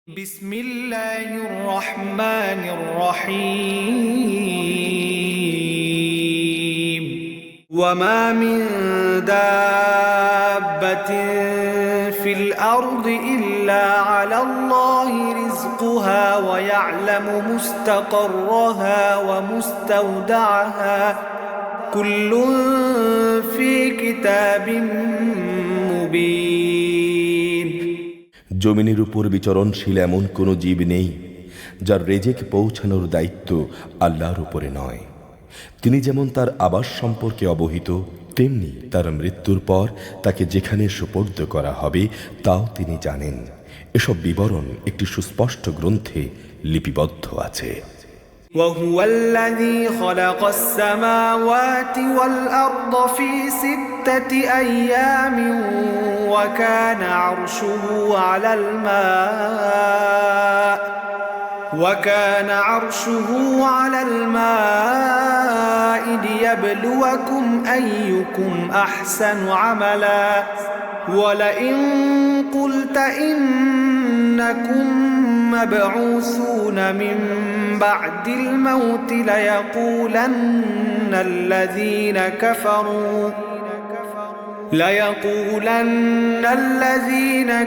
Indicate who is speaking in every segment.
Speaker 1: بسم الله الرحمن الرحيم وما من دابة في الأرض إلا على الله رزقها ويعلم مستقرها ومستودعها كل في كتاب مبين
Speaker 2: জমিনের উপর বিচরণশীল এমন কোনো জীব নেই যার রেজেক পৌঁছানোর দায়িত্ব আল্লাহর উপরে নয়। তিনি যেমন তার আবাস সম্পর্কে অবহিত, তেমনি তার মৃত্যুর পর তাকে যেখানে সুপর্দ করা হবে তাও তিনি জানেন। এসব বিবরণ একটি সুস্পষ্ট গ্রন্থে লিপিবদ্ধ আছে।
Speaker 1: وهو الذي خلق السماوات والأرض في 6 أيام وكان عرشه على الماء ليبلوكم أيكم أحسن عملا ولئن قلت إنكم مبعوثون من بعد الموت ليقولن الذين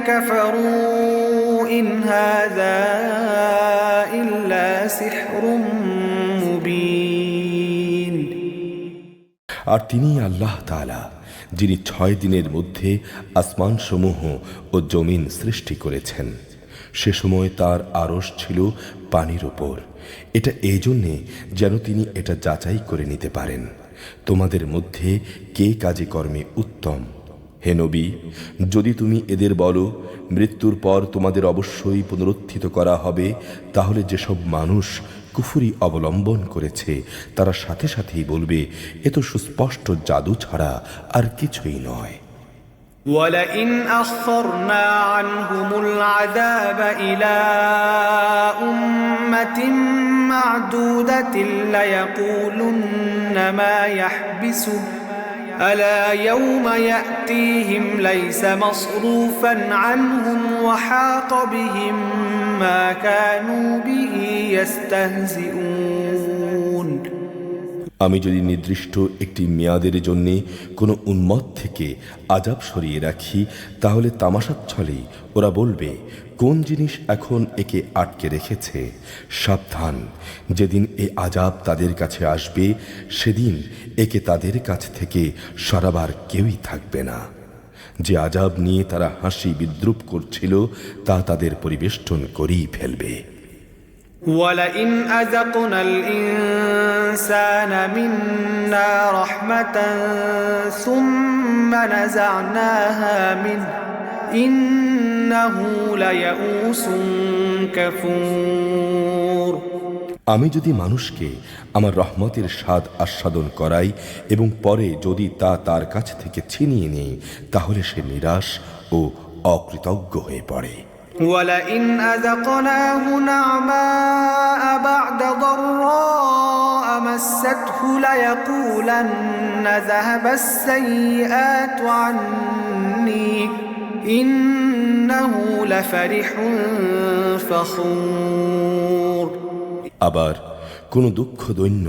Speaker 1: كفروا إن هذا إلا سحر مبين।
Speaker 2: আর তিনি আল্লাহ তাআলা যিনি 6 দিনের মধ্যে আসমান সমূহ ও জমিন সৃষ্টি করেছেন। সে সময় তার আরশ ছিল পানির উপর। এটা এই জন্যে যেন তিনি এটা যাচাই করে নিতে পারেন তোমাদের মধ্যে কে কাজে কর্মে উত্তম। হে নবী, যদি তুমি এদের বলো মৃত্যুর পর তোমাদের অবশ্যই পুনরুত্থিত করা হবে, তাহলে যেসব মানুষ কুফরি অবলম্বন করেছে তারা সাথে সাথেই বলবে এ তো সুস্পষ্ট জাদু ছাড়া আর কিছুই নয়।
Speaker 1: وَلَئِنْ أَخَّرْنَا عَنْهُمُ الْعَذَابَ إِلَى أُمَّةٍ مَّعْدُودَةٍ لَيَقُولُنَّ مَا يَحْبِسُهُ أَلَا يَوْمَ يَأْتِيهِمْ لَيْسَ مَصْرُوفًا عَنْهُمْ وَحَاقَ بِهِم مَّا كَانُوا بِهِ يَسْتَهْزِئُونَ।
Speaker 2: আমি যদি নির্দিষ্ট একটি মেয়াদের জন্যে কোনো উন্মত থেকে আযাব সরিয়ে রাখি, তাহলে তামাশার ছলেই ওরা বলবে কোন জিনিস এখন একে আটকে রেখেছে। সাবধান, যেদিন এ আযাব তাদের কাছে আসবে সেদিন একে তাদের কাছ থেকে সরাবার কেউই থাকবে না। যে আযাব নিয়ে তারা হাসি বিদ্রুপ করছিল তা তাদের পরিবেষ্টন করেই ফেলবে।
Speaker 1: وَلَئِنْ أَذَقْنَا الْإِنسَانَ مِنَّا رَحْمَةً ثُمَّ نَزَعْنَاهَا مِنْهُ إِنَّهُ لَيَئُوسٌ كَفُورٌ।
Speaker 2: আমি যদি মানুষকে আমার রহমতের স্বাদ আস্বাদন করাই এবং পরে যদি তা তার কাছ থেকে ছিনিয়ে নেই, তাহলে সে নিরাশ ও অকৃতজ্ঞ হয়ে পড়ে।
Speaker 1: وَلَئِنْ أَذَقْنَاهُ نَعْمَاءَ بَعْدَ ضَرَّاءَ مَسَّتْهُ لَيَقُولَنَّ ذَهَبَ السَّيِّئَاتُ عَنِّي إِنَّهُ لَفَرِحٌ فَخُورٌ।
Speaker 2: আবার কোনো দুঃখ দৈন্য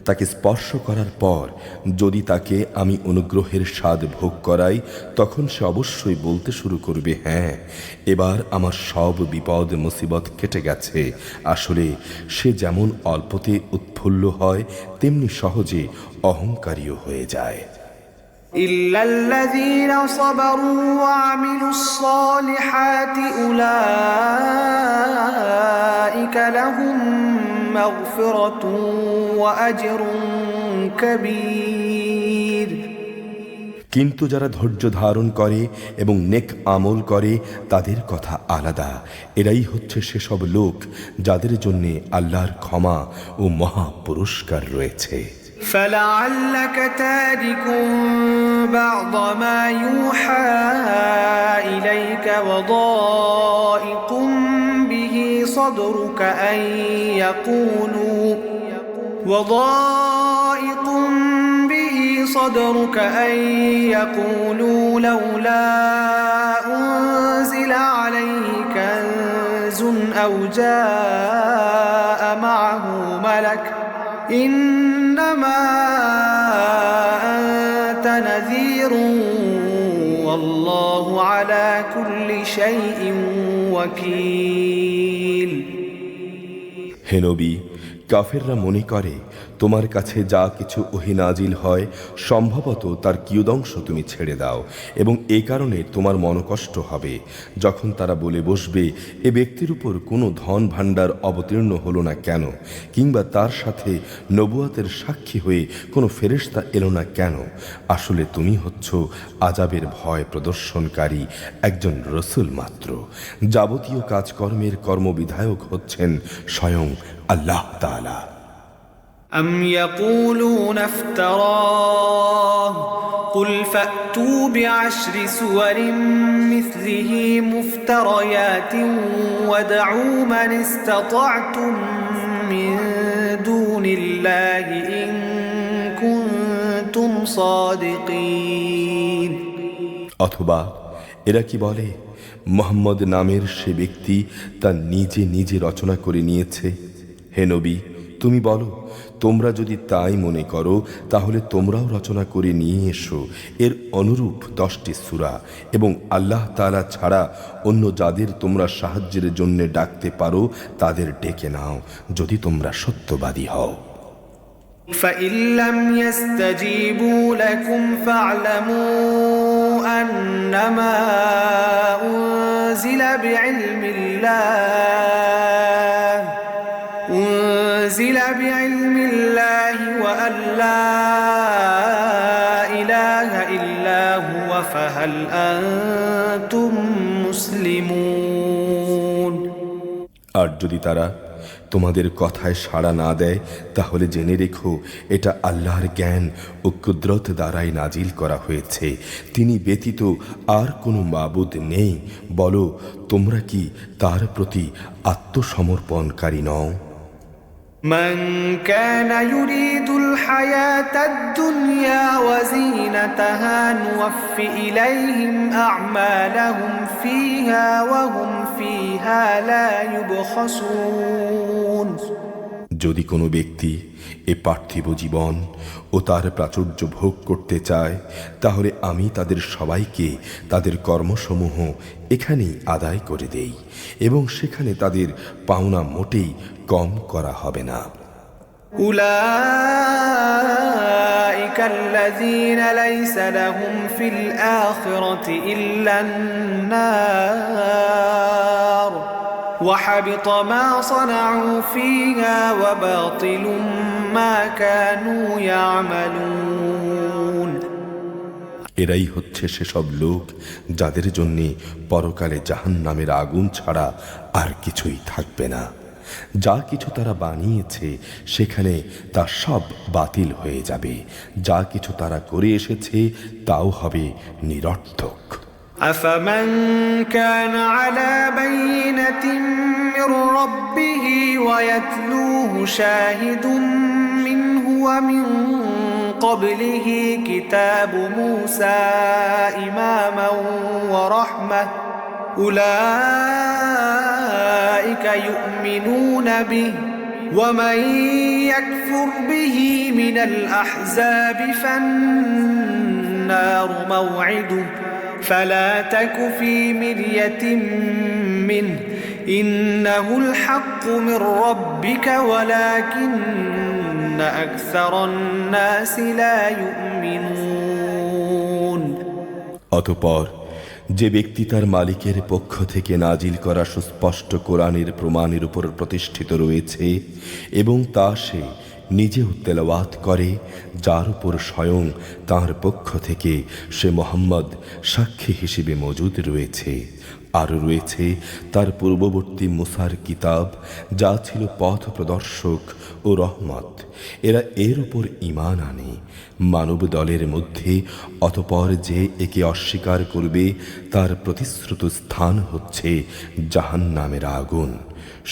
Speaker 2: তাকে স্পর্শ করার পর যদি তাকে আমি অনুগ্রহের স্বাদ ভোগ করাই, তখন সে অবশ্যই বলতে শুরু করবে, হ্যাঁ, এবার আমার সব বিপদ মুসিবত কেটে গেছে। আসলে সে যেমন অল্পতে উৎফুল্ল হয় তেমনি সহজে অহংকারীও হয়ে যায়।
Speaker 1: إلا الذين صبروا وعملوا الصالحات أولئك لهم مغفرة وأجر كبير।
Speaker 2: কিন্তু যারা ধৈর্য ধারণ করে এবং নেক আমল করে তাদের কথা আলাদা। এরাই হচ্ছে সেসব লোক যাদের জন্যে আল্লাহর ক্ষমা ও মহা পুরস্কার রয়েছে।
Speaker 1: فلعلك تارك بعض ما يوحى إليك وضائق به صدرك أن يقولوا لولا أنزل عليه كنز أو جاء معه ملك إنما أنت نذير والله على كل شيء وكيل
Speaker 2: হে নবী, কাফেররা মনে করে তোমার কাছে যা কিছু ওহী নাজিল হয় সম্ভবত তার কিয়দংশ তুমি ছেড়ে দাও, এবং এ কারণে তোমার মনকষ্ট হবে যখন তারা বলে বসবে, এ ব্যক্তির উপর কোনো ধন ভাণ্ডার অবতীর্ণ হলো না কেন, কিংবা তার সাথে নবুয়াতের সাক্ষী হয়ে কোনো ফেরেশতা এলো না কেন। আসলে তুমি হচ্ছ আযাবের ভয় প্রদর্শনকারী একজন রসূল মাত্র। যাবতীয় কাজকর্মের কর্মবিধায়ক হচ্ছেন স্বয়ং আল্লাহ তাআলা।
Speaker 1: أم يقولون افتراه قل فأتوا بعشر سور مثله مفتريات وادعوا من استطعتم من دون الله إن كنتم صادقين
Speaker 2: অথবা এরা কি বলে, মুহাম্মদ নামের সে ব্যক্তি তা নিজে নিজে রচনা করে নিয়েছে। হে নবী, তুমি বলো, তোমরা যদি তাই মনে করো তাহলে তোমরাও রচনা করে নিয়ে এসো এর অনুরূপ 10টি সূরা, এবং আল্লাহ তাআলা ছাড়া অন্য যাদের তোমরা সাহায্যের জন্য ডাকতে পারো তাদের ডেকে নাও যদি তোমরা সত্যবাদী হও।
Speaker 1: فإن لم يستجيبوا لكم فاعلموا أنما أنزل بعلم الله وأن لا إله إلا هو فهل أنتم مسلمون
Speaker 2: আর যদি তারা তোমাদের কথায় সাড়া না দেয় তাহলে জেনে রেখো এটা আল্লাহর জ্ঞান ও কুদরত দ্বারাই নাজিল করা হয়েছে, তিনি ব্যতীত আর কোনো মাবুদ নেই। বলো, তোমরা কি তার প্রতি আত্মসমর্পণকারী নও?
Speaker 1: من كان يريد الحياة الدنيا وزينتها نوف إليهم أعمالهم فيها وهم فيها لا يبخسون
Speaker 2: যদি কোনো ব্যক্তি এ পার্থিব জীবন ও তার প্রাচুর্য ভোগ করতে চায় তাহলে আমি তাদের সবাইকে তাদের কর্মসমূহ এখানেই আদায় করে দেই, এবং সেখানে তাদের পাওনা মোটেই কম করা হবে না।
Speaker 1: أولئك الذين ليس لهم في الآخرة إلا النار وحبط ما صنعوا فيها وباطل ما كانوا يعملون
Speaker 2: এরাই হচ্ছে সেসব লোক যাদের জন্য পরকালে জাহান্নামের আগুন ছাড়া আর কিছুই থাকবে না। যা কিছু তারা বানিয়েছে সেখানে তা সব বাতিল হয়ে যাবে, যা কিছু তারা করে এসেছে তাও হবে নিরর্থক।
Speaker 1: أفمن كان على بينة من ربه ويتلوه شاهد منه ومن قبله كتاب موسى إماما ورحمة أولئك يؤمنون به ومن يكفر به من الأحزاب فالنار موعده فلا تك في مرية منه إنه الحق من ربك ولكن أكثر الناس لا يؤمنون
Speaker 2: অতঃপর যে ব্যক্তি তার মালিকের পক্ষ থেকে নাজিল করা সুস্পষ্ট কোরআনের প্রমাণের উপর প্রতিষ্ঠিত রয়েছে এবং তা সে নিজেও তেলাওয়াত করে, যার উপর স্বয়ং তাঁর পক্ষ থেকে সে মুহাম্মদ সাক্ষী হিসেবে মজুদ রয়েছে, আর রয়েছে তার পূর্ববর্তী মুসার কিতাব যা ছিল পথ প্রদর্শক ও রহমত, এরা এর উপর ঈমান আনে মানব দলের মধ্যে। অতঃপর যে একে অস্বীকার করবে তার প্রতিশ্রুত স্থান হচ্ছে জাহান্নামের আগুন।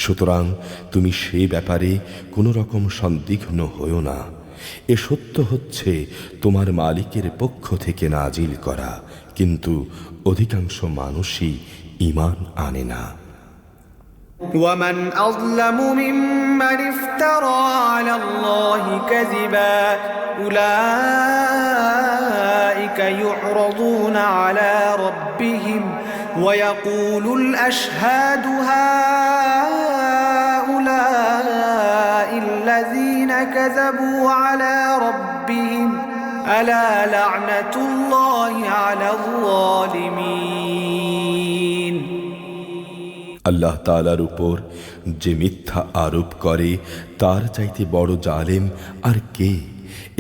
Speaker 2: সুতরাং তুমি সে ব্যাপারে কোনো রকম সন্দিগ্ধ হও না। এ সত্য হচ্ছে তোমার মালিকের পক্ষ থেকে নাজিল করা, কিন্তু অধিকাংশ মানুষই ঈমান আনে না।
Speaker 1: ومن أظلم ممن افترى على الله كذبا أولئك يعرضون على ربهم ويقول الأشهاد هؤلاء الذين كذبوا على ربهم ألا لعنة الله على الظالمين
Speaker 2: আল্লাহ তাআলার উপর যে মিথ্যা আরোপ করে তার চাইতে বড় জালেম আর কে?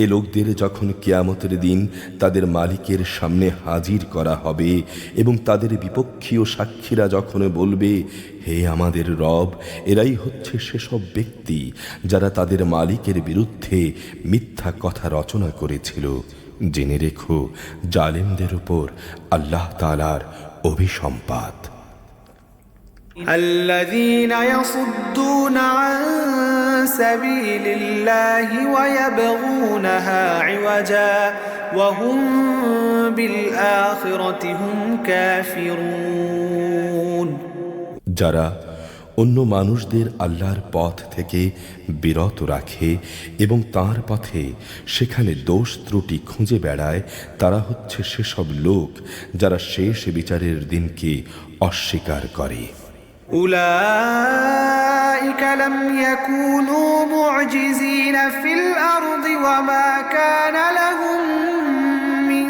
Speaker 2: এ লোকদের যখন কিয়ামতের দিন তাদের মালিকের সামনে হাজির করা হবে এবং তাদের বিপক্ষীয় সাক্ষীরা যখন বলবে, হে আমাদের রব, এরাই হচ্ছে সেসব ব্যক্তি যারা তাদের মালিকের বিরুদ্ধে মিথ্যা কথা রচনা করেছিল। জেনে রেখো, জালেমদের উপর আল্লাহ তাআলার অভিসম্পাত।
Speaker 1: الذين يصدون عن سبيل الله ويبغونها عوجا وهم بالآخرة هم كافرون
Speaker 2: যারা অন্য মানুষদের আল্লাহর পথ থেকে বিরত রাখে এবং তার পথে সেখানে দোষ ত্রুটি খুঁজে বেড়ায়, তারা হচ্ছে সেসব লোক যারা শেষ বিচারের দিনকে অস্বীকার করে।
Speaker 1: أولئك لم يكونوا معجزين في الأرض وما كان لهم من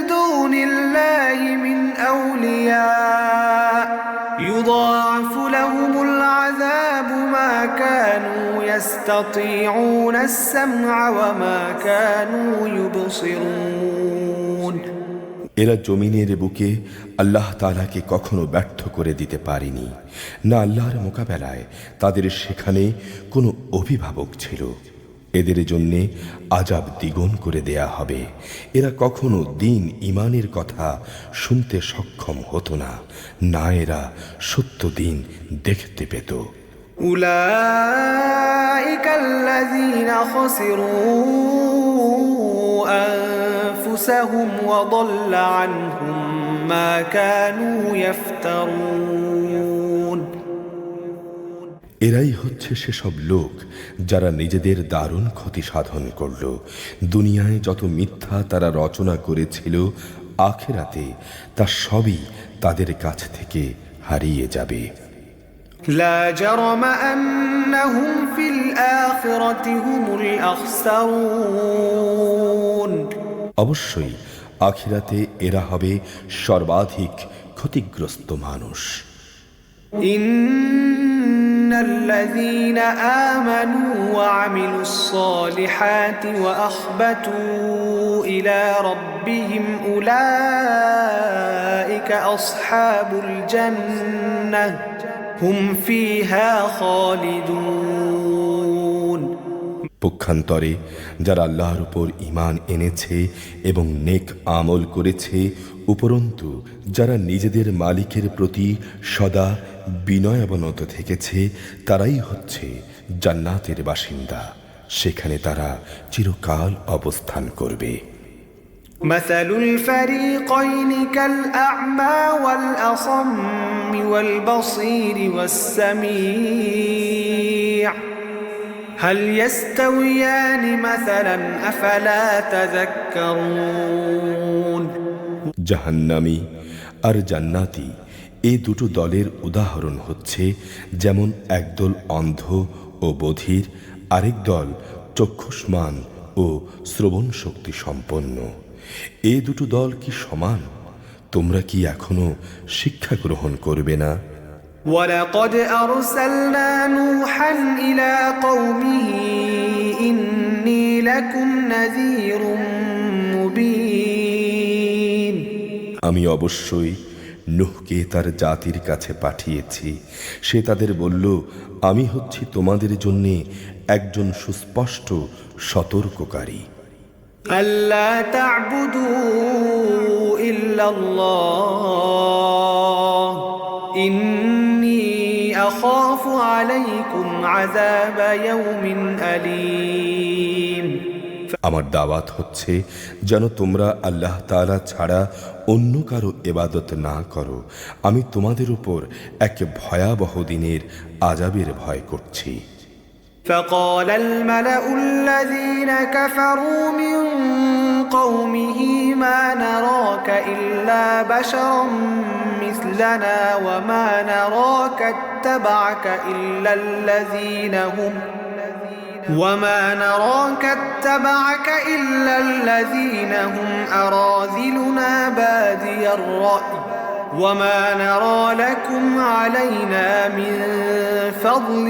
Speaker 1: دون الله من أولياء يضاعف لهم العذاب ما كانوا يستطيعون السمع وما كانوا يبصرون
Speaker 2: এরা জমিনের বুকে আল্লাহ তাআলাকে কখনো ব্যর্থ করে দিতে পারেনি, না আল্লাহর মোকাবেলায় তাদের সেখানে কোনো অভিভাবক ছিল। এদের জন্যে আযাব দ্বিগুণ করে দেয়া হবে। এরা কখনো দ্বীন ঈমানের কথা শুনতে সক্ষম হতো না, না এরা সত্য দ্বীন দেখতে পেত।
Speaker 1: أولئك الذين خسروا أنفسهم وضل عنهم ما كانوا يفترون
Speaker 2: এরাই হচ্ছে সেসব লোক যারা নিজেদের দারুণ ক্ষতি সাধন করল। দুনিয়ায় যত মিথ্যা তারা রচনা করেছিল, আখিরাতে তা সবই তাদের কাছ থেকে হারিয়ে যাবে।
Speaker 1: لا جرم أنهم في الآخرة هم الأخسرون
Speaker 2: অবশ্যই আখিরাতে এরা হবে সর্বাধিক ক্ষতিগ্রস্ত মানুষ।
Speaker 1: إن الذين آمنوا وعملوا الصالحات وأخبتوا إلى ربهم أولئك أصحاب الجنة هم فيها خالدون
Speaker 2: পক্ষান্তরে যারা আল্লাহর উপর ঈমান এনেছে এবং নেক আমল করেছে, উপরন্তু যারা নিজেদের মালিকের প্রতি সদা বিনয়াবনত থেকেছে, তারাই হচ্ছে জান্নাতের বাসিন্দা। সেখানে তারা চিরকাল অবস্থান করবে।
Speaker 1: مثل الفريقين كالأعمى والأصم والبصير والسميع هل يستويان مثلا أفلا تذكرون
Speaker 2: জাহান্নামী আর জান্নাতি এই দুটো দলের উদাহরণ হচ্ছে যেমন একদল অন্ধ ও বধির, আরেক দল চক্ষুষ্মান ও শ্রবণ শক্তি সম্পন্ন। এই দুটো দল কি সমান? তোমরা কি এখনো শিক্ষা গ্রহণ করবে না?
Speaker 1: ولقد أرسلنا نوحا إلى قومه إني لكم نذير مبين
Speaker 2: আমি অবশ্যই নূহকে তার জাতির কাছে পাঠিয়েছি। সে তাদের বলল, আমি হচ্ছি তোমাদের জন্য একজন সুস্পষ্ট সতর্ককারী।
Speaker 1: ألا تعبدوا إلا الله إني أخاف عليكم عذاب يوم أليم
Speaker 2: আমার দাওয়াত হচ্ছে যেন তোমরা আল্লাহ তাআলা ছাড়া অন্য কারো ইবাদত না করো। আমি তোমাদের উপর এক ভয়াবহ দিনের আযাবের ভয় করছি।
Speaker 1: فقال الملأ الذين كفروا من قومه ما نراك إلا بشرا مثلنا وما نراك اتبعك إلا الذين هم أراذلنا بادي الرأي وما نرى لكم علينا من فضل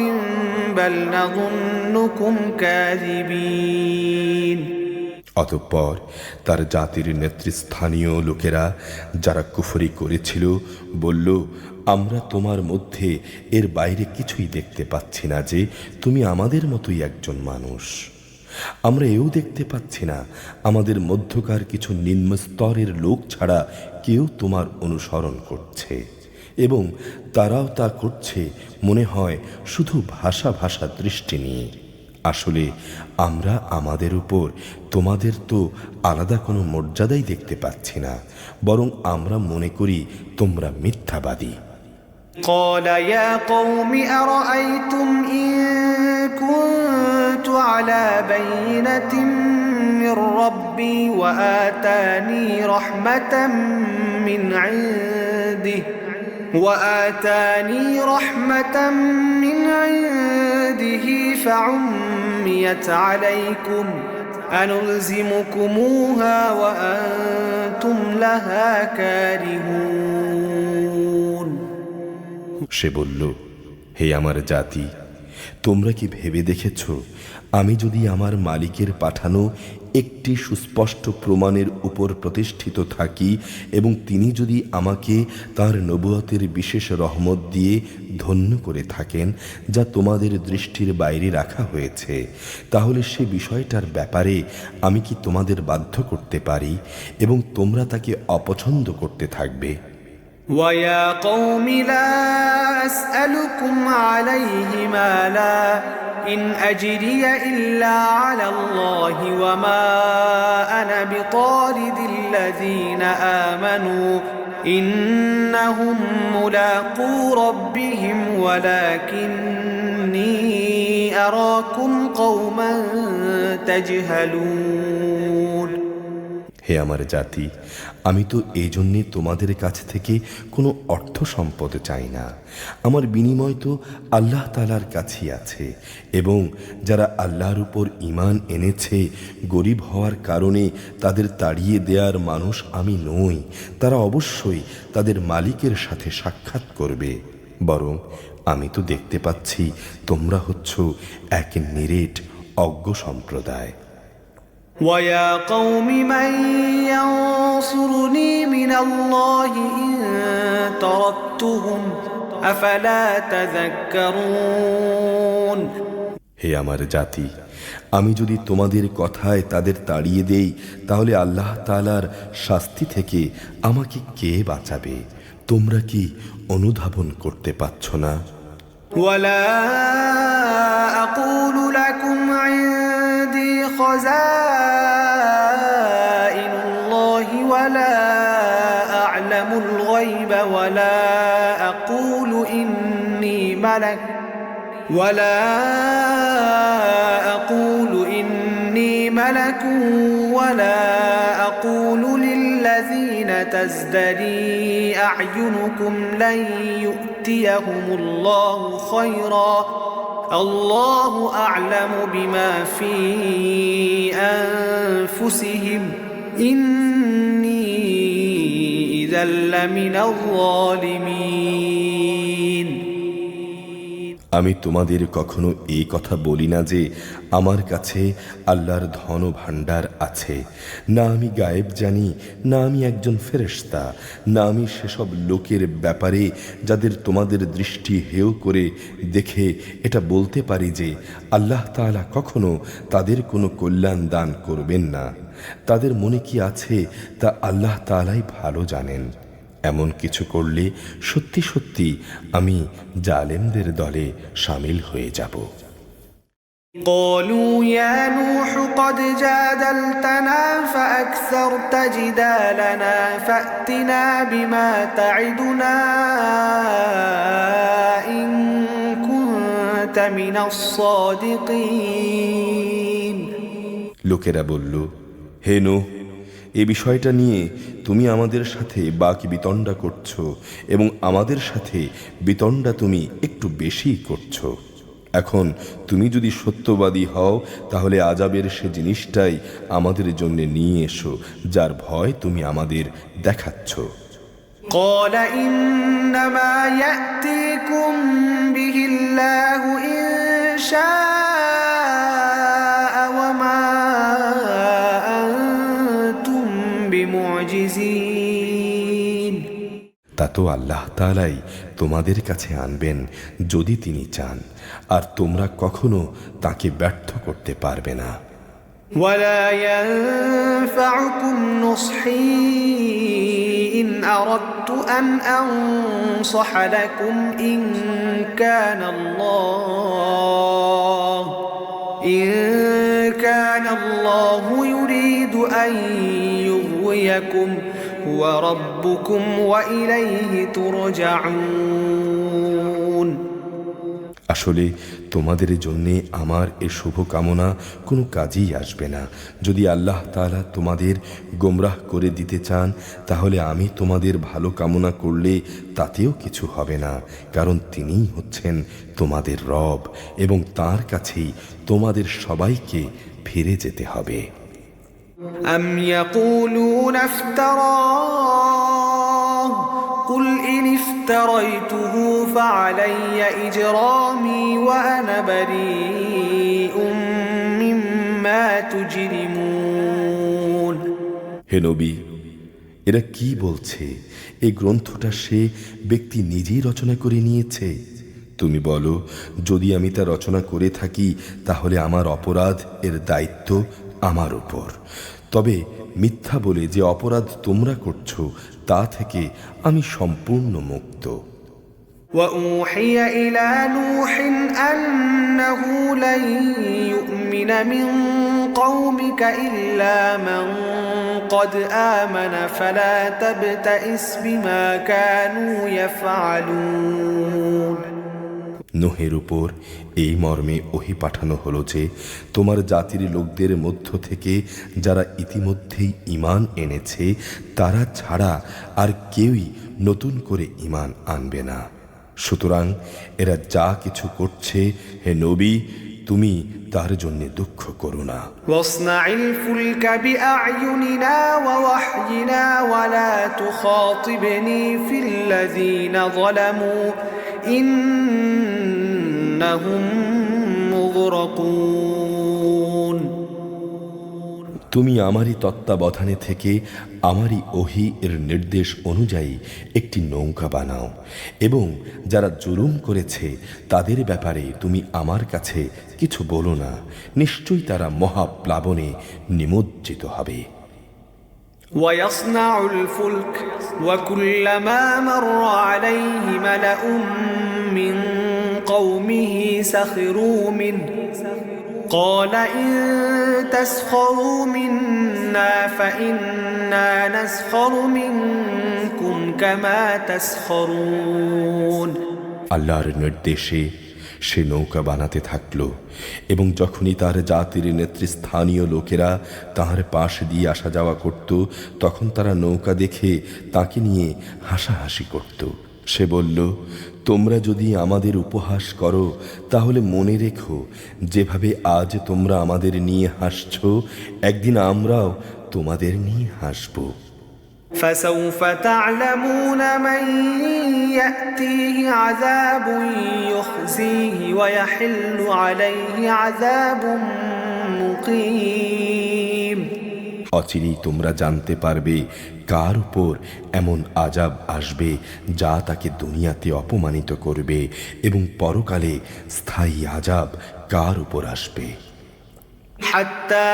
Speaker 1: بل نظنكم كاذبين।
Speaker 2: অতঃপর তার জাতির নেতৃস্থানীয় লোকেরা যারা কুফরি করেছিল বলল, আমরা তোমার মধ্যে এর বাইরে কিছুই দেখতে পাচ্ছি না যে তুমি আমাদের মতোই একজন মানুষ। আমরা এও দেখতে পাচ্ছি না আমাদের মধ্যকার কিছু নিম্ন স্তরের লোক ছাড়া কেউ তোমার অনুসরণ করছে, এবং তারাও তা করছে মনে হয় শুধু ভাষা দৃষ্টি নিয়ে। আসলে আমরা আমাদের উপর তোমাদের তো আলাদা কোনো মর্যাদাই দেখতে পাচ্ছি না, বরং আমরা মনে করি তোমরা মিথ্যাবাদী।
Speaker 1: قال يا قوم أرأيتم إن كنت على بينة من ربي وآتاني رحمة من عنده فعميت عليكم أنلزمكموها وأنتم لها كارهون।
Speaker 2: সে বলল, হে আমার জাতি, তোমরা কি ভেবে দেখেছ আমি যদি আমার মালিকের পাঠানো একটি সুস্পষ্ট প্রমাণের উপর প্রতিষ্ঠিত থাকি এবং তিনি যদি আমাকে তার নবুয়তের বিশেষ রহমত দিয়ে ধন্য করে থাকেন যা তোমাদের দৃষ্টির বাইরে রাখা হয়েছে, তাহলে সে বিষয়টার ব্যাপারে আমি কি তোমাদের বাধ্য করতে পারি এবং তোমরা তাকে অপছন্দ করতে থাকবে?
Speaker 1: وَيَا قَوْمِ لَا أَسْأَلُكُمْ عَلَيْهِ مَالًا إِنْ أَجْرِيَ إِلَّا عَلَى اللَّهِ وَمَا أَنَا بِطَارِدِ الَّذِينَ آمَنُوا إِنَّهُمْ مُلَاقُو رَبِّهِمْ وَلَكِنِّي أَرَاكُمْ قَوْمًا تَجْهَلُونَ।
Speaker 2: হে আমার জাতি, আমি তো এই জন্যে তোমাদের কাছ থেকে কোনো অর্থ সম্পদ চাই না। আমার বিনিময় তো আল্লাহ তাআলার কাছেই আছে, এবং যারা আল্লাহর উপর ঈমান এনেছে গরিব হওয়ার কারণে তাদের তাড়িয়ে দেওয়ার মানুষ আমি নই। তারা অবশ্যই তাদের মালিকের সাথে সাক্ষাৎ করবে, বরং আমি তো দেখতে পাচ্ছি তোমরা হচ্ছ এক নিরেট অজ্ঞ সম্প্রদায়।
Speaker 1: وَيَا قَوْمِ مَنْ يَنْصُرُنِي مِنَ اللَّهِ إِنْ تَرَكْتُهُمْ أَفَلَا تَذَكَّرُونَ।
Speaker 2: হে আমার জাতি, আমি যদি তোমাদের কথায় তাদের তাড়িয়ে দেই তাহলে আল্লাহ তাআলার শাস্তি থেকে আমাকে কে বাঁচাবে? তোমরা কি অনুধাবন করতে পারছ না?
Speaker 1: وَلَا أَقُولُ لَكُمْ عِنْدِي خَزَائِنُ اللَّهِ وَلَا أَعْلَمُ الْغَيْبَ وَلَا أَقُولُ إِنِّي مَلَكٌ وَلَا أَقُولُ لِلَّذِينَ تَزْدَرِي أَعْيُنُكُمْ لَن يُؤْتِيَهُمُ اللَّهُ خَيْرًا الله أعلم بما في أنفسهم إني إذا لمن الظالمين।
Speaker 2: আমি তোমাদের কখনো এই কথা বলি না যে আমার কাছে আল্লাহর ধন ভাণ্ডার আছে, না আমি গায়েব জানি, না আমি একজন ফেরেশতা, না আমি সেসব লোকের ব্যাপারে যাদের তোমাদের দৃষ্টি হেয় করে দেখে এটা বলতে পারি যে আল্লাহ তাআলা কখনো তাদের কোনো কল্যাণ দান করবেন না। তাদের মনে কি আছে তা আল্লাহ তাআলাই ভালো জানেন। এমন কিছু করলে সত্যি সত্যি আমি জালেমদের দলে শামিল হয়ে যাব।
Speaker 1: قالوا يا نوح قد جادلتنا فأكثرت جدالنا فأتنا بما تعدنا إن كنت من الصادقين
Speaker 2: লোকেরা বলল, হে নূহ, এই বিষয়টা নিয়ে তুমি আমাদের সাথে বাকি বিতণ্ডা করছো এবং আমাদের সাথে বিতণ্ডা তুমি একটু বেশি করছো। এখন তুমি যদি সত্যবাদী হও তাহলে আযাবের সে জিনিসটাই আমাদের জন্য নিয়ে এসো যার ভয় তুমি আমাদের দেখাচ্ছ।
Speaker 1: قال إنما يأتيكم به الله إن شاء وما أنتم بمعجزين
Speaker 2: তা তো আল্লাহ তাআলাই তোমাদের কাছে আনবেন যদি তিনি চান, আর তোমরা কখনো তাকে ব্যর্থ করতে পারবে না।
Speaker 1: ولا ينفعكم نصحي إن أردت أن أنصح لكم إن كان الله يريد أن يغويكم هو ربكم وإليه ترجعون
Speaker 2: আসলে তোমাদের জন্য আমার এ শুভকামনা কোনো কাজেই আসবে না। যদি আল্লাহ তাআলা তোমাদের গোমরাহ করে দিতে চান তাহলে আমি তোমাদের ভালো কামনা করলে তাতেও কিছু হবে না, কারণ তিনিই হচ্ছেন তোমাদের রব এবং তার কাছেই তোমাদের সবাইকে ফিরে যেতে হবে।
Speaker 1: أم يقولون افتراه قل إن افتريته فعلي إجرامي وأنا بريء مما تجرمون
Speaker 2: হে নবী, এরা কি বলছে? এই গ্রন্থটা সে ব্যক্তি নিজেই রচনা করে নিয়েছে। তুমি বলো, যদি আমি তা রচনা করে থাকি তাহলে আমার অপরাধ এর দায়িত্ব আমার উপর। তবে মিথ্যা বলে যে অপরাধ তোমরা করছো তা থেকে আমি সম্পূর্ণ মুক্ত।
Speaker 1: وأوحي إلى نوح أنه لن يؤمن من قومك إلا من قد آمن فلا تبتئس بما كانوا يفعلون
Speaker 2: নূহের উপর এই মর্মে ওহী পাঠানো হলো যে তোমার জাতির লোকদের মধ্য থেকে যারা ইতিমধ্যেই ঈমান এনেছে তারা ছাড়া আর কেউই নতুন করে ঈমান আনবে না। সুতরাং এরা যা কিছু করছে, হে নবী, তুমি তার জন্য দুঃখ করো না।
Speaker 1: واصنع الفلك بأعيننا ووحينا ولا تخاطبني في الذين ظلموا إنهم مغرقون
Speaker 2: তুমি আমারই তত্ত্বাবধানে থেকে আমারই ওহী এর নির্দেশ অনুযায়ী একটি নৌকা বানাও এবং যারা জুলুম করেছে তাদের ব্যাপারে তুমি আমার কাছে কিছু বলো না, নিশ্চয়ই তারা মহাপ্লাবনে নিমজ্জিত হবে।
Speaker 1: ويصنع الفلك وكلما مر عليه ملأ من قومه سخروا منه قال إن تسخروا منا فإنا نسخر منكم كما تسخرون
Speaker 2: আল্লাহর নির্দেশে সে নৌকা বানাতে থাকল এবং যখনই তার জাতির নেতৃস্থানীয় লোকেরা তাহার পাশ দিয়ে আসা যাওয়া করত তখন তারা নৌকা দেখে তাকে নিয়ে হাসাহাসি করত। সে বলল, তোমরা যদি আমাদের উপহাস করো তাহলে মনে রেখো যেভাবে আজ তোমরা আমাদের নিয়ে হাসছ একদিন আমরাও তোমাদের নিয়ে হাসব।
Speaker 1: فسوف تعلمون من يأتيه عذاب يخزيه ويحل عليه عذاب مقيم
Speaker 2: অচিরেই তোমরা জানতে পারবে কার উপর এমন আযাব আসবে যা তাকে দুনিয়াতে অপমানিত করবে এবং পরকালে স্থায়ী আযাব কার উপর আসবে।
Speaker 1: حتى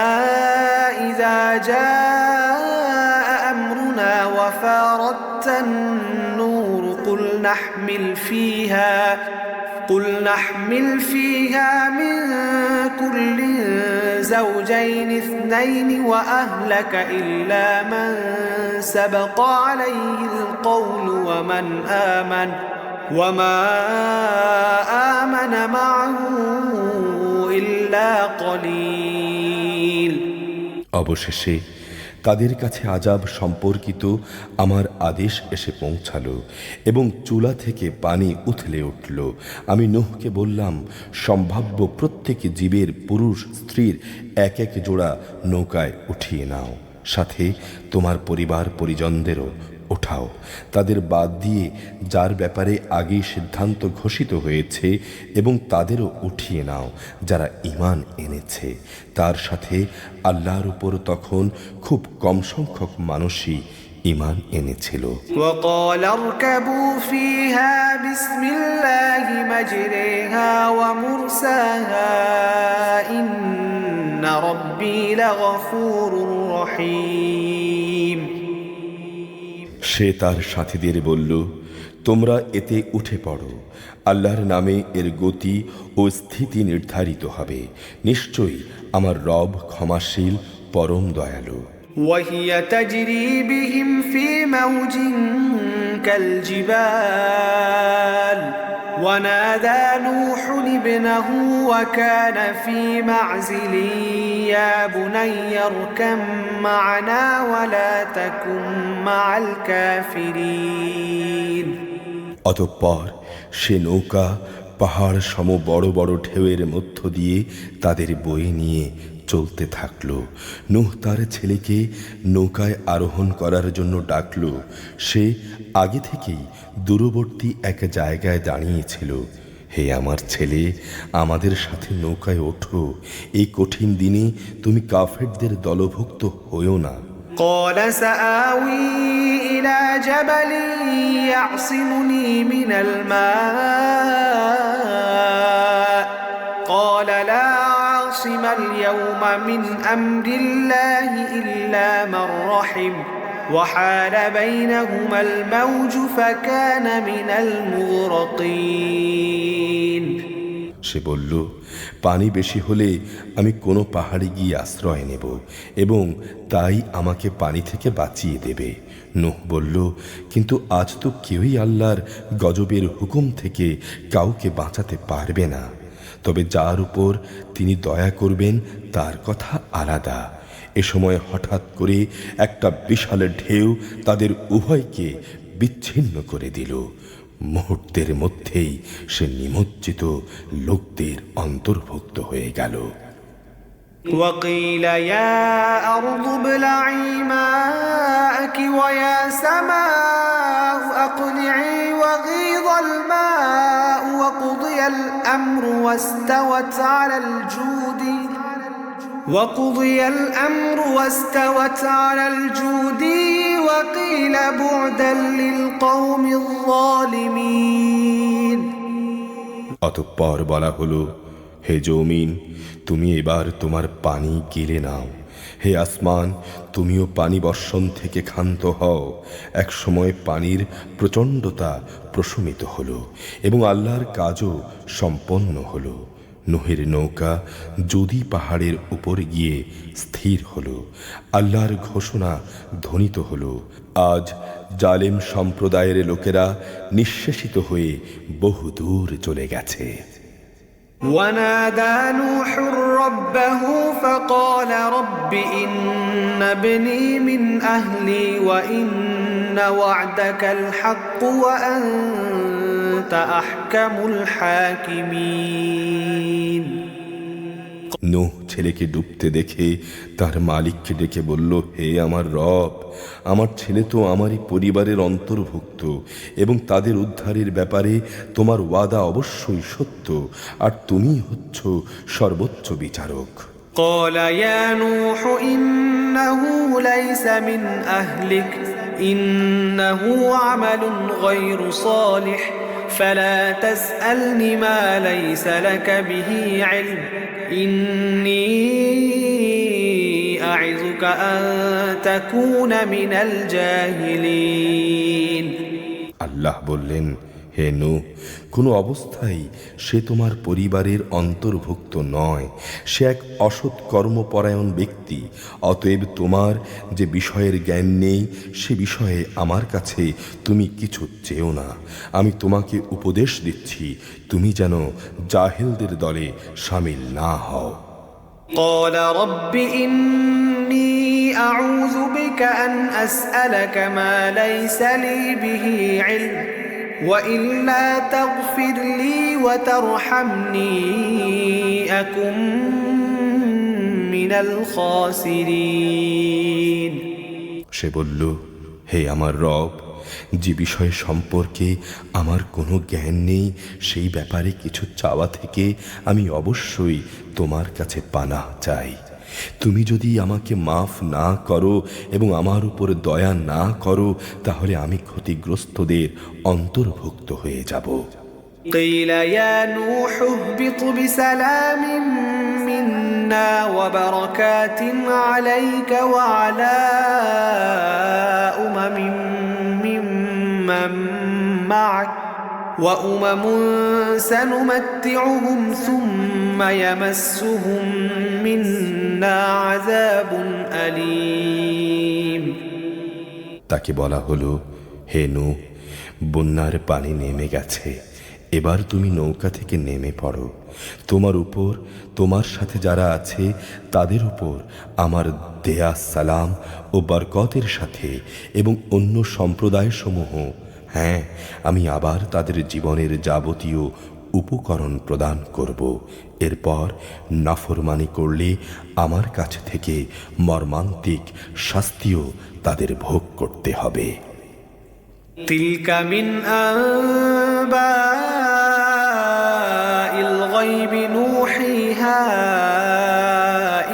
Speaker 1: إذا جاء أمرنا وفارت النور قل نحمل فيها قل نحمل فيها من كل زوجين اثنين وأهلك إلا من سبق عليه القول وما آمن معه إلا قليل।
Speaker 2: অবশেষে তাদের কাছে আযাব সম্পর্কিত আমার আদেশ এসে পৌঁছালো এবং চুলা থেকে পানি উথলে উঠল। আমি নূহকে বললাম, সম্ভাব্য প্রত্যেক জীবের পুরুষ স্ত্রীর এক এক জোড়া নৌকায় উঠিয়ে নাও, সাথে তোমার পরিবার পরিজনদেরও ওঠাও। তাদের বাদ দিয়ে যার ব্যাপারে আগেই সিদ্ধান্ত ঘোষিত হয়েছে এবং তাদেরও উঠিয়ে নাও যারা ঈমান এনেছে। তার সাথে আল্লাহর উপর তখন খুব কম সংখ্যক মানুষই ঈমান এনেছিল।
Speaker 1: وقال اركبوا فيها بسم الله مجريها ومرساها إن ربي لغفور رحيم।
Speaker 2: সে তার সাথীদের বলল, তোমরা এতে উঠে পড়ো, আল্লাহর নামে এর গতি ও স্থিতি নির্ধারিত হবে, নিশ্চয়ই আমার রব ক্ষমাশীল পরম দয়ালু।
Speaker 1: وهي تجري بهم في موج كالجبال ونادى نوح ابنه وكان في معزل يا بني اركب معنا ولا تكن مع الكافرين।
Speaker 2: অতঃপর সে নৌকা পাহাড় সম বড় বড় ঢেউয়ের মধ্য দিয়ে তাদের বয়ে নিয়ে চলতে থাকলো। নূহ তার ছেলেকে নৌকায় আরোহণ করার জন্য ডাকল। সে আগে থেকেই দূরবর্তী এক জায়গায় দাঁড়িয়েছিল। হে আমার ছেলে, আমাদের সাথে নৌকায় ওঠো, এই কঠিন দিনে তুমি কাফেরদের দলভুক্ত হইও না।
Speaker 1: قال سآوي إلى جبل يعصمني من الماء قال لا عاصم اليوم من أمر الله إلا من رحم وحال بينهما الموج فكان من المغرقين।
Speaker 2: সে বলল, পানি বেশি হলে আমি কোনো পাহাড়ে গিয়ে আশ্রয় নেব এবং তাই আমাকে পানি থেকে বাঁচিয়ে দেবে। নূহ বলল, কিন্তু আজ তো কেউই আল্লাহর গজবের হুকুম থেকে কাউকে বাঁচাতে পারবে না, তবে যার উপর তিনি দয়া করবেন তার কথা আলাদা। এ সময় হঠাৎ করে একটা বিশাল ঢেউ তাদের উভয়কে বিচ্ছিন্ন করে দিল। মুহূর্তের মধ্যেই সে নিমজ্জিত লোকদের অন্তর্ভুক্ত হয়ে গেল।
Speaker 1: وقيل يا أرض ابلعي ماءك ويا سماء أقلعي وغيض الماء وقضي الأمر واستوت على الجود وقيل بعدا للقوم الظالمين।
Speaker 2: অতঃপর বলা হলো, হে জমিন, তুমি এবার তোমার পানি গিলে নাও। হে আসমান, তুমিও পানি বর্ষণ থেকে ক্ষান্ত হও। এক সময় পানির প্রচণ্ডতা প্রশমিত হলো এবং আল্লাহর কাজও সম্পন্ন হলো। নূহের নৌকা যদি পাহাড়ের উপর গিয়ে স্থির হলো। আল্লাহর ঘোষণা ধ্বনিত হলো, আজ জালেম সম্প্রদায়ের লোকেরা নিঃশেষিত হয়ে বহু দূর চলে গেছে।
Speaker 1: ونادى نوح ربه فقال رب إن ابني من أهلي وإن وعدك الحق وأنت أحكم الحاكمين।
Speaker 2: নূহ ছেলেকে ডুবতে দেখে তার মালিককে ডেকে বলল, হে আমার রব, আমার ছেলে তো আমারই পরিবারের অন্তর্ভুক্ত এবং তাদের উদ্ধারের ব্যাপারে তোমার ওয়াদা অবশ্যই সত্য, আর তুমি হচ্ছ সর্বোচ্চ বিচারক।
Speaker 1: قال يا نوح إنه ليس من أهلك إنه عمل غير صالح فلا تسألني ما ليس لك به علم إني أعظك أن تكون من الجاهلين।
Speaker 2: আল্লাহ বললেন, হে নূহ, কোনো অবস্থায় সে তোমার পরিবারের অন্তর্ভুক্ত নয়, সে এক অসৎ কর্মপরায়ণ ব্যক্তি। অতএব তোমার যে বিষয়ের জ্ঞান নেই সে বিষয়ে আমার কাছে তুমি কিছু চেও না। আমি তোমাকে উপদেশ দিচ্ছি, তুমি যেন জাহেলদের দলে শামিল না হও।
Speaker 1: قال رب إني أعوذ بك أن أسألك ما ليس لي به علم وإلا تغفر لي وترحمني أكن من الخاسرين।
Speaker 2: সে বলল, হে আমার রব, যে বিষয় সম্পর্কে আমার কোনো জ্ঞান নেই সেই ব্যাপারে কিছু চাওয়া থেকে আমি অবশ্যই তোমার কাছে পানাহ চাই। তুমি যদি আমাকে মাফ না করো এবং আমার উপর দয়া না করো তাহলে আমি ক্ষতিগ্রস্তদের অন্তর্ভুক্ত হয়ে যাব।
Speaker 1: قيل يا نوح اهبط بسلام منا وبركات عليك وعلى أمم ممن معك وأمم سنمتعهم ثم يمسهم منا عذاب أليم।
Speaker 2: তাকে বলা হলো, হে নূহ, বন্যার পানি নেমে গেছে, এবার তুমি নৌকা থেকে নেমে পড়ো। তোমার উপর, তোমার সাথে যারা আছে তাদের উপর আমার দেয়া সালাম ও বরকতের সাথে এবং অন্য সম্প্রদায়সমূহ, হ্যাঁ, আমি আবার তাদের জীবনের যাবতীয় উপকরণ প্রদান করব। এরপর নাফরমানি করলে আমার কাছে থেকে মর্মান্তিক শাস্তিও তাদের ভোগ করতে হবে।
Speaker 1: تلك من أنباء الغيب نوحيها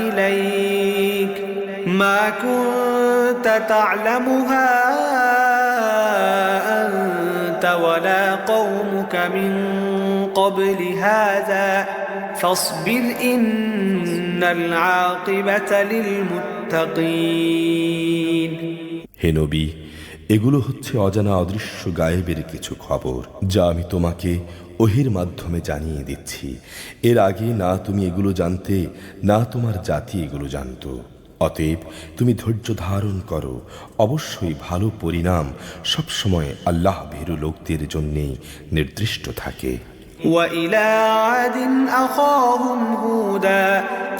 Speaker 1: إليك ما كنت تعلمها أنت ولا قومك من قبل هذا فاصبر إن العاقبة للمتقين।
Speaker 2: হে নবী, এগুলো হচ্ছে অজানা অদৃশ্য গায়েবের কিছু খবর যা আমি তোমাকে ওহির মাধ্যমে জানিয়ে দিচ্ছি। এর আগে না তুমি এগুলো জানতে, না তোমার জাতি এগুলো জানত। অতএব তুমি ধৈর্য ধারণ করো, অবশ্যই ভালো পরিণাম সবসময় আল্লাহ ভীরু লোকদের জন্যে নির্দিষ্ট থাকে।
Speaker 1: وإلى عاد أخاهم هودا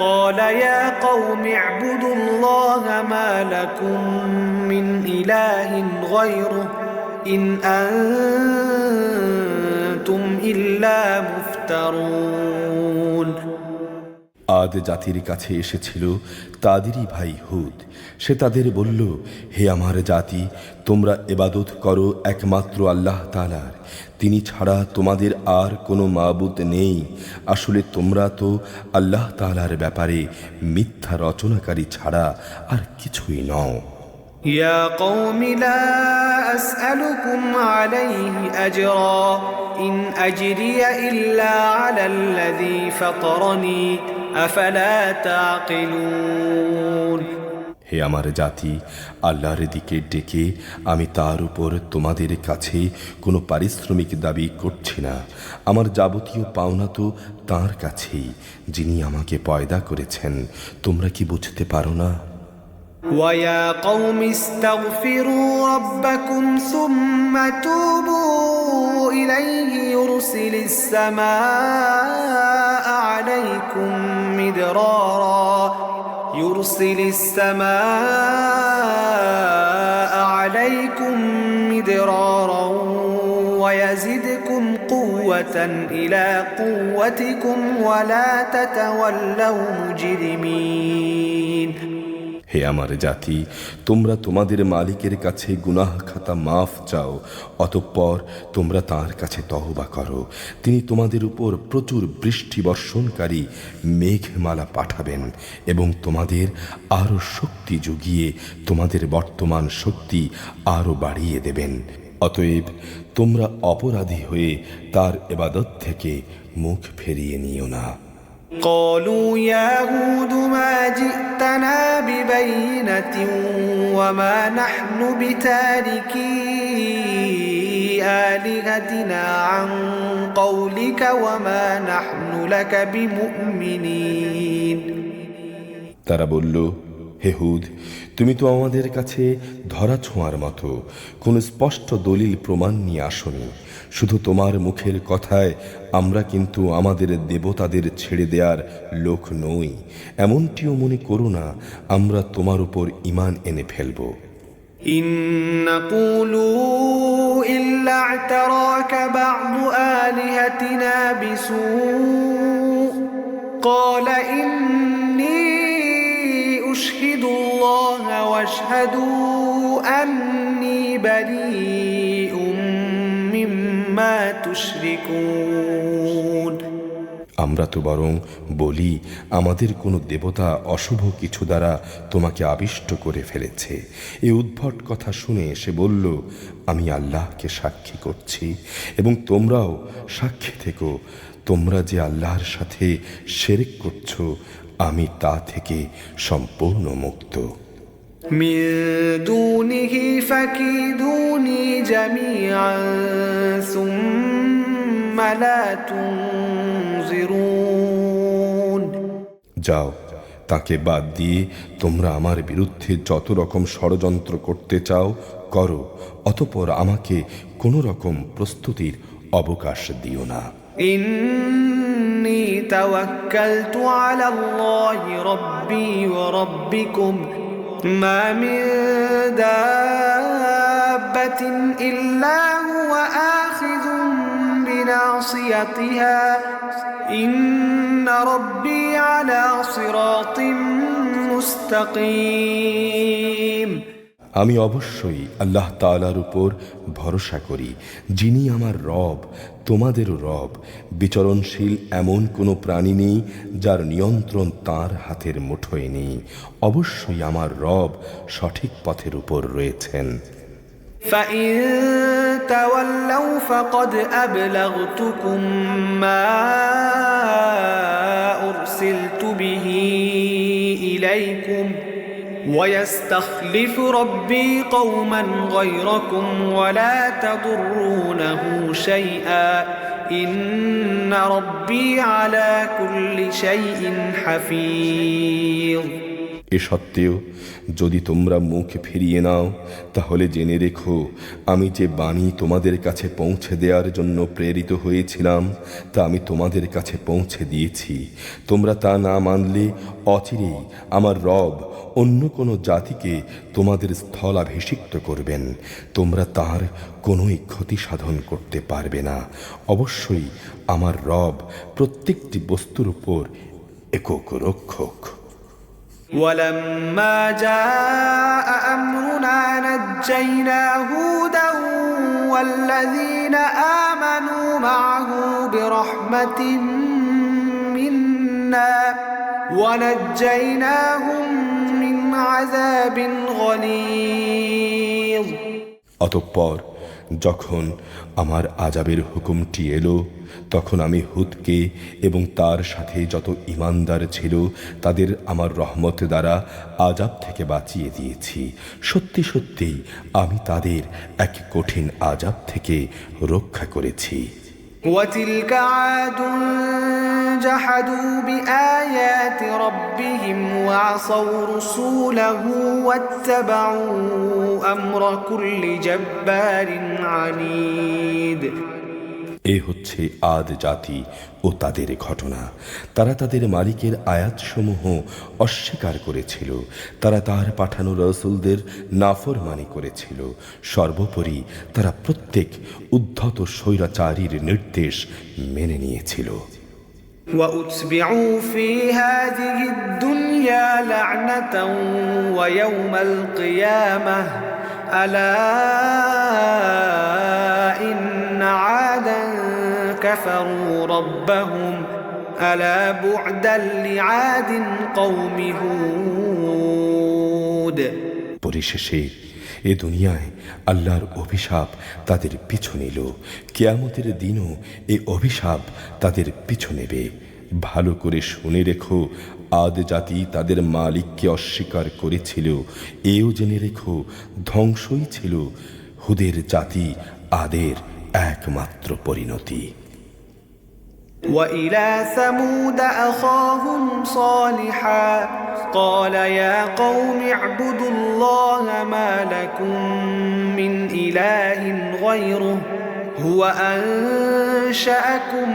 Speaker 1: قال يا قوم اعبدوا الله ما لكم من إله غيره إن أنتم إلا مفترون।
Speaker 2: আদ জাতির কাছে এসেছিল তাদেরই ভাই হুদ। সে তাদের বলল, হে আমার জাতি, তোমরা ইবাদত করো একমাত্র আল্লাহ তাআলার, তিনি ছাড়া তোমাদের আর কোনো মাবুদ নেই। আসলে তোমরা তো আল্লাহ তাআলার ব্যাপারে মিথ্যা রচনাকারী ছাড়া আর কিছুই নও।
Speaker 1: يا قوم لا أسألكم عليه أجرا إن أجري إلا على الذي فطرني أفلا تعقلون।
Speaker 2: হে আমার জাতি, আল্লাহর দিকে ডেকে আমি তার উপর তোমাদের কাছে কোনো পারিশ্রমিক দাবি করছি না। আমার যাবতীয় পাওনা তো তাঁর কাছেই, যিনি আমাকে পয়দা করেছেন। তোমরা কি বুঝতে পারো না?
Speaker 1: ويا قوم استغفروا ربكم ثم توبوا إليه يرسل السماء عليكم مدرارا ويزدكم قوة إلى قوتكم ولا تتولوا مجرمين।
Speaker 2: হে আমার জাতি, তোমরা তোমাদের মালিকের কাছে গুনাহ খাতা মাফ চাও, অতঃপর তোমরা তাঁর কাছে তওবা করো। তিনি তোমাদের উপর প্রচুর বৃষ্টি বর্ষণকারী মেঘমালা পাঠাবেন এবং তোমাদের আরো শক্তি জুগিয়ে তোমাদের বর্তমান শক্তি আরো বাড়িয়ে দেবেন। অতএব তোমরা অপরাধী হয়ে তার ইবাদত থেকে মুখ ফিরিয়ে নিও না।
Speaker 1: قالوا يا هود ما جئتنا ببينة وما نحن بتاركي بآلهتنا عن قولك وما نحن لك بمؤمنين
Speaker 2: তারা বলল, হে হুদ, তুমি তো আমাদের কাছে ধরা ছোঁয়ার মতো কোনো স্পষ্ট দলিল প্রমাণ নিয়ে আসনি। শুধু তোমার মুখের কথায় আমরা কিন্তু আমাদের দেবতাদের ছেড়ে দেওয়ার লোক নই। এমনটিও মনে করো না আমরা তোমার উপর ঈমান এনে ফেলব।
Speaker 1: إن نقولوا إلا اعتراك بعض آلهتنا بسوء قال إني أشهد الله واشهدوا أني بريء مما تشركون
Speaker 2: আমরা তো বরং বলি আমাদের কোনো দেবতা অশুভ কিছু দ্বারা তোমাকে আবিষ্ট করে ফেলেছে। এই উদ্ভট কথা শুনে সে বলল, আমি আল্লাহকে সাক্ষী করছি এবং তোমরাও সাক্ষী থেকো, তোমরা যে আল্লাহর সাথে শিরক করছো আমি তা থেকে সম্পূর্ণ মুক্ত।
Speaker 1: من دونه فكيدوني جميعا ثم لا تنظرون
Speaker 2: যাও, তাকে বাদ দিয়ে তোমরা আমার বিরুদ্ধে যত রকম ষড়যন্ত্র করতে চাও করো, অতঃপর আমাকে কোনো রকম প্রস্তুতির অবকাশ দিও না।
Speaker 1: إني توكلت على الله ربي وربكم ما من دابة إلا هو آخذ بناصيتها إن ربي على صراط مستقيم
Speaker 2: আমি অবশ্যই আল্লাহ তাআলার উপর ভরসা করি, যিনি আমার রব তোমাদেরও রব। বিচরণশীল এমন কোনো প্রাণী নেই যার নিয়ন্ত্রণ তার হাতের মুঠোয় নেই। অবশ্যই আমার রব সঠিক পথের উপর রয়েছেন।
Speaker 1: فإن تولوا فقد أبلغتكم ما أرسلت به إليكم ويستخلف ربي قوما غيركم ولا تضرونه شيئا إن ربي على كل شيء حفيظ
Speaker 2: এ সত্ত্বেও যদি তোমরা মুখ ফিরিয়ে নাও তাহলে জেনে রেখো আমি যে বাণী তোমাদের কাছে পৌঁছে দেওয়ার জন্য প্রেরিত হয়েছিলাম তা আমি তোমাদের কাছে পৌঁছে দিয়েছি। তোমরা তা না মানলে অচিরেই আমার রব অন্য কোনো জাতিকে তোমাদের স্থলাভিষিক্ত করবেন, তোমরা তার কোনোই ক্ষতি সাধন করতে পারবে না। অবশ্যই আমার রব প্রত্যেকটি বস্তুর উপর একক রক্ষক।
Speaker 1: ولما جاء أمرنا نجينا هودا والذين آمنوا معه برحمة منا ونجيناهم من عذاب غليظ
Speaker 2: অতঃপর যখন আমার আযাবের হুকুমটি এলো তখন আমি হুদকে এবং তার সাথে যত ঈমানদার ছিল তাদের আমার রহমত দ্বারা আযাব থেকে বাঁচিয়ে দিয়েছি। সত্যি সত্যি আমি তাদের এক কঠিন আযাব থেকে রক্ষা করেছি।
Speaker 1: وتلك عاد جحدوا بآيات ربهم وعصوا رسوله واتبعوا أمر كل جبار عنيد
Speaker 2: এ হচ্ছে আদ জাতি ও তাদের ঘটনা। তারা তাদের মালিকের আয়াতসমূহ অস্বীকার করেছিল, তারা তার পাঠানো রাসূলদের নাফরমানি করেছিল। সর্বোপরি তারা প্রত্যেক উদ্ধত স্বৈরাচারীর নির্দেশ মেনে নিয়েছিল।
Speaker 1: وأتبعوا في هذه الدنيا لعنة ويوم القيامة ألا إن عادا كفروا ربهم ألا بعدا لعاد قوم هود
Speaker 2: পরিশেষে এ দুনিয়ায় আল্লাহর অভিশাপ তাদের পিছু নিল, কিয়ামতের দিনও এ অভিশাপ তাদের পিছু নেবে। ভালো করে শুনে রেখো, আদ জাতি তাদের মালিককে অস্বীকার করেছিল। এও জেনে রেখো ধ্বংসই ছিল হুদের জাতি আদের একমাত্র পরিণতি।
Speaker 1: وإلى ثمود أخاهم صالحا قال يا قوم اعبدوا الله ما لكم من إله غيره هو أنشأكم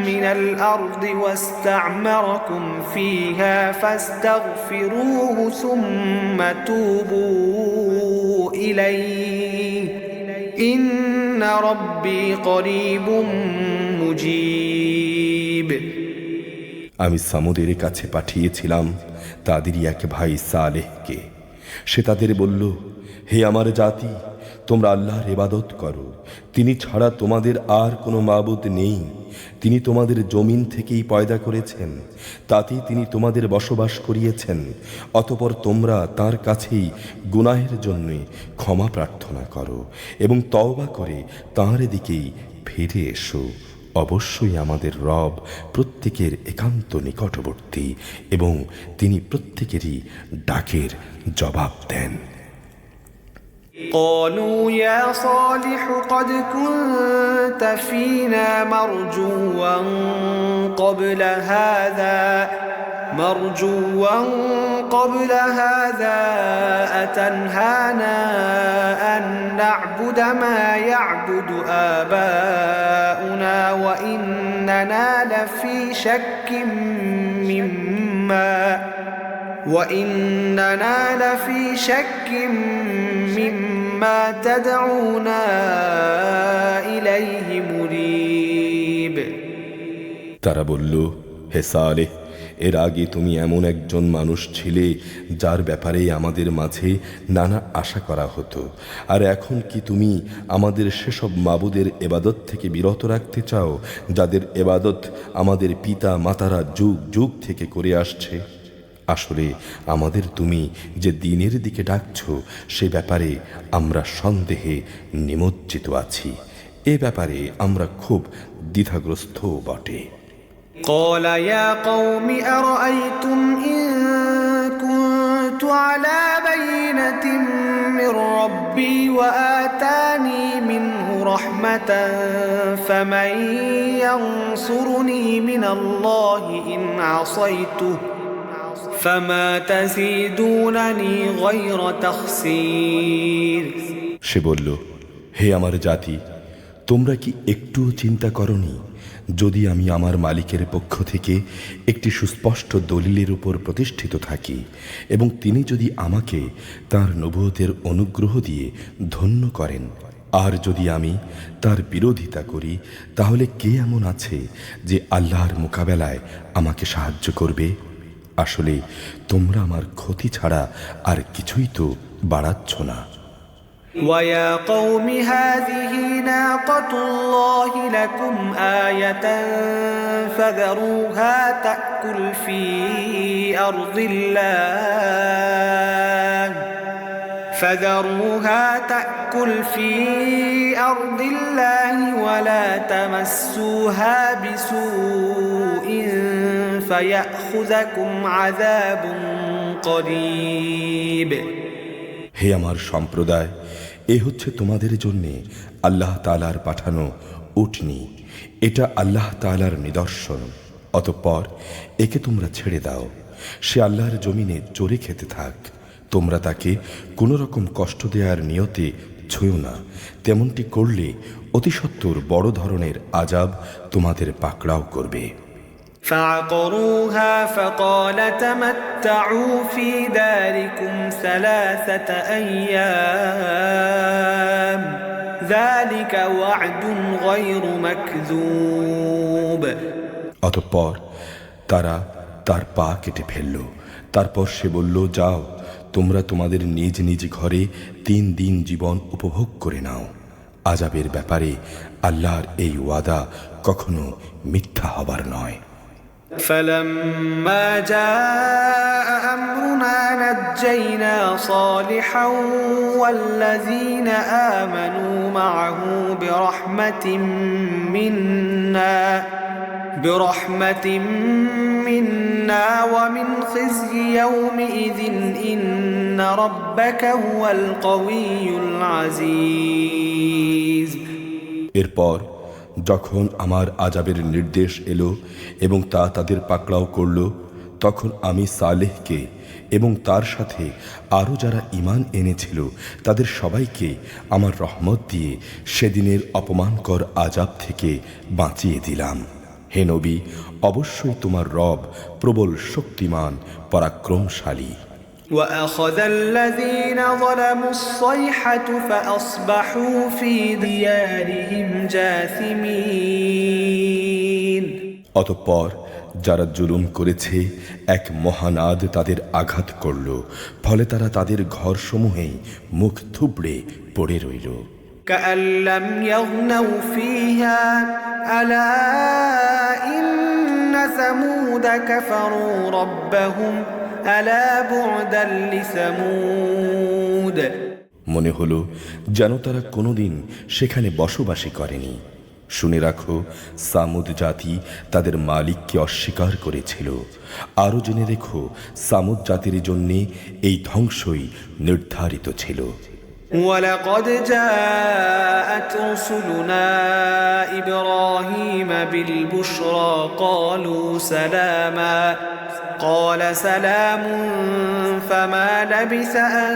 Speaker 1: من الأرض واستعمركم فيها فاستغفروه ثم توبوا إليه إن ربي قريب মুজিব।
Speaker 2: আমি সামুদের কাছে পাঠিয়েছিলাম তাদেরই এক ভাই সালেহকে। সে তাদের বলল, হে আমার জাতি, তোমরা আল্লাহর ইবাদত করো, তিনি ছাড়া তোমাদের আর কোনো মাবুদ নেই। তিনি তোমাদের জমিন থেকেই পয়দা করেছেন, তাতেই তিনি তোমাদের বসবাস করিয়েছেন। অতঃপর তোমরা তার কাছেই গুনাহের জন্য ক্ষমা প্রার্থনা করো এবং তওবা করে তাঁর দিকেই ফিরে এসো। অবশ্যই আমাদের রব প্রত্যেকের একান্ত নিকটবর্তী এবং তিনি প্রত্যেকেরই ডাকের জবাব দেন।
Speaker 1: قالوا يا صالح قد كنت فينا مرجوا قبل هذا أتنهانا أن نعبد ما يعبد آباؤنا وإننا لفي شك مما تدعونا إليه مريب।
Speaker 2: তারা বলল, হে সালেহ, এর আগে তুমি এমন একজন মানুষ ছিলে যার ব্যাপারে আমাদের মাঝে নানা আশা করা হতো, আর এখন কি তুমি আমাদের সেসব মাবুদের এবাদত থেকে বিরত রাখতে চাও যাদের এবাদত আমাদের পিতা মাতারা যুগ যুগ থেকে করে আসছে? আসলে আমাদের তুমি যে দ্বীনের দিকে ডাকছ সে ব্যাপারে আমরা সন্দেহে নিমজ্জিত আছি। এ ব্যাপারে আমরা খুব দ্বিধাগ্রস্ত বটে।
Speaker 1: قال يا قوم أرأيتم إن كنت على بينة من ربي وآتاني منه رحمة فمن ينصرني من الله إن عصيته فما تزيدونني غير تخسير।
Speaker 2: সে বলল, হে আমার জাতি, তোমরা কি একটুও চিন্তা করনি যদি আমি আমার মালিকের পক্ষ থেকে একটি সুস্পষ্ট দলিলের উপর প্রতিষ্ঠিত থাকি এবং তিনি যদি আমাকে তার নবুয়তের অনুগ্রহ দিয়ে ধন্য করেন, আর যদি আমি তার বিরোধিতা করি, তাহলে কে এমন আছে যে আল্লাহর মোকাবেলায় আমাকে সাহায্য করবে? আসলে তোমরা আমার ক্ষতি ছাড়া আর কিছুই তো বাড়াচ্ছ না।
Speaker 1: ويا قوم هذه ناقة الله لكم آية فذروها تأكل في أرض الله ولا تمسوها بسوء فيأخذكم عذاب قريب।
Speaker 2: হে আমার সম্প্রদায়, এ হচ্ছে তোমাদের জন্যে আল্লাহ তাআলার পাঠানো উটনি। এটা আল্লাহ তাআলার নিদর্শন। অতঃপর একে তোমরা ছেড়ে দাও, সে আল্লাহর জমিনে চরে খেতে থাক। তোমরা তাকে কোনো রকম কষ্ট দেওয়ার নিয়তে ছুঁয়ো না, তেমনটি করলে অতি সত্বর বড় ধরনের আযাব তোমাদের পাকড়াও করবে।
Speaker 1: فعقروها فقال تمتعوا في داركم 3 أيام ذلك وعد غير مكذوب।
Speaker 2: অতঃপর তারা তার পা কেটে ফেলল। তারপর সে বলল, যাও, তোমরা তোমাদের নিজ নিজ ঘরে 3 দিন জীবন উপভোগ করে নাও। আযাবের ব্যাপারে আল্লাহর এই ওয়াদা কখনো মিথ্যা হবার নয়।
Speaker 1: فلما جاء أمرنا نجينا صالحا والذين آمنوا معه برحمة منا ومن خزي يومئذ إن ربك هو القوي العزيز।
Speaker 2: এরপর যখন আমার আযাবের নির্দেশ এলো এবং তা তাদের পাকড়াও করল, তখন আমি সালেহকে এবং তার সাথে আরও যারা ঈমান এনেছিল তাদের সবাইকে আমার রহমত দিয়ে সেদিনের অপমানকর আযাব থেকে বাঁচিয়ে দিলাম। হে নবী, অবশ্যই তোমার রব প্রবল শক্তিমান, পরাক্রমশালী।
Speaker 1: وأخذ الذين ظلموا الصيحة فأصبحوا في ديارهم جاثمين।
Speaker 2: অতঃপর যারা জুলুম করেছে এক মহানাদ তাদের আঘাত করল, ফলে তারা তাদের ঘরসমূহেই মুখ থুবড়ে পড়ে রইল।
Speaker 1: كأن لم يغنوا فيها ألا إن ثمود كفروا ربهم ألا بعدا لثمود।
Speaker 2: মনে হলো যেন তারা কোনোদিন সেখানে বসবাসী করেনি। শুনে রাখো, সামুদ জাতি তাদের মালিককে অস্বীকার করেছিল। আরও জেনে রেখো, সামুদ জাতির জন্যে এই ধ্বংসই নির্ধারিত ছিল।
Speaker 1: ولقد جاءت رسلنا إبراهيم بالبشرى قالوا سلاما قال سلام فما لبث أن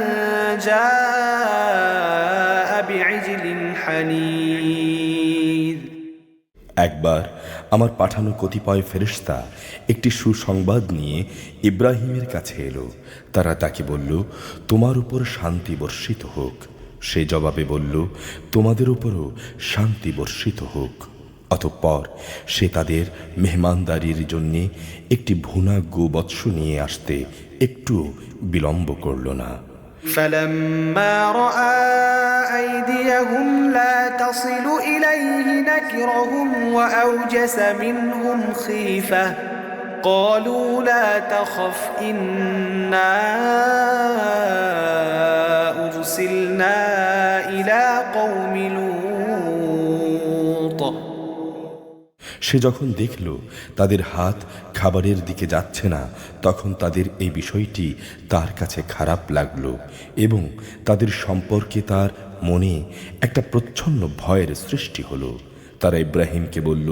Speaker 1: جاء بعجل حنيذ।
Speaker 2: একবার আমার পাঠানো কতিপয় ফেরেশতা একটি সুসংবাদ নিয়ে ইব্রাহিমের কাছে এলো। তারা তাকে বলল, তোমার উপর শান্তি বর্ষিত হোক। সে জবাবে বলল, তোমাদের উপরও শান্তি বর্ষিত হোক। অতঃপর সে তাদের মেহমানদারির জন্যে একটি ভুনা গোবৎস নিয়ে আসতে একটু বিলম্ব করল না।
Speaker 1: فلما رأى أيديهم لا تصل إليه نكرهم وأوجس منهم خيفة قالوا لا تخف إنا أرسلنا إلى قوم لوط।
Speaker 2: সে যখন দেখল তাদের হাত খাবারের দিকে যাচ্ছে না, তখন তাদের এই বিষয়টি তার কাছে খারাপ লাগলো এবং তাদের সম্পর্কে তার মনে একটা প্রচ্ছন্ন ভয়ের সৃষ্টি হলো। তারা ইব্রাহিমকে বলল,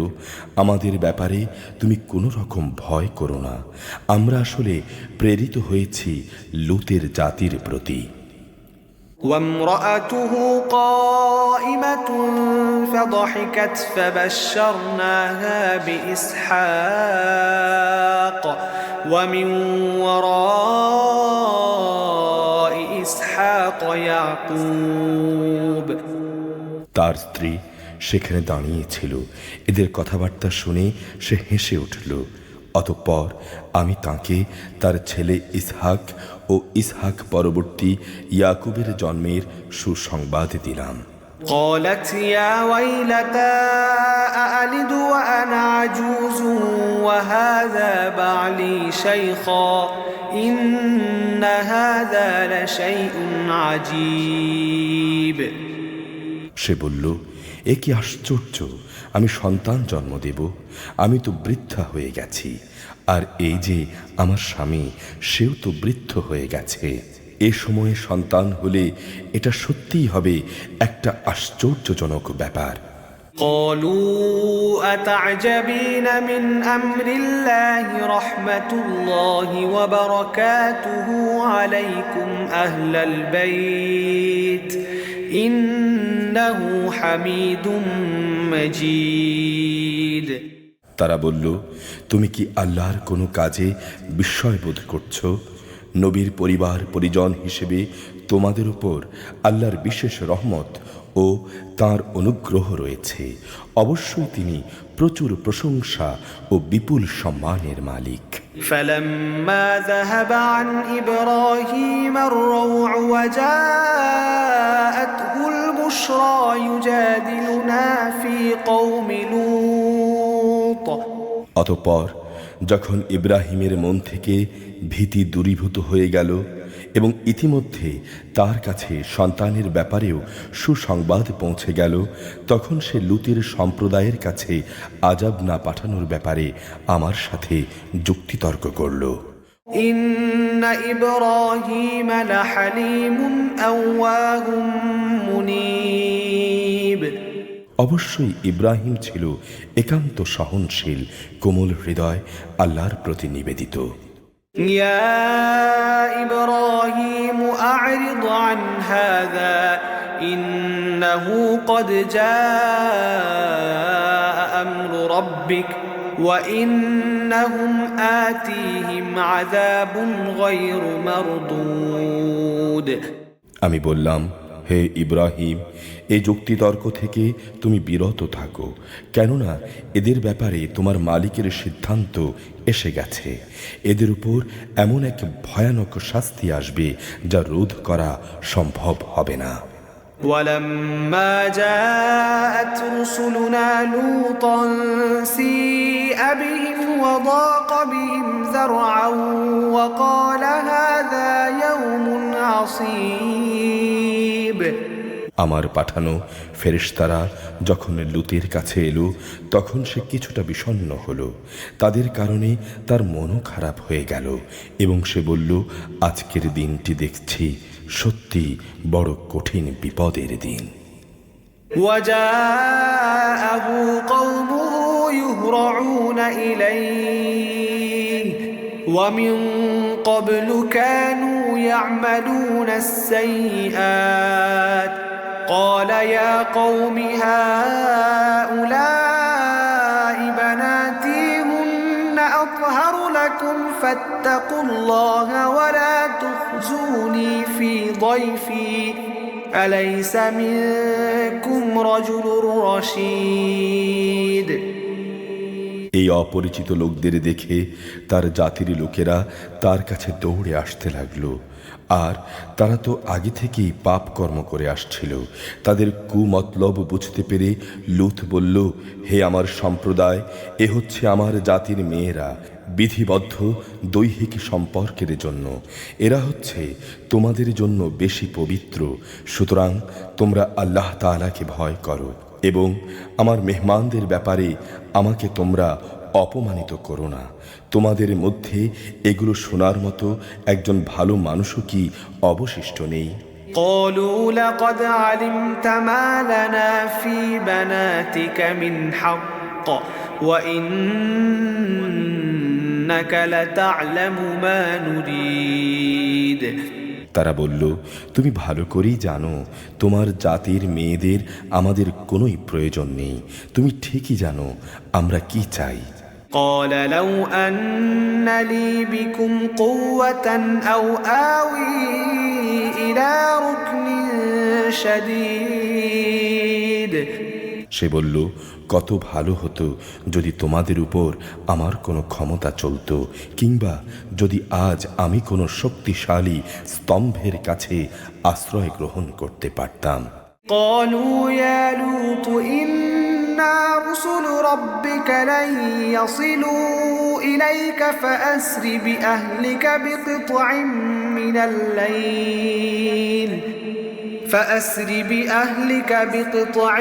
Speaker 2: আমাদের ব্যাপারে তুমি কোনো রকম ভয় করো না, আমরা আসলে প্রেরিত হয়েছি লূতের জাতির প্রতি।
Speaker 1: وامرأته قائمة فضحكت فبشرناها بإسحاق ومن وراء إسحاق يعقوب।
Speaker 2: তার স্ত্রী সেখানে দাঁড়িয়েছিল। এদের কথাবার্তা শুনে সে হেসে উঠল। অতঃপর আমি তাকে তার ছেলে ইসহাক ও ইসহাক পরবর্তী ইয়াকুবের জন্মের সুসংবাদ দিলাম।
Speaker 1: قالت يا ويلتى أألد وأنا عجوز وهذا بعلي شيخا إن هذا لشيء عجيب।
Speaker 2: সে বলল, এ কি আশ্চর্য, আমি সন্তান জন্ম দেব, আমি তো বৃদ্ধা হয়ে গেছি, আর এই যে আমার স্বামী, সেও তো বৃদ্ধ হয়ে গেছে। এ সময়ে সন্তান হলে এটা সত্যিই হবে একটা আশ্চর্যজনক ব্যাপার।
Speaker 1: قالوا أتعجبين من أمر الله رحمة الله وبركاته عليكم أهل البيت إنه حميد مجيد।
Speaker 2: তারা বলল, তুমি কি আল্লাহর কোনো কাজে বিস্ময় বোধ করছো? নবীর পরিবার পরিজন হিসেবে তোমাদের উপর আল্লাহর বিশেষ রহমত ও তাঁর অনুগ্রহ রয়েছে। অবশ্যই তিনি প্রচুর প্রশংসা ও বিপুল সম্মানের মালিক।
Speaker 1: فلما ذهب عن إبراهيم الروع وجاءته البشرى يجادلنا في قوم لوط।
Speaker 2: অতঃপর যখন ইব্রাহিমের মন থেকে ভীতি দূরীভূত হয়ে গেল এবং ইতিমধ্যে তার কাছে সন্তানের ব্যাপারেও সুসংবাদ পৌঁছে গেল, তখন সে লূতের সম্প্রদায়ের কাছে আযাব না পাঠানোর ব্যাপারে আমার সাথে যুক্তিতর্ক করল।
Speaker 1: إن إبراهيم لحليم أواه منيب।
Speaker 2: অবশ্যই ইব্রাহিম ছিল একান্ত সহনশীল, কোমল হৃদয়, আল্লাহর প্রতি নিবেদিত।
Speaker 1: يا إبراهيم أعرض عن هذا إنه قد جاء أمر ربك وإنهم آتيهم عذاب غير مردود।
Speaker 2: আমি বললাম, হে ইব্রাহিম, এই যুক্তিতর্ক থেকে তুমি বিরত থাকো, কেননা এদের ব্যাপারে তোমার মালিকের সিদ্ধান্ত এসে গেছে। এদের উপর এমন এক ভয়ানক শাস্তি আসবে যা রোধ করা সম্ভব হবে না।
Speaker 1: ولما جاءت رسلنا لوطا سيء بهم وضاق بهم ذرعا وقال هذا يوم عصيب।
Speaker 2: আমার পাঠানো ফেরেশতারা যখন লূতের কাছে এলো তখন সে কিছুটা বিষণ্ণ হলো। তাদের কারণে তার মনও খারাপ হয়ে গেল এবং সে বলল, আজকের দিনটি দেখছি সত্যি বড় কঠিন বিপদের দিন।
Speaker 1: وجاءه قومه يهرعون إليه ومن قبل كانوا يعملون السيئات قال يا قوم هؤلاء بناتي هن أطهر لكم فاتقوا الله ولا تخزوني في ضيفي أليس منكم رجل رشيد।
Speaker 2: এই অপরিচিত লোকদের দেখে তার জাতির লোকেরা তার কাছে দৌড়ে আসতে লাগলো। আর তারা তো আগে থেকেই পাপ কর্ম করে আসছিল। তাদের কুমতলব বুঝতে পেরে লূত বলল, হে আমার সম্প্রদায়, এ হচ্ছে আমার জাতির মেয়েরা, বিধিবদ্ধ দৈহিক সম্পর্কের জন্য। এরা হচ্ছে তোমাদের জন্য বেশি পবিত্র। সুতরাং তোমরা আল্লাহ তাআলাকে ভয় করো এবং আমার মেহমানদের ব্যাপারে আমাকে তোমরা অপমানিত করো না। তোমাদের মধ্যে এগুলো শোনার মতো একজন ভালো মানুষও কি অবশিষ্ট নেই?
Speaker 1: قالوا لقد علمت ما لنا في بناتك من حق وإنك لتعلم ما نريد।
Speaker 2: তারা বলল, তুমি ভালো করেই জানো তোমার জাতির মেয়েদের আমাদের কোনোই প্রয়োজন নেই। তুমি ঠিকই জানো আমরা কি চাই।
Speaker 1: قال لو أن لي بكم قوة أو آوي إلى ركن شديد।
Speaker 2: সে বলল, কত ভালো হতো যদি তোমাদের উপর আমার কোনো ক্ষমতা চলত, কিংবা যদি আজ আমি কোনো শক্তিশালী স্তম্ভের কাছে আশ্রয় গ্রহণ করতে পারতাম।
Speaker 1: قالوا يا لوط إنا رسل ربك لن يصلوا إليك فأسر بأهلك بقطع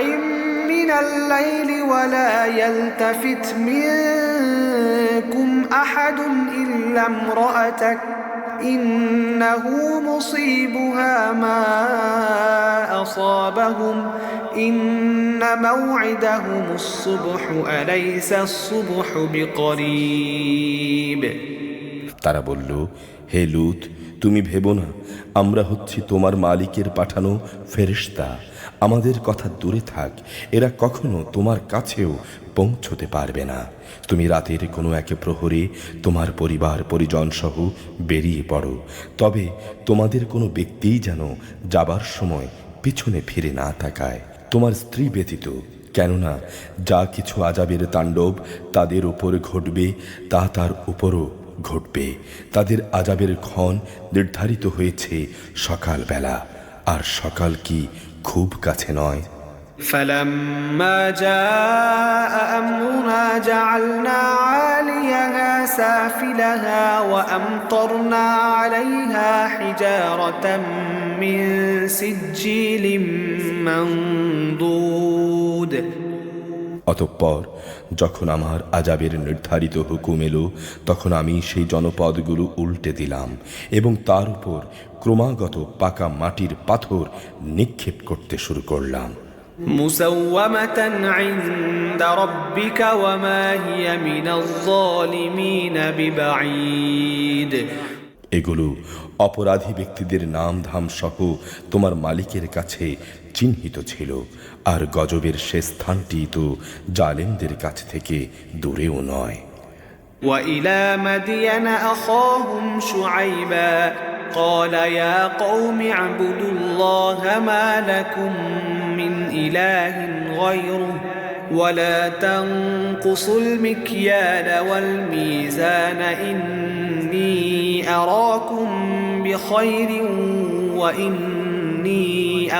Speaker 1: من الليل ولا يلتفت منكم أحد إلا امرأتك إنه مصيبها ما أصابهم إن موعدهم الصبح أليس الصبح بقريب।
Speaker 2: তারা বলল, হে লূত, তুমি ভেবো না, আমরা হচ্ছি তোমার মালিকের পাঠানো ফেরেশতা। আমাদের কথা দূরে থাক, এরা কখনো তোমার কাছেও পৌঁছতে পারবে না। তুমি রাতের কোনো এক প্রহরে তোমার পরিবার পরিজন সহ বেরিয়ে পড়ো, তবে তোমাদের কোনো ব্যক্তিই যেন যাবার সময় পিছনে ফিরে না তাকায়, তোমার স্ত্রী ব্যতীত। কেননা যা কিছু আযাবের তাণ্ডব তাদের উপর ঘটবে তা তার উপরও ঘটবে। তাদের আযাবের ক্ষণ নির্ধারিত হয়েছে সকালবেলা, আর সকাল কি খুব কাছে নয়?
Speaker 1: فلما جاء أمرنا جعلنا عاليها سافلها وأمطرنا عليها حجارة من سجيل منضود।
Speaker 2: অতঃপর যখন আমার আযাবের নির্ধারিত হুকুম এলো তখন আমি সেই জনপদগুলো উল্টে দিলাম এবং তার উপর ক্রমাগত পাকা মাটির পাথর নিক্ষেপ করতে শুরু করলাম।
Speaker 1: مسومة عند ربك وما هي من الظالمين ببعيد
Speaker 2: এগুলো অপরাধী ব্যক্তিদের নাম ধাম সহ তোমার মালিকের কাছে চিহ্নিত ছিল, আর গজবের সে স্থানটি তো জালেমদের কাছ থেকে দূরেও নয়।
Speaker 1: وإلى مدين أخاهم شعيبا قال يا قوم اعبدوا الله ما لكم من إله غيره ولا تنقصوا المكيال والميزان إني أراكم بخير وإني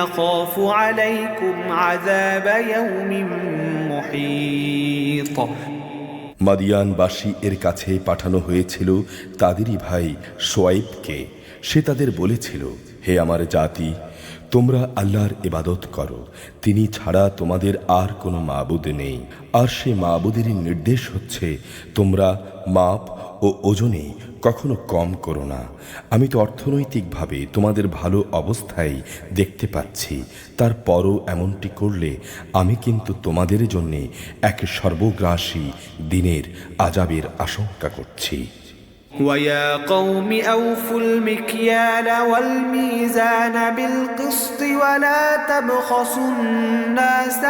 Speaker 1: أخاف عليكم عذاب يوم محيط
Speaker 2: মাদিয়ানবাসী এর কাছে পাঠানো হয়েছিল তাদেরই ভাই শোয়াইবকে। সে তাদের বলেছিল, হে আমার জাতি, তোমরা আল্লাহর ইবাদত করো, তিনি ছাড়া তোমাদের আর কোনো মাবুদ নেই। আর সে মাবুদেরই নির্দেশ হচ্ছে তোমরা মাপ ও ওজনে কখনো কম করো না। আমি তো অর্থনৈতিকভাবে তোমাদের ভালো অবস্থায় দেখতে পাচ্ছি, তারপরও এমনটি করলে আমি কিন্তু তোমাদের জন্যে এক সর্বগ্রাসী দিনের আযাবের আশঙ্কা করছি।
Speaker 1: ويا قوم أوفوا المكيال والميزان بالقسط ولا تبخسوا الناس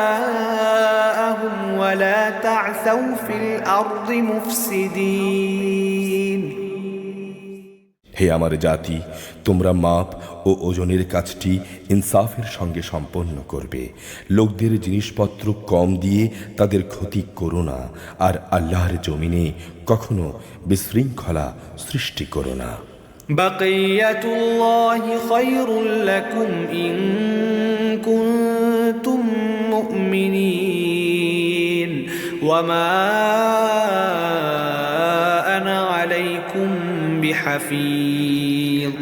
Speaker 1: أشياءهم ولا تعثوا في الأرض مفسدين
Speaker 2: হে আমার জাতি, তোমরা মাপ ও ওজনের কাজটি ইনসাফের সঙ্গে সম্পন্ন করবে। লোকদের জিনিসপত্র কম দিয়ে তাদের ক্ষতি করো না, আর আল্লাহর জমিনে কখনো বিশৃঙ্খলা সৃষ্টি করো না।
Speaker 1: বাকিয়াতুল্লাহি খায়রুল লাকুম ইন কুনতুম মুমিনিন ওয়া মা আনা আলাইকুম বিহাফিজ।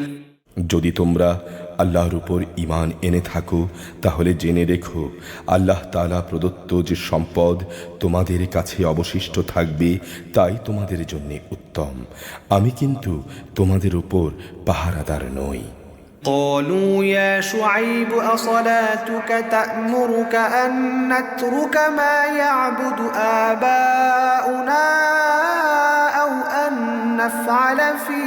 Speaker 2: যদি তোমরা আল্লাহর উপর ঈমান এনে থাকো, তাহলে জেনে রেখো আল্লাহ তাআলা প্রদত্ত যে সম্পদ তোমাদের কাছে অবশিষ্ট থাকবে তাই তোমাদের জন্য উত্তম। আমি কিন্তু তোমাদের উপর পাহারাদার নই।
Speaker 1: قالوا يا شعيب أصلاتك تأمرك أن نترك ما يعبد آباؤنا أو أن نفعل في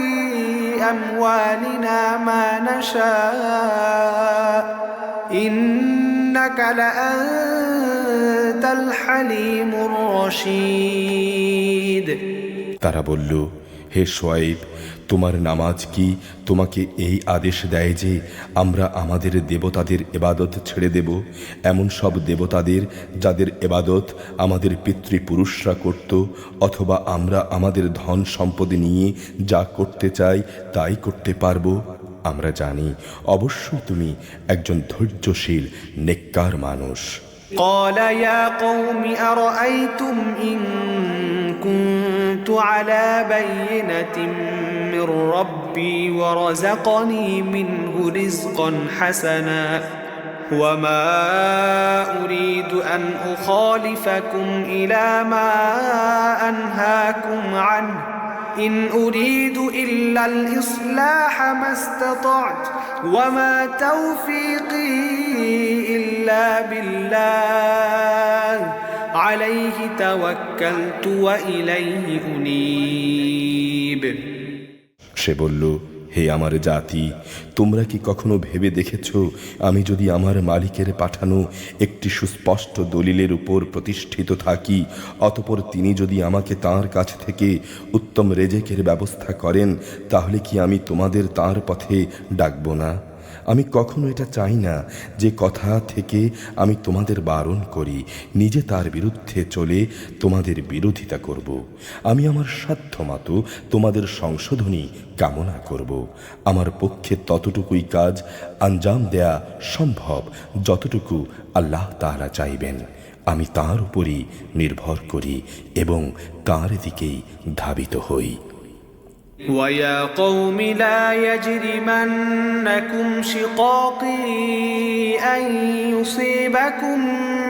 Speaker 1: أموالنا ما نشاء إنك لأنت الحليم الرشيد।
Speaker 2: তারা বলল, হে শোয়াইব, তোমার নামাজ কি তোমাকে এই আদেশ দেয় যে আমরা আমাদের দেবতাদের ইবাদত ছেড়ে দেব, এমন সব দেবতাদের যাদের ইবাদত আমাদের পিতৃপুরুষরা করত, অথবা আমরা আমাদের ধন সম্পদ নিয়ে যা করতে চাই তাই করতে পারবো? আমরা জানি অবশ্যই তুমি একজন ধৈর্যশীল নেককার মানুষ।
Speaker 1: قال يا قوم أرأيتم إن كنت على بينة من ربي ورزقني منه رزقا حسنا وما أريد أن أخالفكم إلى ما أنهاكم عنه إن أريد إلا الإصلاح ما استطعت وما توفيقي إلا بالله عليه توكلت وإليه أنيب।
Speaker 2: সে বলল, হে আমার জাতি, তোমরা কি কখনো ভেবে দেখেছ আমি যদি আমার মালিকের পাঠানো একটি সুস্পষ্ট দলিলের উপর প্রতিষ্ঠিত থাকি, অতঃপর তিনি যদি আমাকে তাঁর কাছ থেকে উত্তম রেজেকের ব্যবস্থা করেন, তাহলে কি আমি তোমাদের তাঁর পথে ডাকব না? আমি কখনো এটা চাই না যে কথা থেকে আমি তোমাদের বারণ করি নিজে তার বিরুদ্ধে চলে তোমাদের বিরোধিতা করব। আমি আমার সাধ্যমতো তোমাদের সংশোধনী কামনা করব। আমার পক্ষে ততটুকুই কাজ আঞ্জাম দেয়া সম্ভব যতটুকু আল্লাহ তাআলা চাইবেন। আমি তাঁর উপরই নির্ভর করি এবং তাঁর দিকেই ধাবিত হই।
Speaker 1: ويا قوم لا يجرمنكم شقاقي أن يصيبكم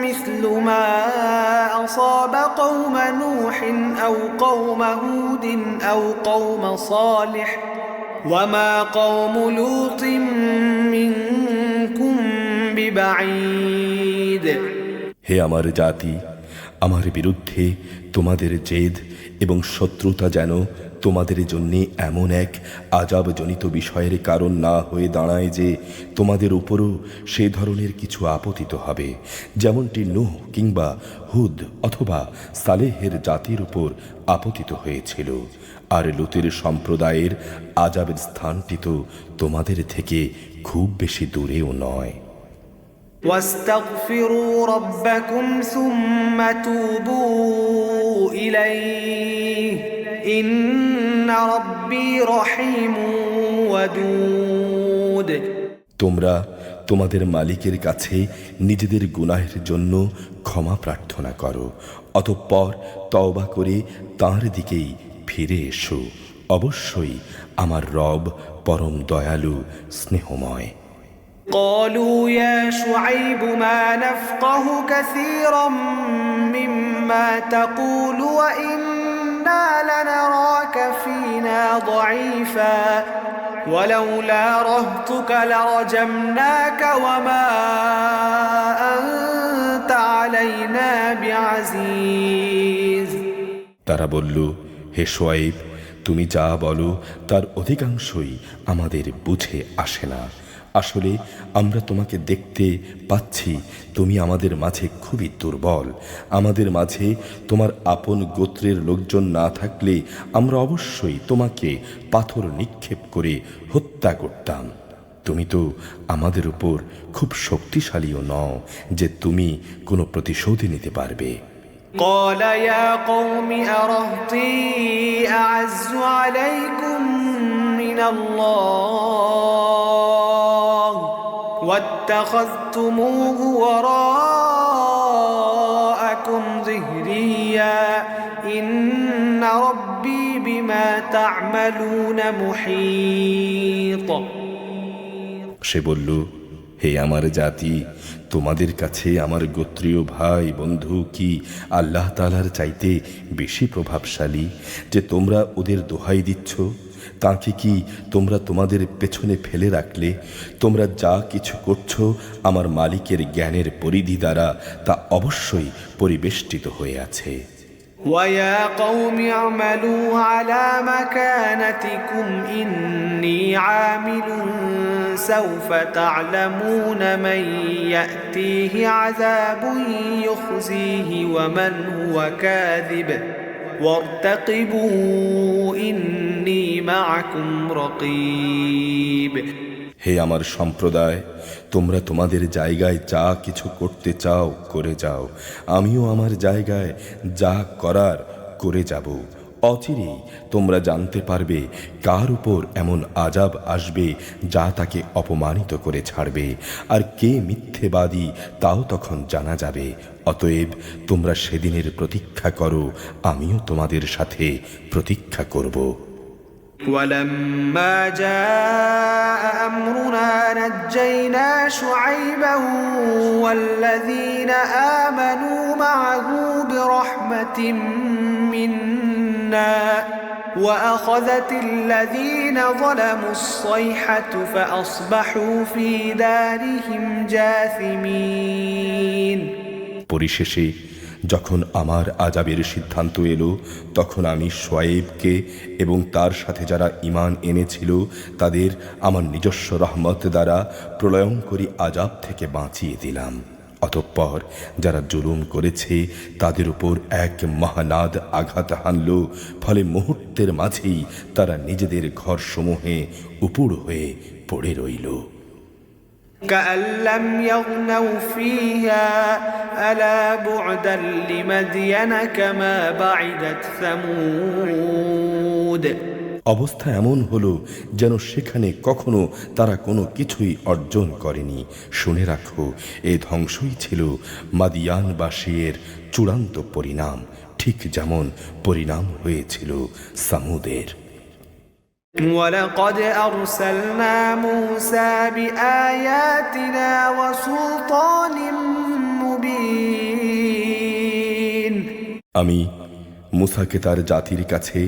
Speaker 1: مثل ما أصاب قوم نوح أو قوم هود أو قوم صالح وما قوم لوط منكم ببعيد
Speaker 2: হে আমার জাতি, আমার বিরুদ্ধে তোমাদের জেদ এবং শত্রুতা যেন তোমাদের জন্য এমন এক আযাবজনিত বিষয়ের কারণ না হয়ে দাঁড়ায় যে তোমাদের উপরও সে ধরনের কিছু আপতিত হবে, যেমনটি নূহ কিংবা হুদ অথবা সালেহের জাতির উপর আপতিত হয়েছিল। আর লূতের সম্প্রদায়ের আযাবের স্থানটি তো তোমাদের থেকে খুব বেশি দূরেও নয়।
Speaker 1: واستغفروا ربكم ثم توبوا إليه إن ربي رحيم ودود
Speaker 2: তোমরা তোমাদের মালিকের কাছে নিজেদের গুনাহের জন্য ক্ষমা প্রার্থনা করো, অতঃপর তওবা করে তাঁর দিকেই ফিরে এসো। অবশ্যই আমার রব পরম দয়ালু, স্নেহময়।
Speaker 1: قالوا يا شعيب ما نفقه كثيرا مما تقول وإنا لنراك فينا ضعيفا ولولا رهطك لرجمناك وما أنت علينا بعزيز
Speaker 2: তারা বলল, হে শুআয়ব, তুমি যা বলো তার অধিকাংশই আমাদের বুঝে আসে না। আসলে আমরা তোমাকে দেখতে পাচ্ছি তুমি আমাদের মাঝে খুবই দুর্বল। আমাদের মাঝে তোমার আপন গোত্রের লোকজন না থাকলে আমরা অবশ্যই তোমাকে পাথর নিক্ষেপ করে হত্যা করতাম। তুমি তো আমাদের উপর খুব শক্তিশালীও নও যে তুমি কোনো প্রতিশোধ নিতে পারবে।
Speaker 1: قال يا قوم أرهطي أعز عليكم من الله واتخذتموه وراءكم ظهريا إن ربي بما تعملون محيط
Speaker 2: সে বলল, হে আমার জাতি, তোমাদের কাছে আমার গোত্রীয় ভাই বন্ধু কি আল্লাহ তাআলার চাইতে বেশি প্রভাবশালী যে তোমরা ওদের দোহাই দিচ্ছ? তাকে কি তোমরা তোমাদের পেছনে ফেলে রাখলে? তোমরা যা কিছু করছো আমার মালিকের জ্ঞানের পরিধি দ্বারা তা অবশ্যই পরিবেষ্টিত হয়ে আছে।
Speaker 1: ويا قوم اعملوا على مكانتكم إني عامل سوف تعلمون من يأتيه عذاب يخزيه ومن هو كاذب وارتقبوا إني معكم رقيب
Speaker 2: হে আমার সম্প্রদায়, তোমরা তোমাদের জায়গায় যা কিছু করতে চাও করে যাও, আমিও আমার জায়গায় যা করার করে যাব। অচিরেই তোমরা জানতে পারবে কার উপর এমন আযাব আসবে যা তাকে অপমানিত করে ছাড়বে, আর কে মিথ্যেবাদী তাও তখন জানা যাবে। অতএব তোমরা সেদিনের প্রতীক্ষা করো, আমিও তোমাদের সাথে প্রতীক্ষা করব।
Speaker 1: ولما جاء أمرنا نجينا شعيبا والذين آمنوا معه برحمة منا وأخذت الذين ظلموا الصيحة فأصبحوا في دارهم جاثمين
Speaker 2: পরিশেষে যখন আমার আযাবের সিদ্ধান্ত এলো, তখন আমি শুআয়বকে এবং তার সাথে যারা ঈমান এনেছিল তাদের আমার নিজস্ব রহমত দ্বারা প্রলয়ঙ্করী আযাব থেকে বাঁচিয়ে দিলাম। অতঃপর যারা জুলুম করেছে তাদের উপর এক মহানাদ আঘাত হানল, ফলে মুহূর্তের মাঝেই তারা নিজেদের ঘরসমূহে উপুড় হয়ে পড়ে রইল।
Speaker 1: كأن لم يغنوا فيها ألا بعدا لمدين كما بعدت ثمود
Speaker 2: অবস্থা এমন হলো যেন সেখানে কখনো তারা কোনো কিছুই অর্জন করেনি। শুনে রাখো, এ ধ্বংসই ছিল মাদিয়ানবাসীর চূড়ান্ত পরিণাম, ঠিক যেমন পরিণাম হয়েছিল সামুদের।
Speaker 1: ولقد أرسلنا موسى بآياتنا وسلطان مبين
Speaker 2: আমি মুসাকে তার জাতির কাছে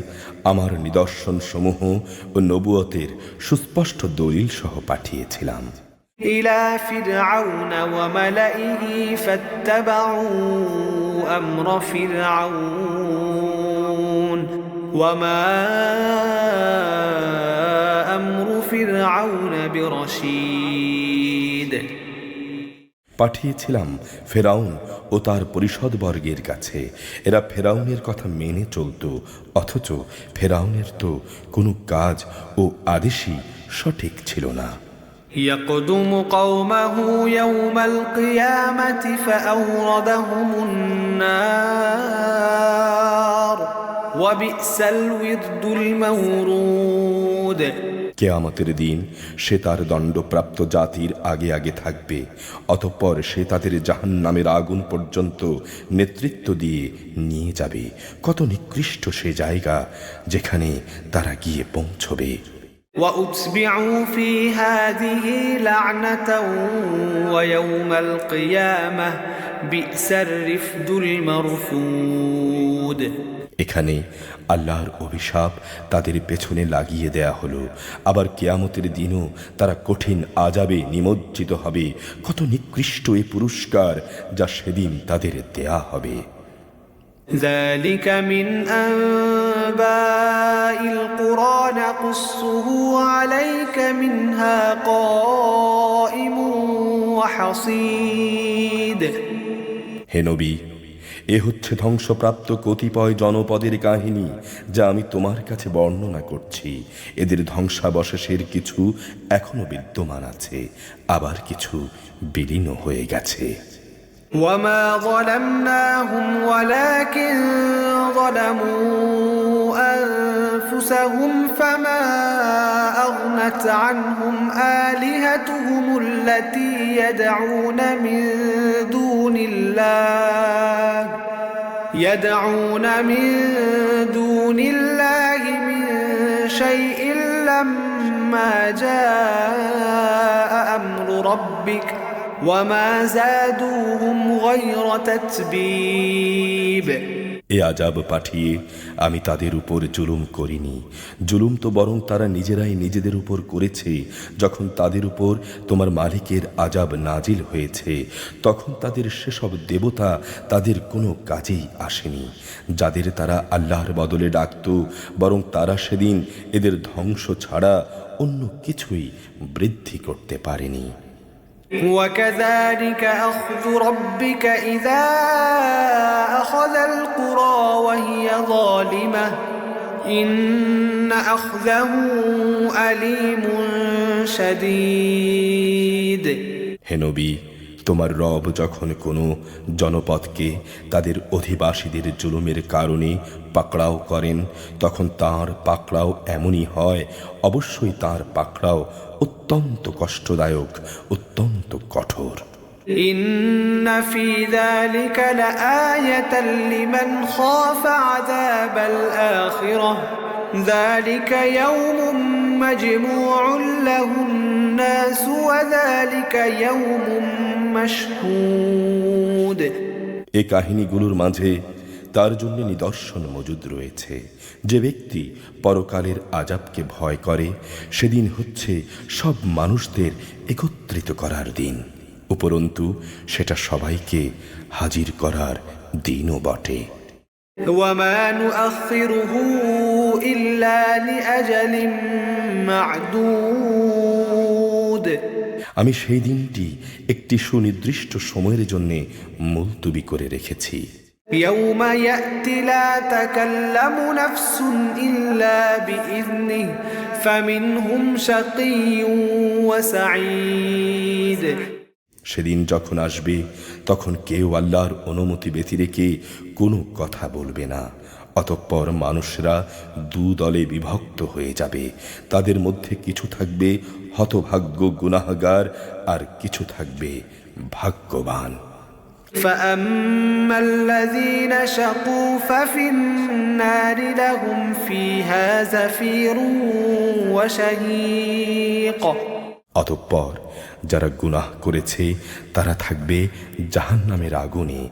Speaker 2: আমার নিদর্শন সমূহ ও নবুয়তের সুস্পষ্ট দলিল সহ পাঠিয়েছিলাম।
Speaker 1: إلى فرعون وملئه فاتبعوا أمر فرعون وما أمر فرعون برشيد
Speaker 2: পাঠিয়েছিলাম ফেরাউন ও তার পরিষদবর্গের কাছে। এরা ফেরাউনের কথা মেনে চলত, অথচ ফেরাউনের তো কোনো কাজ ও আদেশই সঠিক ছিল না।
Speaker 1: يقدم قومه يوم القيامة فأوردهم النار وبئس الورد المورود
Speaker 2: কেয়ামতের দিন সে তার দণ্ডপ্রাপ্ত জাতির আগে আগে থাকবে, অতঃপর সে তাদের জাহান্নামের আগুন পর্যন্ত নেতৃত্ব দিয়ে নিয়ে যাবে। কত নিকৃষ্ট সে জায়গা যেখানে তারা গিয়ে পৌঁছবে।
Speaker 1: وأتبعوا في هذه لعنة ويوم القيامة بئس الرفد المرفود
Speaker 2: এখানে আল্লাহর অভিশাপ তাদের পেছনে লাগিয়ে দেয়া হলো। আবার কিয়ামতের দিনও তারা কঠিন আযাবে নিমজ্জিত হবে। কত নিকৃষ্ট এই পুরস্কার যা সেদিন তাদের দেয়া হবে।
Speaker 1: ذلك من أنباء القرى نقصه عليك منها قائم وحصيد
Speaker 2: হে নবী, এ হচ্ছে ধ্বংসপ্রাপ্ত কতিপয় জনপদের কাহিনী যা আমি তোমার কাছে বর্ণনা করছি। এদের ধ্বংসাবশেষের কিছু এখনো বিদ্যমান আছে, আবার কিছু বিলীন হয়ে গেছে।
Speaker 1: وما ظلمناهم ولكن ظلموا أنفسهم فما أغنت عنهم آلهتهم التي يدعون من دون الله من شيء لما جاء أمر ربك وما زادوهم غير تتبيب
Speaker 2: এ আযাব পাঠিয়ে আমি তাদের উপর জুলুম করিনি। জুলুম তো বরং তারা নিজেরাই নিজেদের উপর করেছে। যখন তাদের উপর তোমার মালিকের আযাব নাজিল হয়েছে, তখন তাদের সেসব দেবতা তাদের কোনো কাজেই আসেনি যাদের তারা আল্লাহর বদলে ডাকত, বরং তারা সেদিন এদের ধ্বংস ছাড়া অন্য কিছুই বৃদ্ধি করতে পারেনি।
Speaker 1: وكذلك أخذ ربك إذا أخذ القرى وهي ظالمة إن أخذه أليم شديد
Speaker 2: হে নবী, তোমার রব যখন কোনো জনপদকে তাদের অধিবাসীদের জুলুমের কারণে পাকড়াও করেন, তখন তার পাকড়াও এমনই হয়। অবশ্যই তার পাকড়াও অত্যন্ত কষ্টদায়ক, অত্যন্ত কঠোর।
Speaker 1: إن في ذلك لآية لمن خاف عذاب الآخرة ذلك يوم مجموع له الناس وذلك يوم مشهود
Speaker 2: এই কাহিনীগুলোর মাঝে তার জন্য নিদর্শন মজুদ রয়েছে। যে ব্যক্তি পরকালের আযাবকে ভয় করে, সেদিন হচ্ছে সব মানুষদের একত্রিত করার দিন। উপরন্তু সেটা সবাইকে হাজির করার দিনও বটে।
Speaker 1: وما نؤخره إلا لأجل معدود
Speaker 2: আমি সেই দিনটি একটি সুনির্দিষ্ট সময়ের জন্য মুলতবি করে রেখেছি।
Speaker 1: يوم يأتي لا تكلم نفس إلا بإذنه فمنهم شقي وسعيد
Speaker 2: সেদিন যখন আসবে, তখন কেউ আল্লাহর অনুমতি ব্যতিরেকে কোনো কথা বলবে না। অতঃপর মানুষরা দু দলে বিভক্ত হয়ে যাবে। তাদের মধ্যে কিছু থাকবে হতভাগ্য গুনাহগার, আর কিছু থাকবে ভাগ্যবান।
Speaker 1: فأما الذين شقوا ففي النار لهم فيها زفير وشهيق
Speaker 2: অতঃপর যারা গুনাহ করেছে তারা থাকবে জাহান্নামের আগুনে।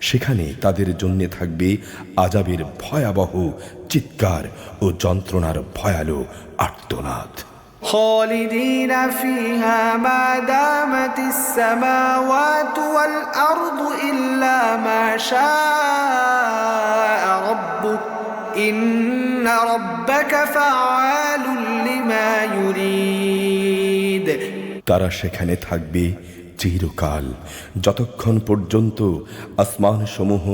Speaker 2: সেখানে তাদের জন্য থাকবে আযাবের ভয়াবহ চিৎকার ও যন্ত্রণার ভয়ালো আর্তনাদ।
Speaker 1: خالدين فيها ما دامت السماوات والأرض إلا ما شاء ربك إن ربك فعال لما يريد
Speaker 2: তারা সেখানে থাকবে চিরকাল, যতক্ষণ পর্যন্ত আসমান সমূহ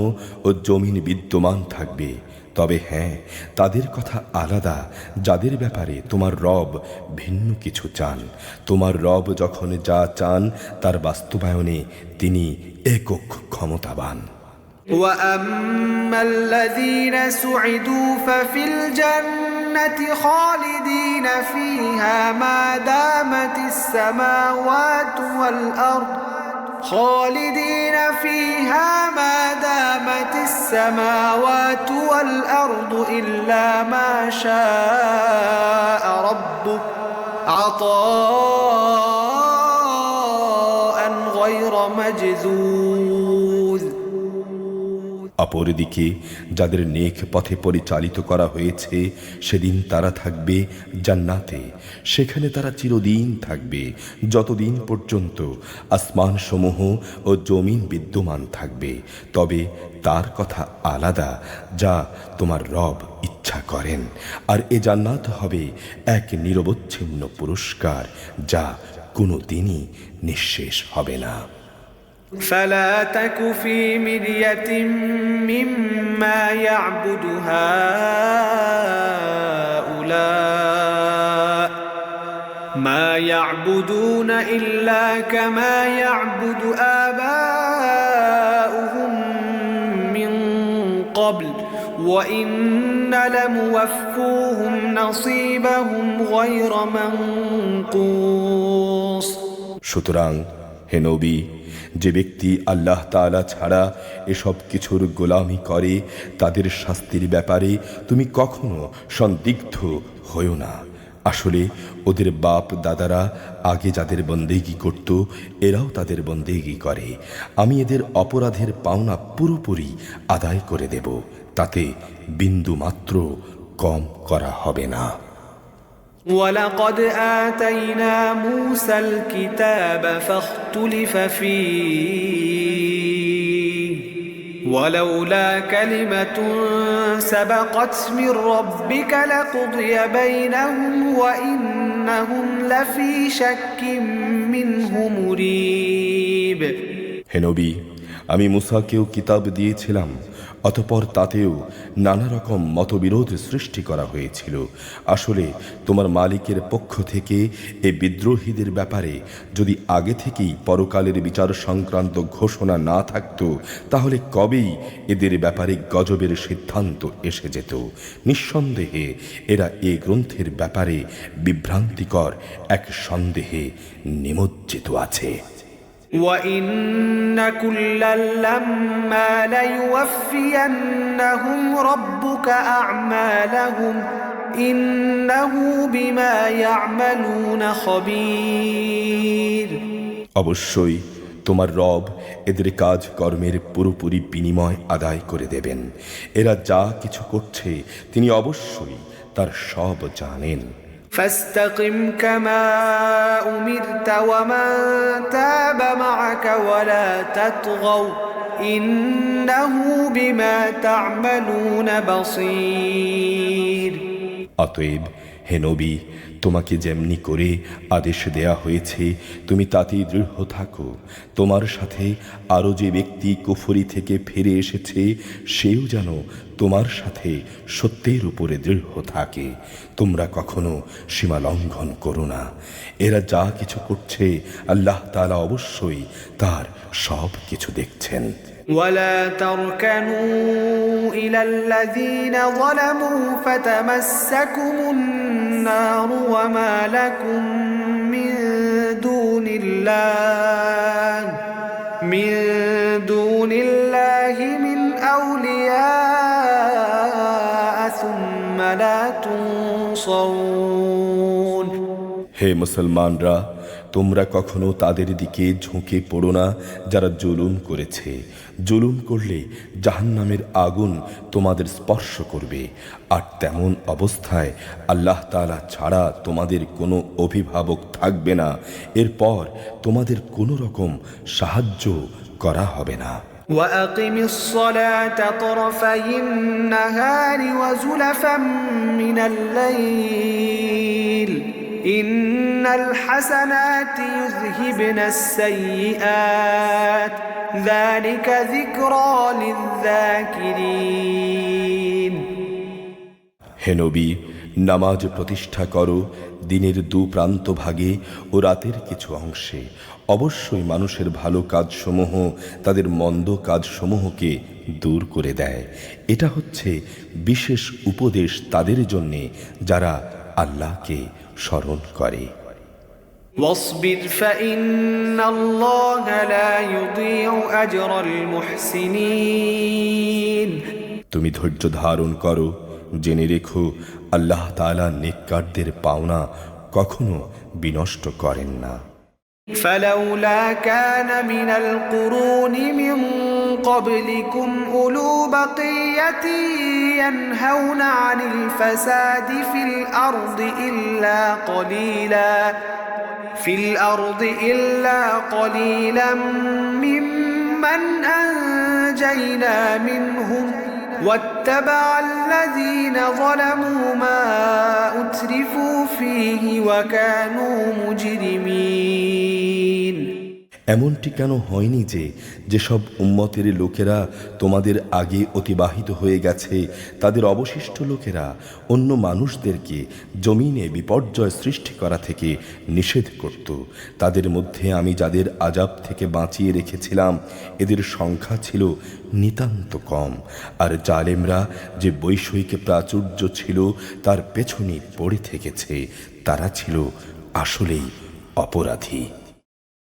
Speaker 2: ও জমিন বিদ্যমান থাকবে। তবে হ্যাঁ, তাদের কথা আলাদা যাদের ব্যাপারে তোমার রব ভিন্ন কিছু চান। তোমার রব যখন যা চান তার বাস্তবায়নে তিনি একক ক্ষমতাবান।
Speaker 1: وأما الذين سعدوا ففي الجنة خالدين فيها ما دامت السماوات والأرض خالدين فيها ما دامت السماوات والأرض إلا ما شاء ربك عطاء غير مجذوذ
Speaker 2: অপরদিকে যাদের নেক পথে পরিচালিত করা হয়েছে সেদিন তারা থাকবে জান্নাতে। সেখানে তারা চিরদিন থাকবে, যতদিন পর্যন্ত আসমান সমূহ ও জমিন বিদ্যমান থাকবে। তবে তার কথা আলাদা যা তোমার রব ইচ্ছা করেন। আর এ জান্নাত হবে এক নিরবচ্ছিন্ন পুরস্কার যা কোনো দিনই নিঃশেষ হবে না।
Speaker 1: فلا تك في مرية مما يعبد هؤلاء ما يعبدون إلا كما يعبد آباؤهم من قبل وإن لموفوهم نصيبهم غير منقوص
Speaker 2: সুতরাং হে নবী, যে ব্যক্তি আল্লাহ তাআলা ছাড়া এসব কিছুর গোলামি করে তাদের শাস্তির ব্যাপারে তুমি কখনো সন্দিগ্ধ হয়ো না। আসলে ওদের বাপ দাদারা আগে যাদের বন্দেগী করত এরাও তাদের বন্দেগী করে। আমি এদের অপরাধের পাওনা পুরোপুরি আদায় করে দেব, তাতে বিন্দু মাত্র কম করা হবে না।
Speaker 1: ولقد آتينا موسى الكتاب فاختلف فيه ولولا كلمة سبقت من ربك لقضي بينهم وإنهم لفي شك منه مريب
Speaker 2: হে নবী, আমি মুসাকেও কিতাব দিয়েছিলাম, অতঃপর তাতেও নানা রকম মতবিরোধ সৃষ্টি করা হয়েছিল। আসলে তোমার মালিকের পক্ষ থেকে এই বিদ্রোহীদের ব্যাপারে যদি আগে থেকেই পরকালের বিচার সংক্রান্ত ঘোষণা না থাকত তাহলে কবেই এদের ব্যাপারে গজবের সিদ্ধান্ত এসে যেত। নিঃসন্দেহে এরা এই গ্রন্থের ব্যাপারে বিভ্রান্তিকর এক সন্দেহে নিমজ্জিত আছে।
Speaker 1: وَإِنَّ كُلًّا لَّمَّا لَيُوَفِّيَنَّهُمْ رَبُّكَ أَعْمَالَهُمْ إِنَّهُ بِمَا يَعْمَلُونَ خَبِيرٌ
Speaker 2: অবশ্যই তোমার রব এদের কাজ কর্মের পুরোপুরি বিনিময় আদায় করে দেবেন। এরা যা কিছু করছে তিনি অবশ্যই তার সব জানেন।
Speaker 1: فاستقم كما أمرت ومن تاب معك ولا تطغوا إنه بما تعملون بصير
Speaker 2: অতএব হে নবী, তোমাকে যেমনি করে আদেশ দেয়া হয়েছে তুমি তাতেই দৃঢ় থাকো। তোমার সাথে আরও যে ব্যক্তি কুফরি থেকে ফিরে এসেছে সেও যেন তোমার সাথে সত্যের উপরে দৃঢ় থাকে। তোমরা কখনো সীমা লঙ্ঘন করো না। এরা যা কিছু করছে আল্লাহ তাআলা অবশ্যই তার সব কিছু দেখছেন।
Speaker 1: ولا تركنوا إلى الذين ظلموا فتمسكم النار وما لكم من دون الله من أولياء ثم لا تنصرون
Speaker 2: হে মুসলমানরা, তোমরা কখনো তাদের দিকে ঝুঁকে পড়ো না যারা জুলুম করেছে। জুলুম করলে জাহান্নামের আগুন তোমাদের স্পর্শ করবে, আর তেমন অবস্থায় আল্লাহ তাআলা ছাড়া তোমাদের কোনো অভিভাবক থাকবে না। এরপর তোমাদের কোনো রকম সাহায্য করা হবে না।
Speaker 1: وأقم الصلاة طرفي النهار وزلفا من الليل إن الحسنات يذهبن السيئات ذلك ذكرى للذاكرين।
Speaker 2: হে নবী, নামাজ প্রতিষ্ঠা করো দিনের দুপ্রান্ত ভাগে ও রাতের কিছু অংশে। অবশ্যই মানুষের ভালো কাজসমূহ তাদের মন্দ কাজসমূহকে দূর করে দেয়। এটা হচ্ছে বিশেষ উপদেশ তাদের জন্যে যারা আল্লাহকে স্মরণ করে।
Speaker 1: واصبر فإن الله لا يضيع أجر المحسنين।
Speaker 2: তুমি ধৈর্য ধারণ করো, জেনে রেখো আল্লাহ তাআলা নেককারদের পাওনা কখনো বিনষ্ট করেন না।
Speaker 1: فلولا كان من القرون من قبلكم أولو بقية ينهون عن الفساد في الأرض إلا قليلا ممن أنجينا منهم واتبع الذين ظلموا ما أترفوا فيه وكانوا مجرمين।
Speaker 2: এমনটি কেন হয়নি যে যেসব উম্মতের লোকেরা তোমাদের আগে অতিবাহিত হয়ে গেছে তাদের অবশিষ্ট লোকেরা অন্য মানুষদেরকে জমিনে বিপর্যয় সৃষ্টি করা থেকে নিষেধ করত। তাদের মধ্যে আমি যাদের আযাব থেকে বাঁচিয়ে রেখেছিলাম এদের সংখ্যা ছিল নিতান্ত কম, আর জালেমরা যে বৈষয়িক প্রাচুর্য ছিল তার পেছনে পড়ে থেকেছে, তারা ছিল আসলেই অপরাধী।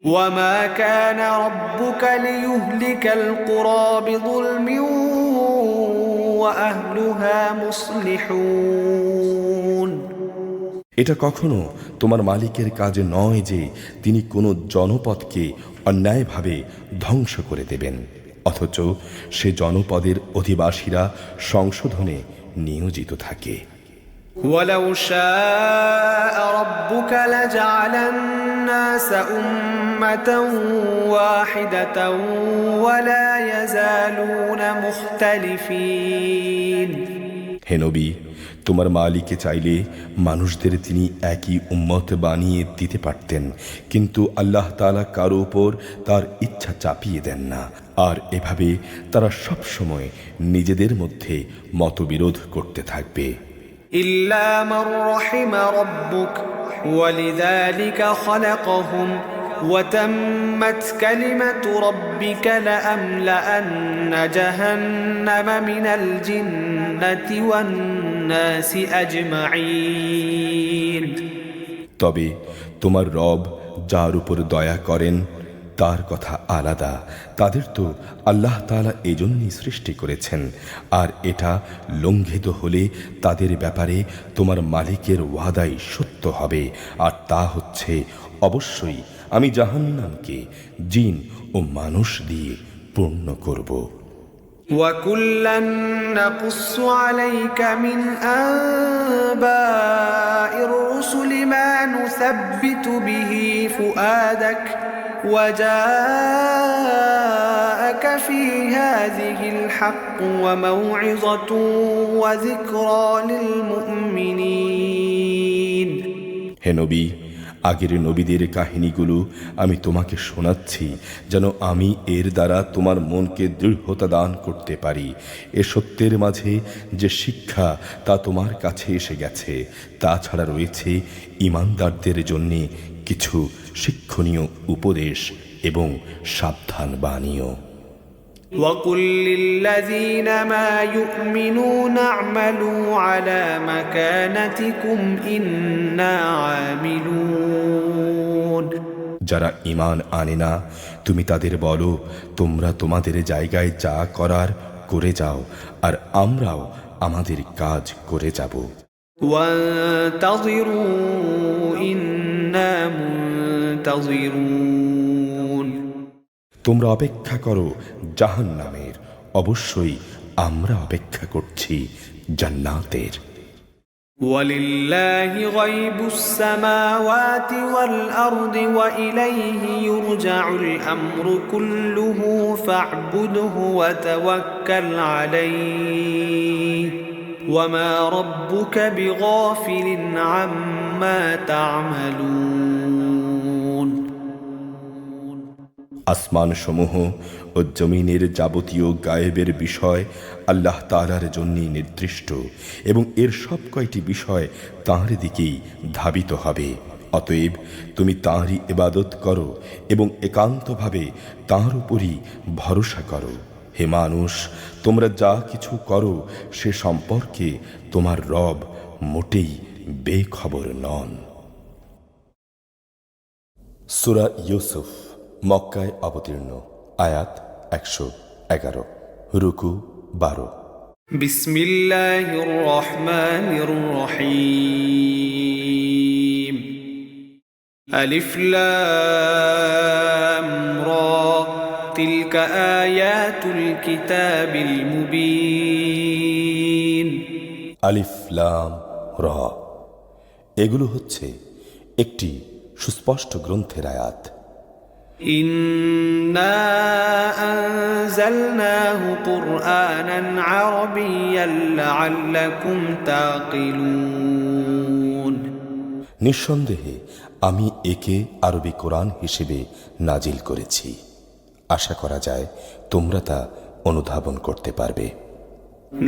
Speaker 1: وما كان ربك ليهلك القرى بظلم وأهلها مصلحون।
Speaker 2: এটা কখনো তোমার মালিকের কাজ নয় যে তিনি কোনো জনপদকে অন্যায়ভাবে ধ্বংস করে দেবেন, অথচ সে জনপদের অধিবাসীরা সংশোধনে নিয়োজিত থাকে।
Speaker 1: ولو شاء ربك لجعل الناس أمة واحدة ولا يزالون مختلفين।
Speaker 2: হে নবী, তোমার মালিকে চাইলে মানুষদের তিনি একই উম্মত বানিয়ে দিতে পারতেন, কিন্তু আল্লাহ তাআলা কারো উপর তার ইচ্ছা চাপিয়ে দেন না, আর এভাবে তারা সব সময় নিজেদের মধ্যে মতবিরোধ করতে থাকবে।
Speaker 1: إلا من رحم ربك ولذلك خلقهم وتمت كلمة ربك لأملأن جهنم من الجنة والناس أجمعين।
Speaker 2: তবে তোমার রব যার উপর দয়া করেন তার কথা আলাদা। তাদের তো আল্লাহ তাআলা এজন্যই সৃষ্টি করেছেন, আর এটা লঙ্ঘিত হলে তাদের ব্যাপারে তোমার মালিকের ওয়াদাই সত্য হবে, আর তা হচ্ছে অবশ্যই আমি জাহান্নামকে জিন ও মানুষ দিয়ে পূর্ণ করব।
Speaker 1: وكلا نقص عليك من أنباء الرسل ما نثبت به فؤادك وجاءك في هذه الحق وموعظة وذكرى للمؤمنين।
Speaker 2: হে নবী, আগের নবীদের কাহিনীগুলো আমি তোমাকে শোনাচ্ছি যেন আমি এর দ্বারা তোমার মনকে দৃঢ়তা দান করতে পারি। এ সত্যের মাঝে যে শিক্ষা তা তোমার কাছে এসে গেছে, তাছাড়া রয়েছে ঈমানদারদের জন্যে কিছু শিক্ষণীয় উপদেশ এবং সাবধান বাণীও।
Speaker 1: وقل للذين ما يؤمنون اعملوا على مكانتكم إنا عاملون।
Speaker 2: যারা ঈমান আনে না তুমি তাদের বলো, তোমরা তোমাদের জায়গায় যা করার করে যাও, আর আমরাও আমাদের কাজ করে যাব।
Speaker 1: وانتظروا منتظرون
Speaker 2: তোমরা অপেক্ষা করো জাহান্নামের, অবশ্যই আমরা অপেক্ষা করছি জান্নাতের।
Speaker 1: ولله غيب السماوات والأرض وإليه يرجع الأمر كله فاعبده وتوكل عليه وما ربك بغافل عما تعملون
Speaker 2: আসমান সমূহ ও জমিনের যাবতীয় গায়েবের বিষয় আল্লাহ তাআলার জন্যই নির্দিষ্ট এবং এর সব কয়টি বিষয় তাঁর দিকেই ধাবিত হবে। অতএব তুমি তাঁরই ইবাদত করো এবং একান্তভাবে তাঁর উপরই ভরসা করো। হে মানুষ, তোমরা যা কিছু করো সে সম্পর্কে তোমার রব মোটেই বেখবর নন। সূরা ইউসুফ মক্কায় অবতীর্ণ, আয়াত 111, রুকু 12।
Speaker 1: বিসমিল্লাহির রহমানির রহিম। আলিফ লাম রা তিলকা আয়াতুল কিতাবিল মুবিন।
Speaker 2: আলিফ লাম রা, এগুলো হচ্ছে একটি সুস্পষ্ট গ্রন্থের আয়াত।
Speaker 1: إنا أنزلناه قرآنا عربيا لعلكم تعقلون
Speaker 2: নিঃসন্দেহে আমি একে আরবি কোরআন হিসেবে নাজিল করেছি, আশা করা যায় তোমরা তা অনুধাবন করতে পারবে।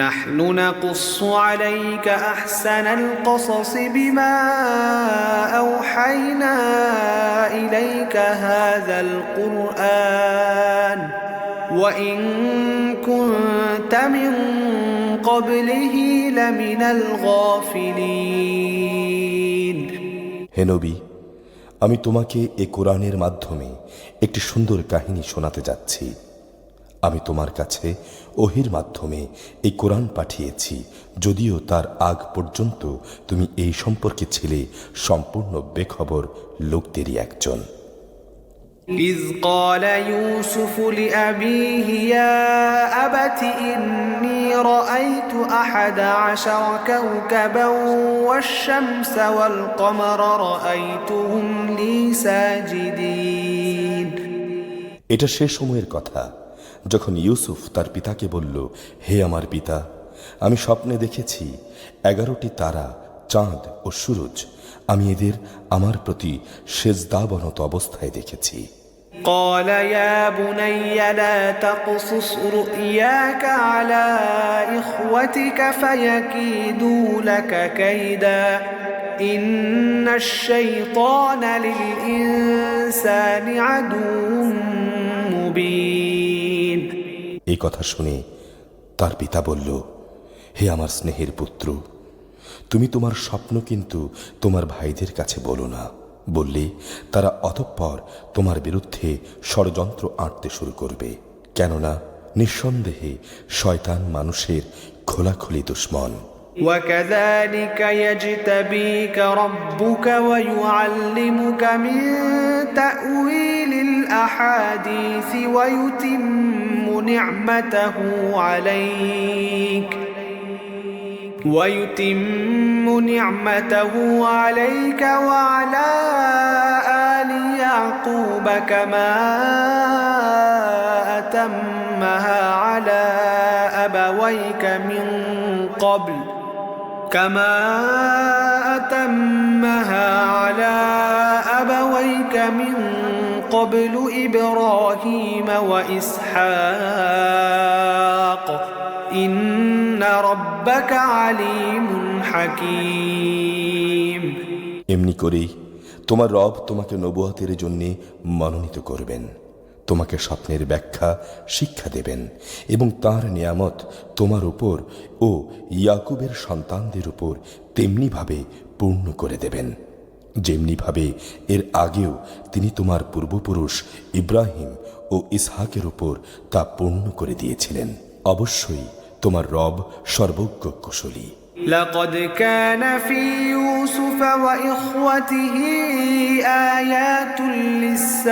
Speaker 1: نحن نقص عليك أحسن القصص بما أوحينا إليك هذا القرآن وإن كنت من قبله لمن الغافلين
Speaker 2: হে নবী, আমি তোমাকে এ কোরআনের মাধ্যমে একটি সুন্দর কাহিনী শোনাতে যাচ্ছি। আমি তোমার কাছে ওহির মাধ্যমে এই কোরআন পাঠিয়েছি, যদিও তার আগ পর্যন্ত তুমি এই সম্পর্কে ছিলে সম্পূর্ণ বেখবর লোকদেরই একজন।
Speaker 1: إذ قال يوسف لأبيه يا أبت إني رأيت 11 كوكبا والشمس والقمر رأيتهم لي ساجدين।
Speaker 2: এটা সে সময়ের কথা যখন ইউসুফ তার পিতাকে বলল, হে আমার পিতা, আমি স্বপ্নে দেখেছি 11টি তারা, চাঁদ ও সূরজ, আমি এদের আমার প্রতি সেজদাবনত অবস্থায় দেখেছি।
Speaker 1: قال يا بني لا تقصص رؤياك على إخوتك فيكيدوا لك كيدا إن الشيطان للإنسان عدو মুবিন।
Speaker 2: এই কথা শুনে তার পিতা বলল, হে আমার স্নেহের পুত্র, তুমি তোমার স্বপ্ন কিন্তু তোমার ভাইদের কাছে বলো না, বললে তারা অতঃপর তোমার বিরুদ্ধে ষড়যন্ত্র আঁটতে শুরু করবে, কেননা নিঃসন্দেহে শয়তান মানুষের খোলাখুলি দুশমন।
Speaker 1: وكذلك يجتبيك ربك ويعلمك من تأويل الأحاديث ويتم نعمته عليك وعلى آل يعقوب كما أتمها على أبويك من قبل إبراهيم وإسحاق إن ربك عليم حكيم।
Speaker 2: এমনি করেই তোমার রব তোমাকে নবুয়তের জন্য মনোনীত করবেন, তোমাকে স্বপ্নের ব্যাখ্যা শিক্ষা দেবেন এবং তার নিয়ামত তোমার উপর ও ইয়াকুবের সন্তানদের উপর তেমনিভাবে পূর্ণ করে দেবেন, যেমনিভাবে এর আগেও তিনি তোমার পূর্বপুরুষ ইব্রাহিম ও ইসহাকের উপর তা পূর্ণ করে দিয়েছিলেন। অবশ্যই তোমার রব সর্বজ্ঞ কুশলী।
Speaker 1: لقد كان في يوسف وإخوته آيات للسائلين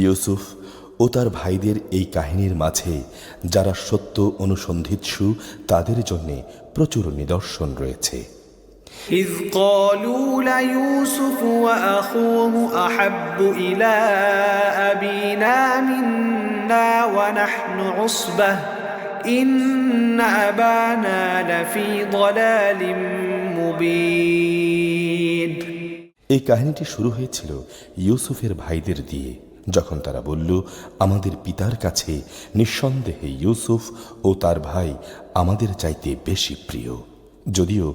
Speaker 2: ইউসুফ ও তার ভাইদের এই কাহিনীর মাঝে যারা সত্য অনুসন্ধিৎসু তাদের জন্য প্রচুর নিদর্শন রয়েছে।
Speaker 1: إذ قالوا ليوسف وأخوه أحب إلى أبينا منا ونحن عصبة إن أبانا لفي ضلال مبين
Speaker 2: এই কাহিনীটি শুরু হয়েছিল ইউসুফের ভাইদের দিয়ে, যখন তারা বলল, আমাদের পিতার কাছে নিঃসন্দেহে ইউসুফ ও তার ভাই আমাদের চাইতে বেশি প্রিয়, যদিও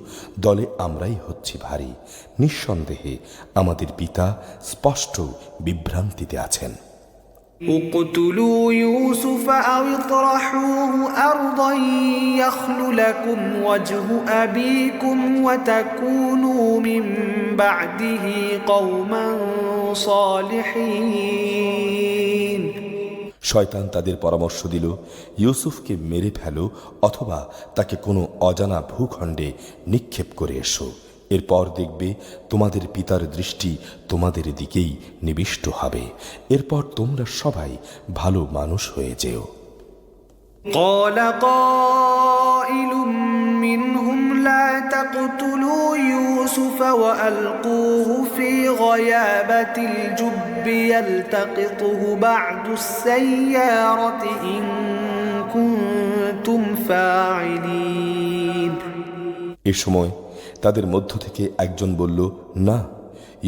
Speaker 2: দলে আমরাই হচ্ছি ভারী। নিঃসন্দেহে আমাদের পিতা স্পষ্ট বিভ্রান্তিতে আছেন।
Speaker 1: اقتلوا يوسف أو اطرحوه أرضا يخل لكم وجه أبيكم وتكونوا من بعده قوما صالحين
Speaker 2: শয়তান তাদের পরামর্শ দিল, ইউসুফকে মেরে ফেলো অথবা তাকে কোনো অজানা ভূখণ্ডে নিক্ষেপ করে এসো, এরপর দেখবে তোমাদের পিতার দৃষ্টি তোমাদের দিকেই নিবিষ্ট হবে, এরপর তোমরা সবাই ভালো মানুষ হয়ে যেও।
Speaker 1: قال قائل منهم لا تقتلوا يوسف وألقوه في غيابة الجب يلتقطه بعض السيارة إن كنتم فاعلين
Speaker 2: এ সময় তাদের মধ্য থেকে একজন বলল, না,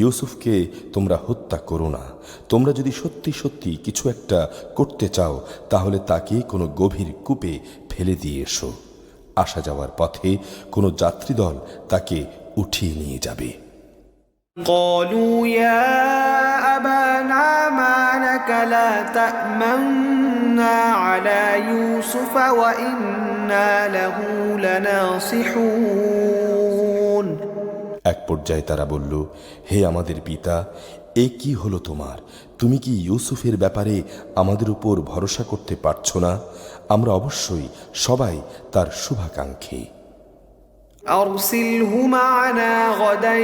Speaker 2: ইউসুফকে তোমরা হত্যা করো না। তোমরা যদি সত্যি সত্যি কিছু একটা করতে চাও তাহলে তাকে কোনো গভীর কূপে ফেলে দিয়ে এসো। আসা যাওয়ার পথে কোনো যাত্রীদল তাকে উঠিয়ে নিয়ে যাবে।
Speaker 1: قالوا يا أبانا ما لك لا تأمنا على يوسف وإنا له لناصحون
Speaker 2: এক পর্যায়ে তারা বলল, হে আমাদের পিতা, এ কি হলো তোমার? তুমি কি ইউসুফের ব্যাপারে আমাদের উপর ভরসা করতে পারছো না? আমরা অবশ্যই সবাই তার শুভাকাঙ্ক্ষী।
Speaker 1: أرسله معنا غدا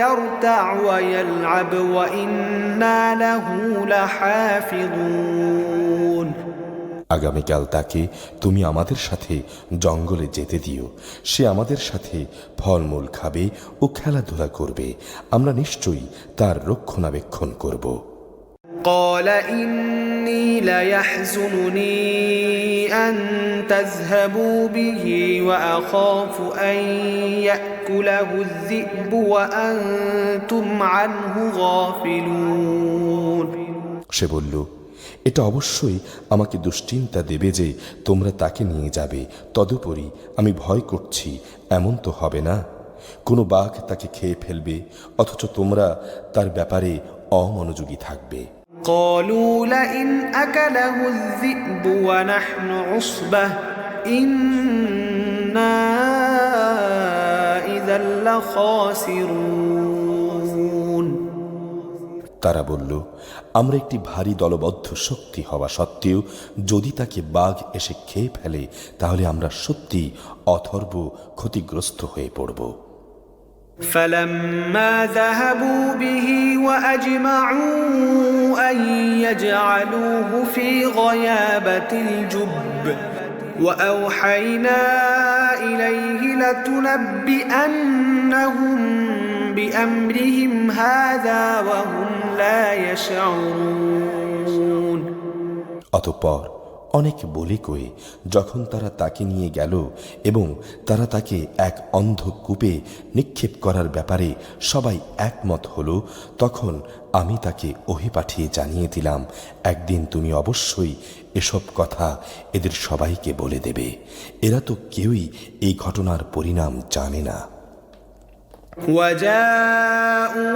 Speaker 1: يرتع ويلعب وإنا له لحافظون
Speaker 2: আগামীকাল তাকে তুমি আমাদের সাথে জঙ্গলে যেতে দিও, সে আমাদের সাথে ফলমূল খাবে ও খেলাধুলা করবে, আমরা নিশ্চয়ই তার রক্ষণাবেক্ষণ করব।
Speaker 1: قال إني ليحزنني أن تذهبوا به وأخاف أن يأكله الذئب وأنتم عنه غافلون
Speaker 2: সে বলল, এটা অবশ্যই আমাকে দুশ্চিন্তা দেবে যে তোমরা তাকে নিয়ে যাবে, তদুপরি আমি ভয় করছি এমন তো হবে না কোনো বাঘ তাকে খেয়ে ফেলবে অথচ তোমরা তার ব্যাপারে অমনোযোগী থাকবে।
Speaker 1: قالوا لئن أكله الذئب ونحن عصبة إنا إذا لخاسرون
Speaker 2: তারা বলল, আমরা একটি ভারী দলবদ্ধ শক্তি হওয়া সত্ত্বেও যদি তাকে বাঘ এসে খেয়ে ফেলে তাহলে আমরা সত্যি অথর্ব ক্ষতিগ্রস্ত হয়ে পড়ব।
Speaker 1: فلما ذهبوا به وأجمعوا أن يجعلوه في غيابة الجب وأوحينا إليه لتنبئنهم بأمرهم هذا وهم لا يشعرون
Speaker 2: অতঃপর অনেক বলে কয়ে যখন তারা তাকে নিয়ে গেল এবং তারা তাকে এক অন্ধ কূপে নিক্ষেপ করার ব্যাপারে সবাই একমত হলো, তখন আমি তাকে ওহী পাঠিয়ে জানিয়ে দিলাম, একদিন তুমি অবশ্যই এসব কথা এদের সবাইকে বলে দেবে, এরা তো কেউই এই ঘটনার পরিণাম জানে না।
Speaker 1: وجاءوا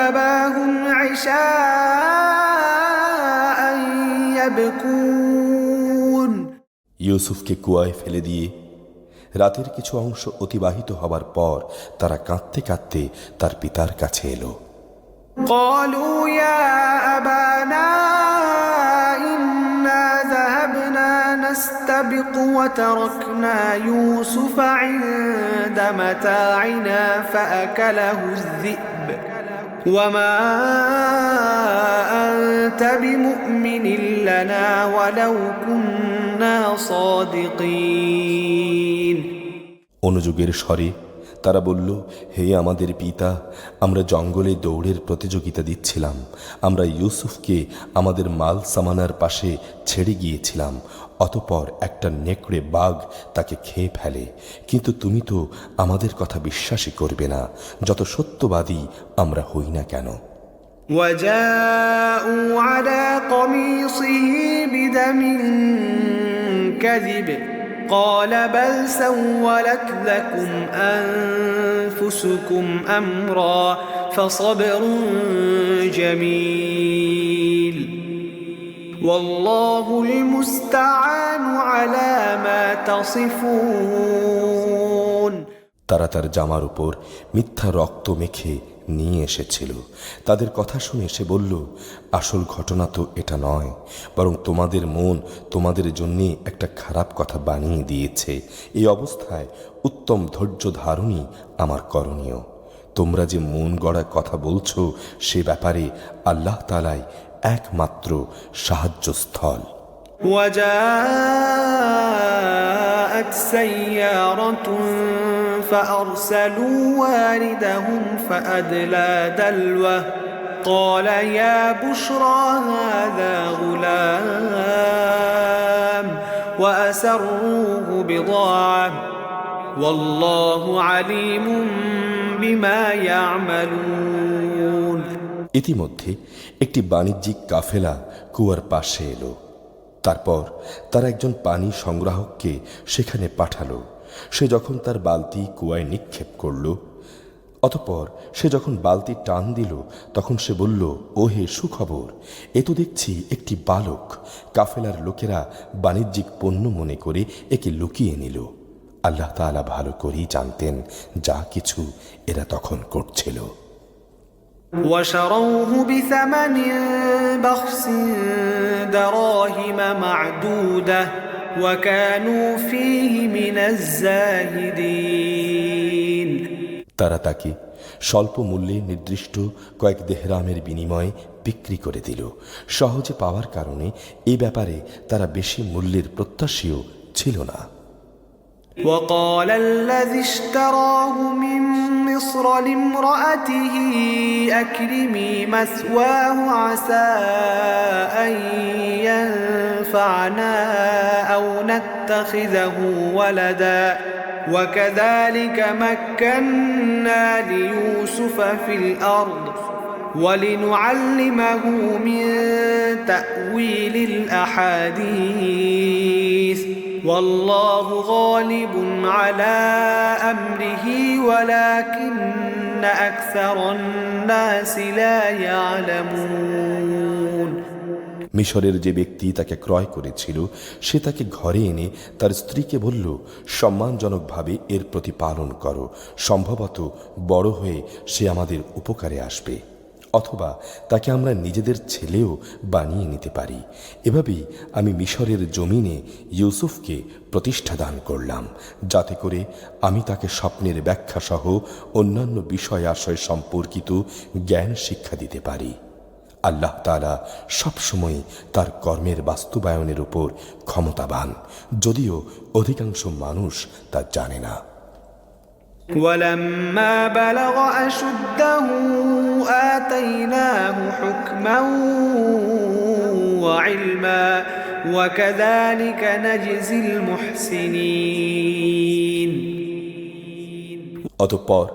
Speaker 1: أباهم عشاء يبكون
Speaker 2: ইউসুফকে কুয়ায় ফেলে দিয়ে রাতের কিছু অংশ অতিবাহিত হবার পর তারা কাঁদতে কাঁদতে তার পিতার কাছে এলো।
Speaker 1: قالوا يا أبانا إنا ذهبنا نستبق وتركنا يوسف عند متاعنا فأكله الذئب وما أنت بمؤمن لنا ولو كنا صادقين
Speaker 2: অনুযোগের স্বরে তারা বলল, হে আমাদের পিতা, আমরা জঙ্গলে দৌড়ের প্রতিযোগিতা দিচ্ছিলাম। আমরা ইউসুফকে আমাদের মাল সামানার পাশে ছেড়ে গিয়েছিলাম। অতঃপর একটা নেকড়ে বাঘ তাকে খেয়ে ফেলে। কিন্তু তুমি তো আমাদের কথা বিশ্বাসই করবে না, যত সত্যবাদী আমরা হই না কেন।
Speaker 1: وجاءوا على قميصه بدم كذب قال بل سولت لكم أنفسكم أمرا فصبر جميل والله المستعان على ما تصفون
Speaker 2: তারা তার জামার উপর মিথ্যা রক্ত মেখে নিয়ে এসেছিল। তাদের কথা শুনে সে বলল, আসল ঘটনা তো এটা নয়, বরং তোমাদের মন তোমাদের জন্য একটা খারাপ কথা বানিয়ে দিয়েছে। এই অবস্থায় উত্তম ধৈর্য ধারণই আমার করণীয়। তোমরা যে মন গড়া কথা বলছো সে ব্যাপারে আল্লাহ তাআলাই একমাত্র সাহায্যস্থল।
Speaker 1: وجاءت سيارة فأرسلوا واردهم فأدلى دلوه قال يا بشرى هذا غلام وأسروه بضاعة والله عليم بما يعملون
Speaker 2: ইতিমধ্যে একটি বাণিজ্যিক কাফেলা কুয়ার পাশে এলো। তারপর তারা একজন পানি সংগ্রাহককে সেখানে পাঠালো। সে যখন তার বালতি কুয়ায় নিক্ষেপ করল, অতঃপর সে যখন বালতি টান দিল, তখন সে বলল, ও হে সুখবর, এ তো দেখছি একটি বালক। কাফেলার লোকেরা বাণিজ্যিক পণ্য মনে করে একে লুকিয়ে নিল। আল্লাহ তাআলা ভালো করেই জানতেন যা কিছু এরা তখন করছিল।
Speaker 1: وشروه بثمن بخس دراهم معدودة وكانوا فيه من الزاهدين
Speaker 2: তারা তাকে স্বল্প মূল্যে নির্দিষ্ট কয়েক দেহরামের বিনিময়ে বিক্রি করে দিল। সহজে পাওয়ার কারণে এই ব্যাপারে তারা বেশি মূল্যের প্রত্যাশীও ছিল না।
Speaker 1: وقال الذي اشتراه من مصر لامرأته أكرمي مثواه عسى أن ينفعنا أو نتخذه ولدا وكذلك مكنا ليوسف في الأرض ولنعلمه من تأويل الأحاديث والله غالب على أمره ولكن أكثر الناس لا يعلمون
Speaker 2: মিশরের যে ব্যক্তি তাকে ক্রয় করেছিল সে তাকে ঘরে এনে তার স্ত্রীকে বলল, সম্মানজনকভাবে এর প্রতিপালন করো, সম্ভবত বড় হয়ে সে আমাদের উপকারে আসবে, অথবা তাকে আমরা নিজেদের ছেলেও বানিয়ে নিতে পারি। এভাবেই আমি মিশরের জমিনে ইউসুফকে প্রতিষ্ঠা দান করলাম, যাতে করে আমি তাকে স্বপ্নের ব্যাখ্যা সহ অন্যান্য বিষয় আশয় সম্পর্কিত জ্ঞান শিক্ষা দিতে পারি। আল্লাহ তাআলা সবসময় তার কর্মের বাস্তবায়নের উপর ক্ষমতাবান, যদিও অধিকাংশ মানুষ তা জানে না।
Speaker 1: ولما بلغ أشده آتيناه حكما وعلما وكذلك نجزي المحسنين
Speaker 2: অতঃপর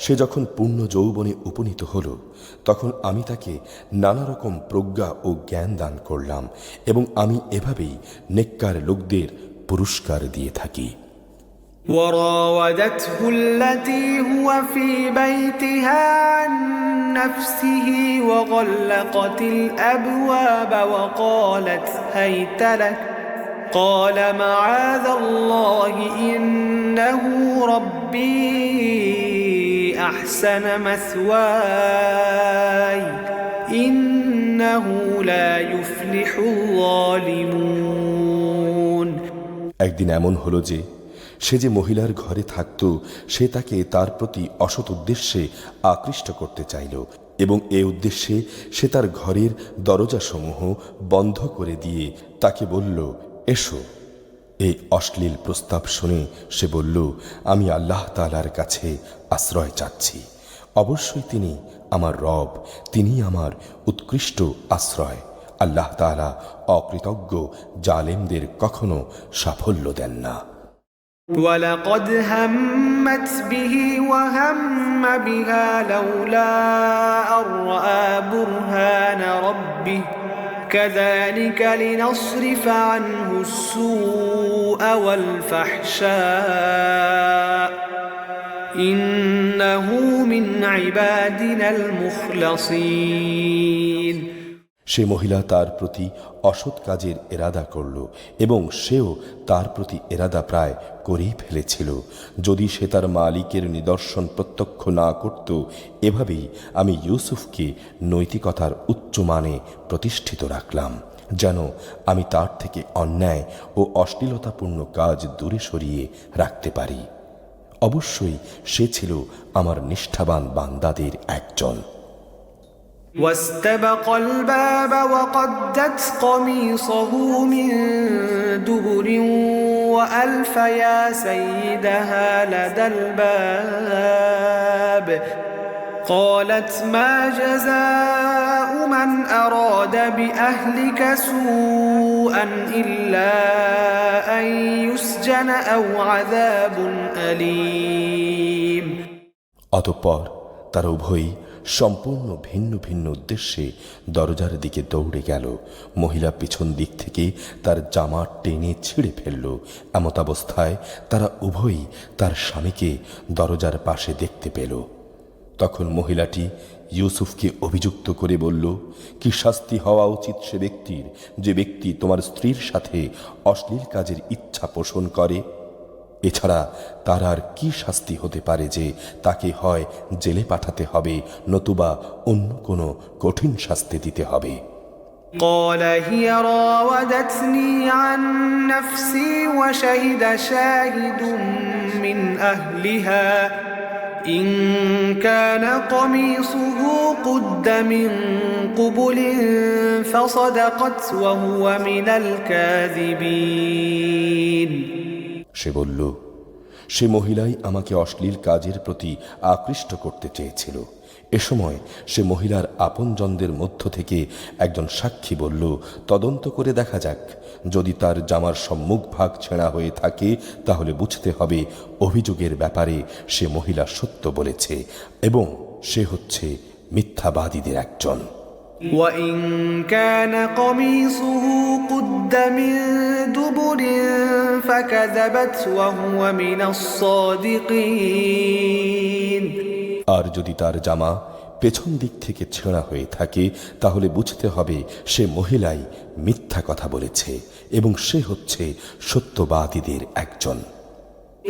Speaker 2: সে যখন পূর্ণ যৌবনে উপনীত হল, তখন আমি তাকে নানা রকম প্রজ্ঞা ও জ্ঞান দান করলাম, এবং আমি এভাবেই নেককার লোকদের পুরস্কার দিয়ে থাকি।
Speaker 1: وراودته التي هو في بيتها عن نفسه وغلقت الأبواب وقالت هيت لك قال معاذ الله إنه ربي أحسن مثواي إنه لا يفلح الظالمون
Speaker 2: একদিন এমন হলো যে সে যে মহিলার ঘরে থাকত সে তাকে তার প্রতি অসৎ উদ্দেশ্যে আকৃষ্ট করতে চাইল এবং এ উদ্দেশ্যে সে তার ঘরের দরজাসমূহ বন্ধ করে দিয়ে তাকে বলল, এসো। এই অশ্লীল প্রস্তাব শুনে সে বলল, আমি আল্লাহ তাআলার কাছে আশ্রয় চাচ্ছি। অবশ্যই তিনি আমার রব, তিনি আমার উৎকৃষ্ট আশ্রয়। আল্লাহ তাআলা অকৃতজ্ঞ জালেমদের কখনো সাফল্য দেন না।
Speaker 1: ولقد همت به وهم بها لولا أن رأى برهان ربه كذلك لنصرف عنه السوء والفحشاء إنه من عبادنا المخلصين
Speaker 2: সে মহিলা তার প্রতি অসৎ কাজের এরাদা করল এবং সেও তার প্রতি এরাদা প্রায় করেই ফেলেছিল। যদি সে তার মালিকের নিদর্শন প্রত্যক্ষ না করত, এভাবেই আমি ইউসুফকে নৈতিকতার উচ্চ মানে প্রতিষ্ঠিত রাখলাম, যেন আমি তার থেকে অন্যায় ও অশ্লীলতাপূর্ণ কাজ দূরে সরিয়ে রাখতে পারি। অবশ্যই সে ছিল আমার নিষ্ঠাবান বান্দাদের একজন।
Speaker 1: واستبق الباب وقدت قميصه من دبر وألف يا سيدها لدى الباب قالت ما جزاء من أراد بأهلك سوءا إلا أن يسجن أو عذاب أليم
Speaker 2: অতঃপর তারা উভয়ই সম্পূর্ণ ভিন্ন ভিন্ন উদ্দেশ্যে দরজার দিকে দৌড়ে গেল। মহিলা পিছন দিক থেকে তার জামা টেনে ছিঁড়ে ফেলল। এমতাবস্থায় তারা উভয়ই তার স্বামীকে দরজার পাশে দেখতে পেল। তখন মহিলাটি ইউসুফকে অভিযুক্ত করে বলল, কি শাস্তি হওয়া উচিত সে ব্যক্তির যে ব্যক্তি তোমার স্ত্রীর সাথে অশ্লীল কাজের ইচ্ছা পোষণ করে? এছাড়া তার আর কি শাস্তি হতে পারে যে তাকে হয় জেলে পাঠাতে হবে, নতুবা অন্য কোনো কঠিন শাস্তি দিতে হবে।
Speaker 1: قال هي راودتني عن نفسي وشهد شاهد من أهلها إن كان قميصه قد من قبل فصدقت وهو من الكاذبين
Speaker 2: সে বলল, সে মহিলাই আমাকে অশ্লীল কাজের প্রতি আকৃষ্ট করতে চেয়েছিল। এ সময় সে মহিলার আপনজনদের মধ্য থেকে একজন সাক্ষী বলল, তদন্ত করে দেখা যাক, যদি তার জামার সম্মুখ ভাগ ছেঁড়া হয়ে থাকে তাহলে বুঝতে হবে অভিযোগের ব্যাপারে সে মহিলা সত্য বলেছে এবং সে হচ্ছে মিথ্যাবাদীদের একজন।
Speaker 1: وإن كان قميصه قد من دبر فكذبت وهو من الصادقين
Speaker 2: আর যদি তার জামা পেছন দিক থেকে ছেঁড়া হয়ে থাকে তাহলে বুঝতে হবে সে মহিলাই মিথ্যা কথা বলেছে এবং সে হচ্ছে সত্যবাদীদের একজন।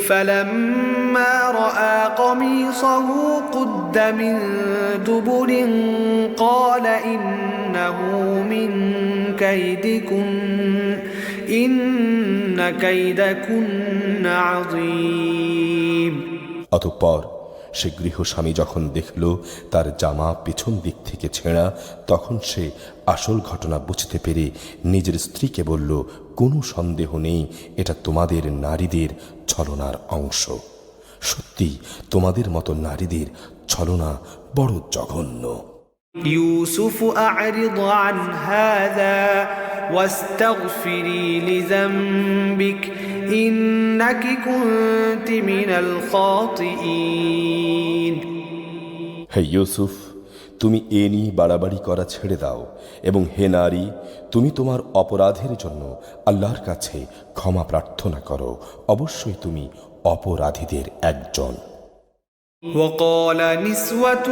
Speaker 1: فلما رأى قميصه قد من دبر قال إنه من كيدكن إن كيدكن عظيم
Speaker 2: অতঃপর সে গৃহস্বামী যখন দেখল তার জামা পেছন দিক থেকে ছেঁড়া, তখন সে আসল ঘটনা বুঝতে পেরে নিজের স্ত্রীকে বলল, কোনো সন্দেহ নেই এটা তোমাদের নারীদের ছলনার অংশ। সত্যি তোমাদের মতো নারীদের ছলনা বড় জঘন্য।
Speaker 1: يوسف أعرض عن هذا واستغفري لذنبك إنك كنت من الخاطئين
Speaker 2: হে ইউসুফ, তুমি এ নিয়ে বাড়াবাড়ি করা ছেড়ে দাও এবং হে নারী, তুমি তোমার অপরাধের জন্য আল্লাহর কাছে ক্ষমা প্রার্থনা করো। অবশ্যই তুমি অপরাধীদের একজন।
Speaker 1: وقال نسوة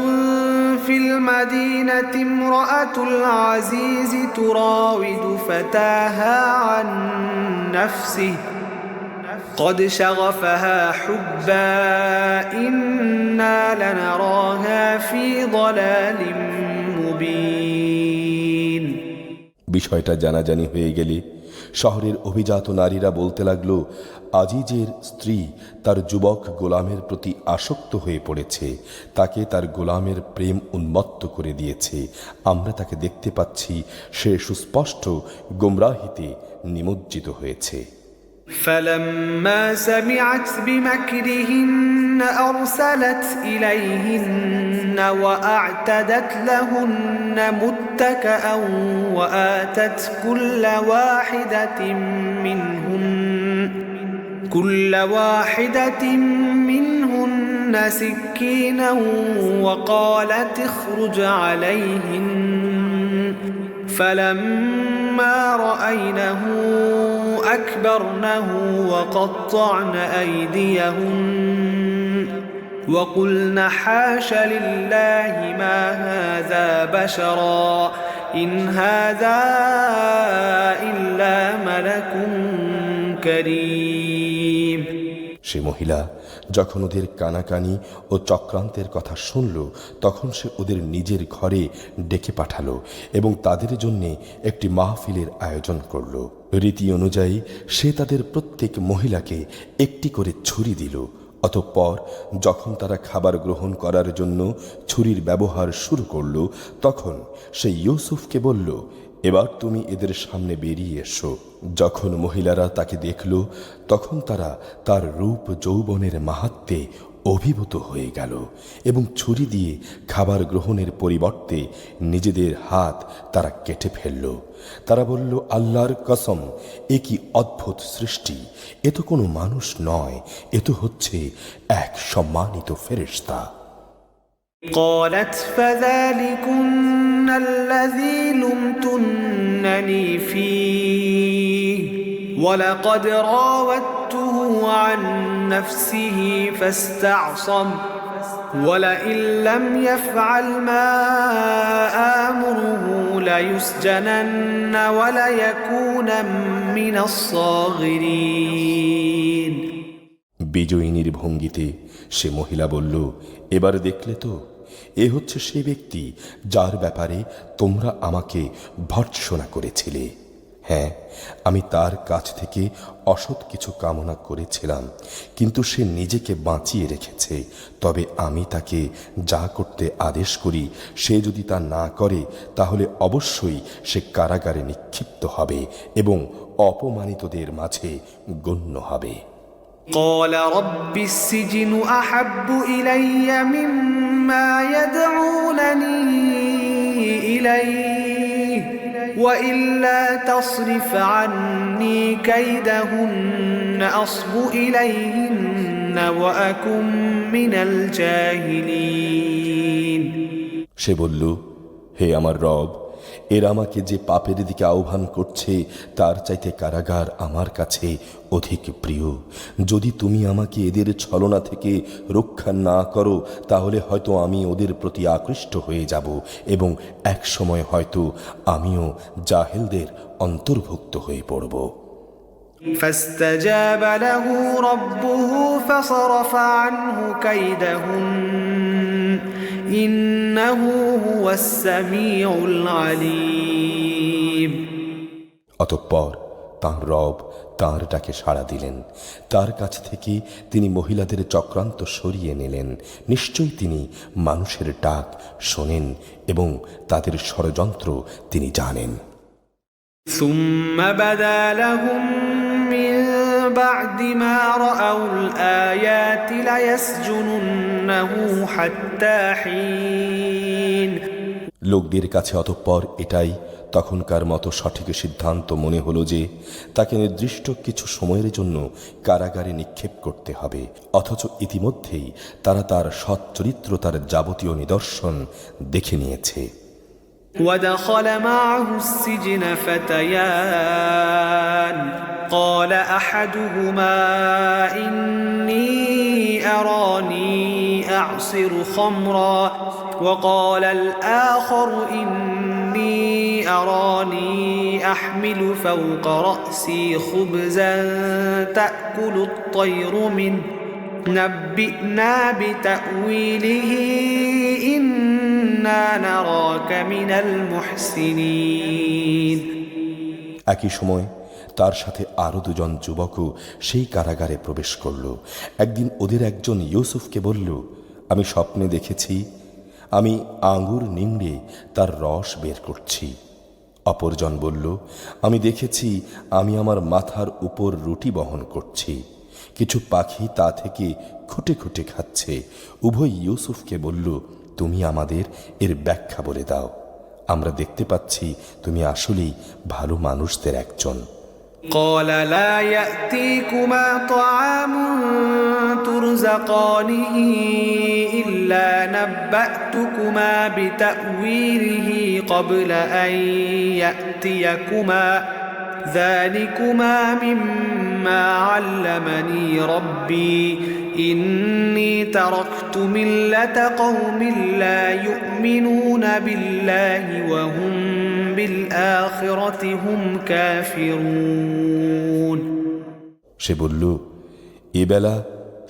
Speaker 1: في المدينة امرأة العزيز تراود فتاها عن نفسه قد شغفها حبا إنا لنراها في ضلال مبين
Speaker 2: বিষয়টা জানাজানি হয়ে গেলে শহরের অভিজাত নারীরা বলতে লাগলো, আজিজের স্ত্রী তার যুবক গোলামের প্রতি আসক্ত হয়ে পড়েছে, তাকে তার গোলামের প্রেম উন্মত্ত করে দিয়েছে। আমরা তাকে দেখতে পাচ্ছি সে সুস্পষ্ট গোমরাহিতে নিমজ্জিত হয়েছে।
Speaker 1: فلما سمعت بمكرهن أرسلت إليهن وأعتدت لهن متكأ وآتت كل واحدة منهن سكينا وقالت اخرج عليهن فلما رأينه أكبرنه وقطعن أيديهن وقلن حاش لله ما هذا بشرا إن هذا إلا ملك كريم।
Speaker 2: সে মহিলা যখন ওদের কানাকানি ও চক্রান্তের কথা শুনল, তখন সে ওদের নিজের ঘরে ডেকে পাঠালো এবং তাদের জন্য একটি মাহফিলের আয়োজন করল। রীতি অনুযায়ী সে তাদের প্রত্যেক মহিলাকে একটি করে ছুরি দিল। অতঃপর যখন তারা খাবার গ্রহণ করার জন্য ছুরির ব্যবহার শুরু করল, তখন সে ইউসুফকে বলল, এবার তুমি এদের সামনে বেরিয়ে এসো। যখন মহিলারা তাকে দেখল, তখন তারা তার রূপ যৌবনের মাহাত্ম্যে অভিভূত হয়ে গেল এবং ছুরি দিয়ে খাবার গ্রহণের পরিবর্তে নিজেদের হাত তারা কেটে ফেলল। তারা বলল, আল্লাহর কসম, এ কি অদ্ভুত সৃষ্টি! এ তো কোনো মানুষ নয়, এ তো হচ্ছে এক সম্মানিত ফেরেশতা।
Speaker 1: قالت فذلكن الذي لمتنني فيه ولقد راودته عن نفسه فاستعصم ولئن لم يفعل ما آمره ليسجنن وليكونا من الصاغرين।
Speaker 2: বিজয়িনীর ভঙ্গিতে সে মহিলা বলল, এবার দেখলে তো, এ হচ্ছে সে ব্যক্তি যার ব্যাপারে তোমরা আমাকে ভর্ৎসনা করেছিলে। হ্যাঁ, আমি তার কাছ থেকে অসৎ কিছু কামনা করেছিলাম, কিন্তু সে নিজেকে বাঁচিয়ে রেখেছে। তবে আমি তাকে যা করতে আদেশ করি সে যদি তা না করে, তাহলে অবশ্যই সে কারাগারে নিক্ষিপ্ত হবে এবং অপমানিতদের মাঝে গণ্য হবে।
Speaker 1: قال رب السجن أحب إلي مما يدعونني إليه وإلا تصرف عني كيدهن أصب إليهن وأكن من الجاهلين।
Speaker 2: সে বলল, হে আমার রব, এরা আমাকে যে পাপের দিকে আহ্বান করছে তার চাইতে কারাগার আমার কাছে অধিক প্রিয়। যদি তুমি আমাকে এদের ছলনা থেকে রক্ষা না করো, তাহলে হয়তো আমি ওদের প্রতি আকৃষ্ট হয়ে যাব এবং এক সময় হয়তো আমিও জাহেলদের অন্তর্ভুক্ত হয়ে পড়ব।
Speaker 1: فاستجاب له ربه فصرف عنه كيدهن إنه هو السميع العليم।
Speaker 2: অতঃপর তাঁর রব তাঁর ডাকে সাড়া দিলেন। তার কাছ থেকে তিনি মহিলাদের চক্রান্ত সরিয়ে নিলেন। নিশ্চয়ই তিনি মানুষের ডাক শোনেন এবং তাদের ষড়যন্ত্র তিনি জানেন।
Speaker 1: ثم بدا لهم من بعد ما رأوا الآيات ليسجننه حتى حين।
Speaker 2: লোকদের কাছে অতঃপর এটাই তখনকার মতো সঠিক সিদ্ধান্ত মনে হলো যে তাকে নির্দিষ্ট কিছু সময়ের জন্য কারাগারে নিক্ষেপ করতে হবে। অথচ ইতিমধ্যেই তারা তার সৎ চরিত্রতার যাবতীয় নিদর্শন দেখে নিয়েছে।
Speaker 1: ودخل معه السجن فتيان قال أحدهما إني أراني أعصر خمرا وقال الآخر إني أراني أحمل فوق رأسي خبزا تأكل الطير منه نبئنا بتأويله إنا نراك من المحسنين।
Speaker 2: একই সময় তার সাথে আরো দুজন যুবকও সেই কারাগারে প্রবেশ করল। একদিন ওদের একজন ইউসুফকে বলল, আমি স্বপ্নে দেখেছি আমি আঙ্গুর নিংড়ে তার রস বের করছি। অপরজন বলল, আমি দেখেছি আমি আমার মাথার উপর রুটি বহন করছি, কিছু পাখি তা থেকে খুঁটে খুঁটে খাচ্ছে। উভয় ইউসুফকে বলল, তুমি আমাদের এর ব্যাখ্যা বলে দাও, আমরা দেখতে পাচ্ছি তুমি আসলেই ভালো মানুষদের একজন।
Speaker 1: قال لا يأتيكما طعام ترزقانه إلا نبأتكما بتأويله قبل أن يأتيكما ذلكما مما علمني ربي إني تركت ملة قوم لا يؤمنون بالله وهم بالآخرة هم كافرون।
Speaker 2: সে বলল, এবেলা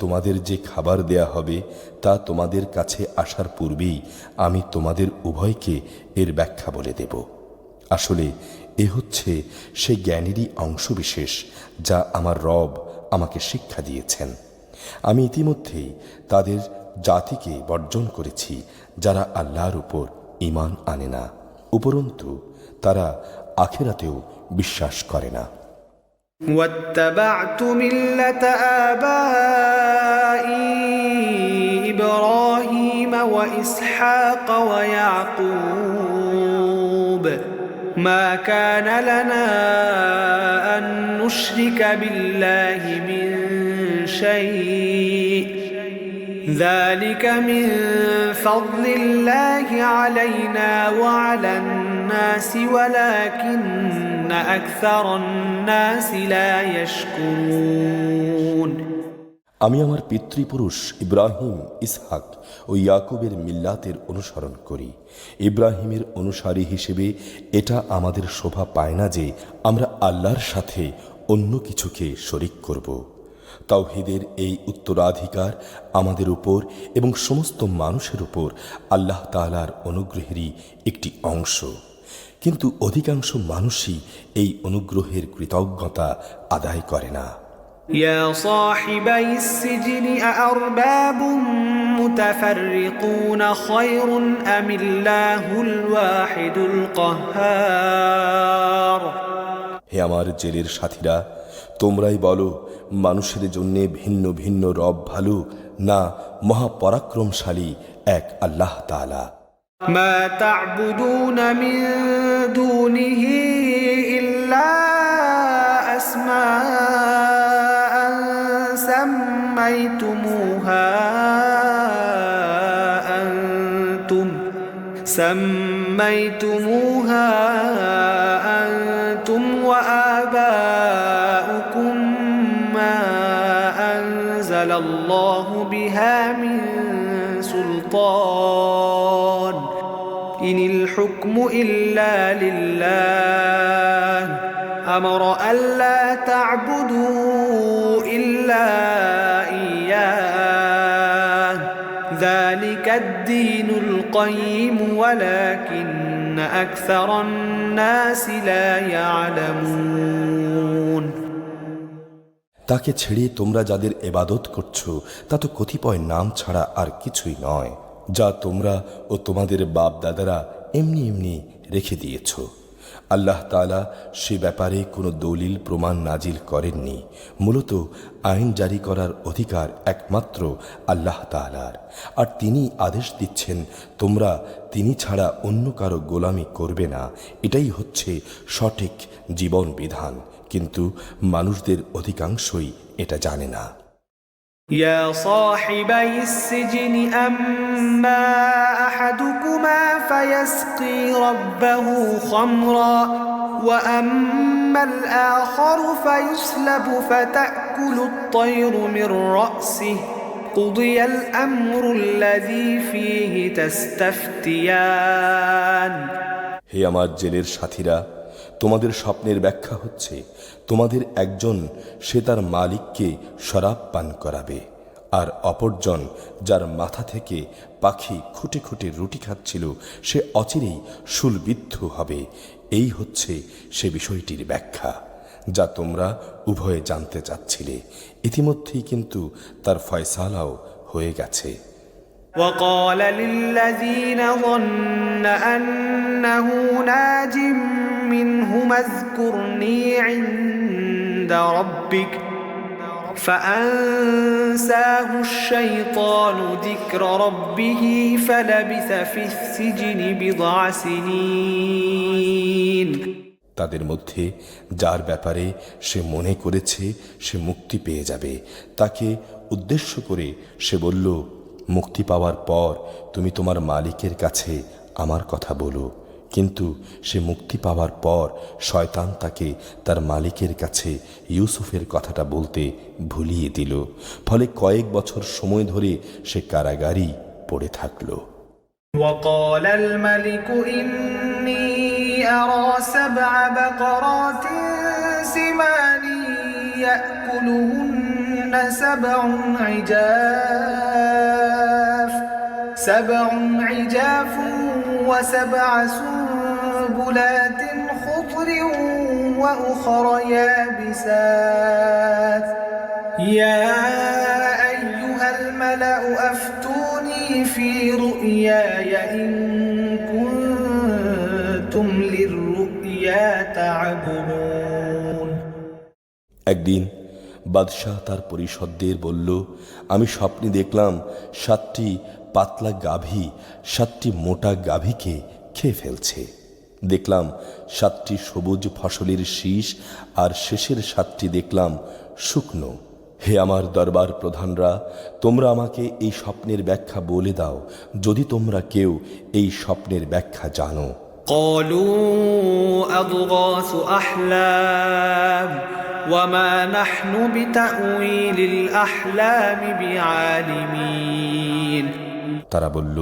Speaker 2: তোমাদের যে খাবার দেয়া হবে তা তোমাদের কাছে আসার পূর্বেই আমি তোমাদের উভয়কে এর ব্যাখ্যা বলে দেব। আসলে এ হচ্ছে সেই জ্ঞানেরই অংশবিশেষ যা আমার রব আমাকে শিক্ষা দিয়েছেন। আমি ইতিমধ্যেই তাদের জাতিকে বর্জন করেছি যারা আল্লাহর উপর ঈমান আনে না, উপরন্তু তারা আখিরাতেও বিশ্বাস করে না।
Speaker 1: واتبعت ملة آبائي إبراهيم وإسحاق ويعقوب ما كان لنا أن نشرك بالله من شيء ذلك من فضل الله علينا وعلى الناس ولكن أكثر الناس لا يشكرون।
Speaker 2: আমি আমার পিতৃপুরুষ ইব্রাহিম, ইসহাক ও ইয়াকুবের মিল্লাতের অনুসরণ করি। ইব্রাহিমের অনুসারী হিসেবে এটা আমাদের শোভা পায় না যে আমরা আল্লাহর সাথে অন্য কিছুকে শরিক করব। তাওহীদের এই উত্তরাধিকার আমাদের উপর এবং সমস্ত মানুষের উপর আল্লাহ তাআলার অনুগ্রহেরই একটি অংশ, কিন্তু অধিকাংশ মানুষই এই অনুগ্রহের কৃতজ্ঞতা আদায় করে না।
Speaker 1: يا صاحبي السجن أأرباب متفرقون خير أم الله الواحد القهار।
Speaker 2: হে আমার জেলের সাথীরা, তোমরাই বলো, মানুষের জন্য ভিন্ন ভিন্ন রব ভালো না মহাপরাক্রমশালী এক আল্লাহ তাআলা।
Speaker 1: ما تعبدون من دونه إلا أسماء سميتموها أنتم وآباؤكم ما أنزل الله بها من سلطان إن الحكم إلا لله أمر ألا تعبدوا إلا إياه ذلك الدين القيم ولكن أكثر الناس لا يعلمون।
Speaker 2: তাকে ছেড়ে তোমরা যাদের ইবাদত করছো তা তো কতিপয় নাম ছাড়া আর কিছুই নয়, যা তোমরা ও তোমাদের বাপ দাদারা এমনি এমনি রেখে দিয়েছ। আল্লাহ তাআলা সে ব্যাপারে কোনো দলিল প্রমাণ নাজিল করেননি। মূলত আইন জারি করার অধিকার একমাত্র আল্লাহ তাআলার, আর তিনি আদেশ দিচ্ছেন তোমরা তিনি ছাড়া অন্য কারো গোলামি করবে না। এটাই হচ্ছে সঠিক জীবন বিধান, কিন্তু মানুষদের অধিকাংশই এটা জানে না।
Speaker 1: يا صاحبي السجن أما أحدكما فيسقي ربه خمرا وأما الآخر فيسلب فتأكل الطير من رأسه قضي الأمر الذي فيه تستفتيان।
Speaker 2: হে আমার জেলের সাথীরা, তোমাদের স্বপ্নের ব্যাখ্যা হচ্ছে তোমাদের একজন সে তার মালিককে শরাব পান করাবে, আর অপরজন যার মাথা থেকে পাখি খুঁটে খুঁটে রুটি খাচ্ছিল সে অচিরেই শূলবিদ্ধ হবে। এই হচ্ছে সে বিষয়টির ব্যাখ্যা। যা তোমরা উভয়ে জানতে চাচ্ছিলে। ইতিমধ্যেই কিন্তু তার ফয়সালাও হয়ে গেছে।
Speaker 1: وقال للذين ظن أنه ناج منهما اذكرني عند ربك فأنساه الشيطان ذكر ربه فلبث في السجن بضع سنين।
Speaker 2: তাদের মধ্যে যার ব্যাপারে সে মনে করেছে সে মুক্তি পেয়ে যাবে, তাকে উদ্দেশ্য করে সে বলল, মুক্তি পাওয়ার পর তুমি তোমার মালিকের কাছে আমার কথা বলো। কিন্তু সে মুক্তি পাওয়ার পর শয়তান তাকে তার মালিকের কাছে ইউসুফের কথাটা বলতে ভুলিয়ে দিল। ফলে কয়েক বছর সময় ধরে সে কারাগারই পড়ে থাকলো।
Speaker 1: وقال الملك إني أرى 7 بقرات سمان يأكلهن 7 عجاف و7 سنبلات خضر وأخر يابسات يا أيها الملأ أفتوني في رؤياي إن كنتم للرؤيا تعبرون।
Speaker 2: একদিন বাদশাহ তার পরিষদদের বলল, আমি স্বপ্নে দেখলাম 7টি পাতলা গাভী 7টি মোটা গাভীকে খেয়ে ফেলছে। দেখলাম 7টি সবুজ ফসলের শীষ, আর শেষের 7টি দেখলাম শুকনো। হে আমার দরবার প্রধানরা, তোমরা আমাকে এই স্বপ্নের ব্যাখ্যা বলে দাও, যদি তোমরা কেউ এই স্বপ্নের ব্যাখ্যা জানো।
Speaker 1: قالوا أضغاث أحلام وما نحن بتأويل الأحلام بعالمين।
Speaker 2: তারা বলল,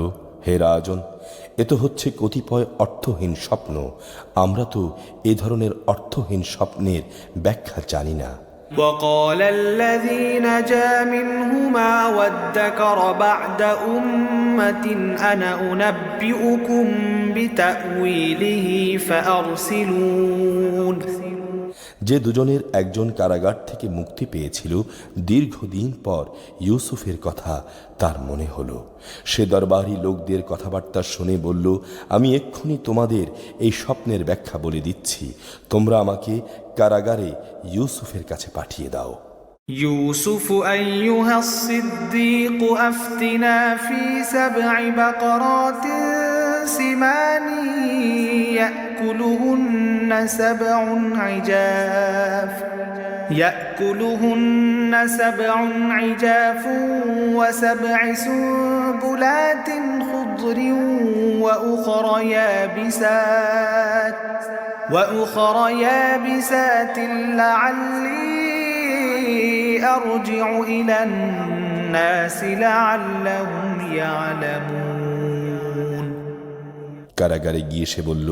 Speaker 2: হে রাজন, এ তো হচ্ছে কতিপয় অর্থহীন স্বপ্ন, আমরা তো এ ধরনের অর্থহীন স্বপ্নের ব্যাখ্যা জানি না।
Speaker 1: وقال الذي نجا منهما وادكر بعد أمة أنا أنبئكم بتأويله فأرسلون।
Speaker 2: যে দুজনের একজন কারাগার থেকে মুক্তি পেয়েছিল, দীর্ঘদিন পর ইউসুফের কথা তার মনে হলো। সে দরবারি লোকদের কথাবার্তা শুনে বলল, আমি এক্ষুনি তোমাদের এই স্বপ্নের ব্যাখ্যা বলে দিচ্ছি, তোমরা আমাকে কারাগারে ইউসুফের কাছে পাঠিয়ে দাও।
Speaker 1: يوسف أيها الصديق أفتنا في 7 بقرات سمان يأكلهن 7 عجاف و7 سنبلات خضر وأخر يابسات لعلي أرجع إلى الناس لعلهم يعلمون।
Speaker 2: কারাগারে গিয়ে সে বলল,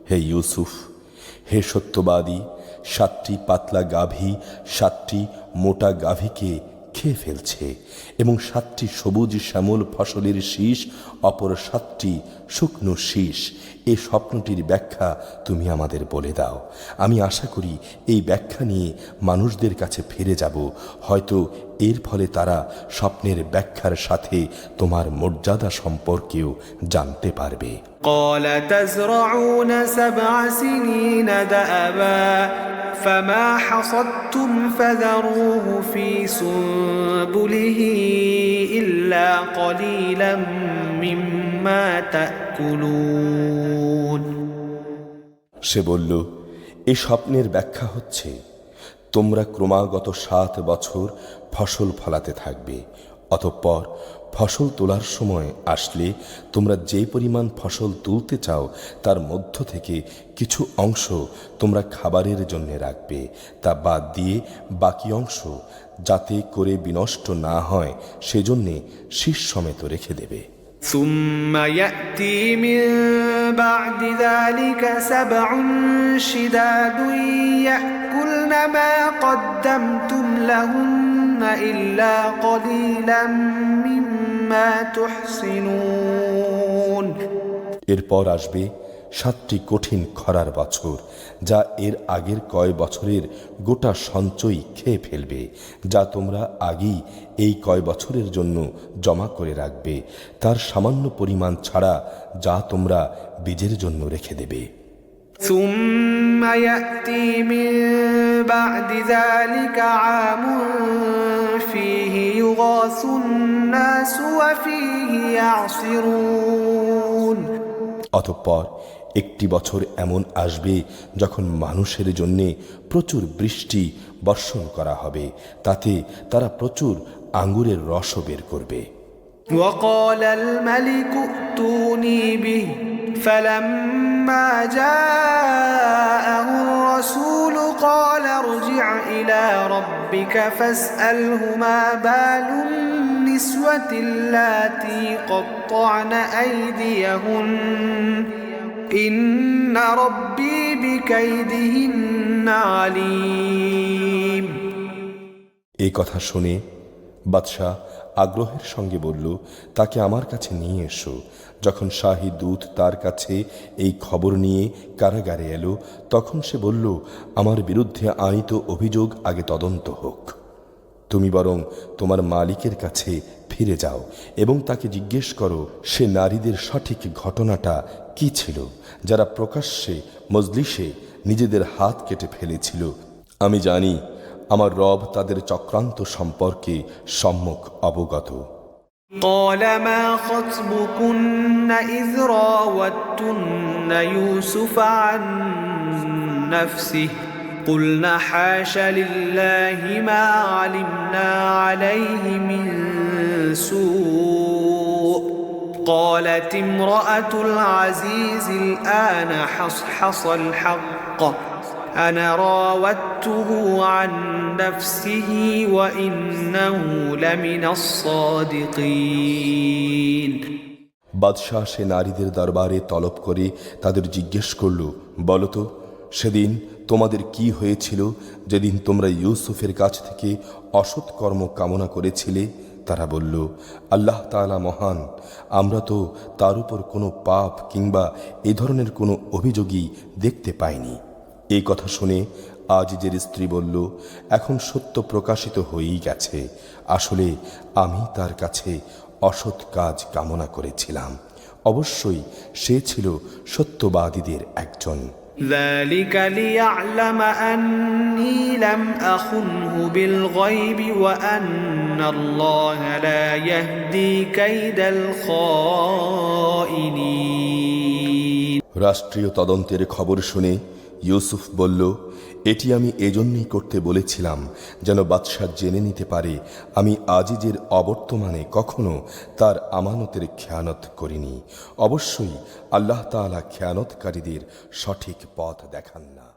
Speaker 2: হে ইউসুফ, হে সত্যবাদী, 7টি পাতলা গাভী 7টি মোটা গাভীকে খেয়ে ফেলছে এবং 7টি সবুজ শ্যামল ফসলের শীষ অপর 7টি শুকনো শীষ। এই স্বপ্নটির ব্যাখ্যা তুমি আমাদের বলে দাও। আমি আশা করি এই ব্যাখ্যা নিয়ে মানুষদের কাছে ফিরে যাব, হয়তো এর ফলে তারা স্বপ্নের ব্যাখ্যার সাথে তোমার মর্যাদা সম্পর্কেও জানতে পারবে।
Speaker 1: قال تزرعون 7 سنين دأبا فما حصدتم فذروه في سنبله إلا قليلا مما تأكلون।
Speaker 2: সে বলল, এই স্বপ্নের ব্যাখ্যা হচ্ছে, তোমরা ক্রমাগত 7 বছর ফসল ফলাতে থাকবে, অতঃপর ফসল তোলার সময় আসলে তোমরা যে পরিমাণ ফসল তুলতে চাও তার মধ্য থেকে কিছু অংশ তোমরা খাবারের জন্য রাখবে, তা বাদ দিয়ে বাকি অংশ যাতে করে বিনষ্ট না হয় সেজন্যে শীষ সমেত রেখে দেবে।
Speaker 1: ثم يأتي من بعد ذلك 7 شداد يأكلن ما قدمتم لهن إلا قليلا مما تحصنون।
Speaker 2: এরপর আসবে 7টি কঠিন খরার বছর, যা এর আগের কয় বছরের গোটা সঞ্চয় খেয়ে ফেলবে, যা তোমরা আগেই এই কয় বছরের জন্য জমা করে রাখবে, তার সামান্য পরিমাণ ছাড়া যা তোমরা বীজের জন্য রেখে দেবে।
Speaker 1: ثم يأتي من بعد ذلك عام فيه يغاث الناس وفيه يعصرون।
Speaker 2: অতঃপর একটি বছর এমন আসবে যখন মানুষের জন্যে প্রচুর বৃষ্টি বর্ষণ করা হবে, তাতে তারা প্রচুর আঙ্গুরের রসও বের করবে।
Speaker 1: وقال الملك ائتوني به فلما جاءه الرسول قال ارجع إلى ربك فاسأله ما بال النسوة اللاتي قطعن أيديهن إن ربي بكيدهن عليم।
Speaker 2: এই কথা শুনে বাদশাহ আগ্রহের সঙ্গে বলল, তাকে আমার কাছে নিয়ে এসো। যখন শাহী দূত তার কাছে এই খবর নিয়ে কারাগারে এলো, তখন সে বলল, আমার বিরুদ্ধে আনীত অভিযোগ আগে তদন্ত হোক। তুমি বরং তোমার মালিকের কাছে ফিরে যাও এবং তাকে জিজ্ঞেস করো সে নারীদের সঠিক ঘটনাটা কি ছিল, যারা প্রকাশ্যে মজলিসে নিজেদের হাত কেটে ফেলেছিল। আমি জানি আমার রব তাদের চক্রান্ত সম্পর্কে সম্যক অবগত।
Speaker 1: قال ما خطبكن إذ راوتن يوسف عن نفسه قلنا حاش لله ما علمنا عليه من سوء قالت امرأة العزيز الآن حصحص الحق أنا راودته عن نفسه وإنه لمن الصادقين।
Speaker 2: বাদশাহ সে নারীদের দরবারে তলব করে তাদের জিজ্ঞেস করল, বলো তো সেদিন তোমাদের কি হয়েছিল, যেদিন তোমরা ইউসুফের কাছ থেকে অসৎ কর্ম কামনা করেছিলে? তারা বলল, আল্লাহ তাআলা মহান, আমরা তো তার উপর কোনো পাপ কিংবা এ ধরনের কোনো অভিযোগই দেখতে পাইনি। এই কথা শুনে আজিজের স্ত্রী বলল, এখন সত্য প্রকাশিত হয়েই গেছে। আসলে আমি তার কাছে অসৎ কাজ কামনা করেছিলাম। অবশ্যই সে ছিল সত্যবাদীদের একজন।
Speaker 1: ذلك ليعلم أني لم أخنه بالغيب وأن الله لا يهدي كيد الخائنين।
Speaker 2: রাষ্ট্রীয় তদন্তের খবর শুনে ইউসুফ বলল, এটি আমি এজন্যই করতে বলেছিলাম যেন বাদশাহ জেনে নিতে পারে আমি আজিজের অবর্তমানে কখনো তার আমানতের খেয়ানত করিনি। অবশ্যই আল্লাহ তাআলা খেয়ানতকারীদের সঠিক পথ দেখান না।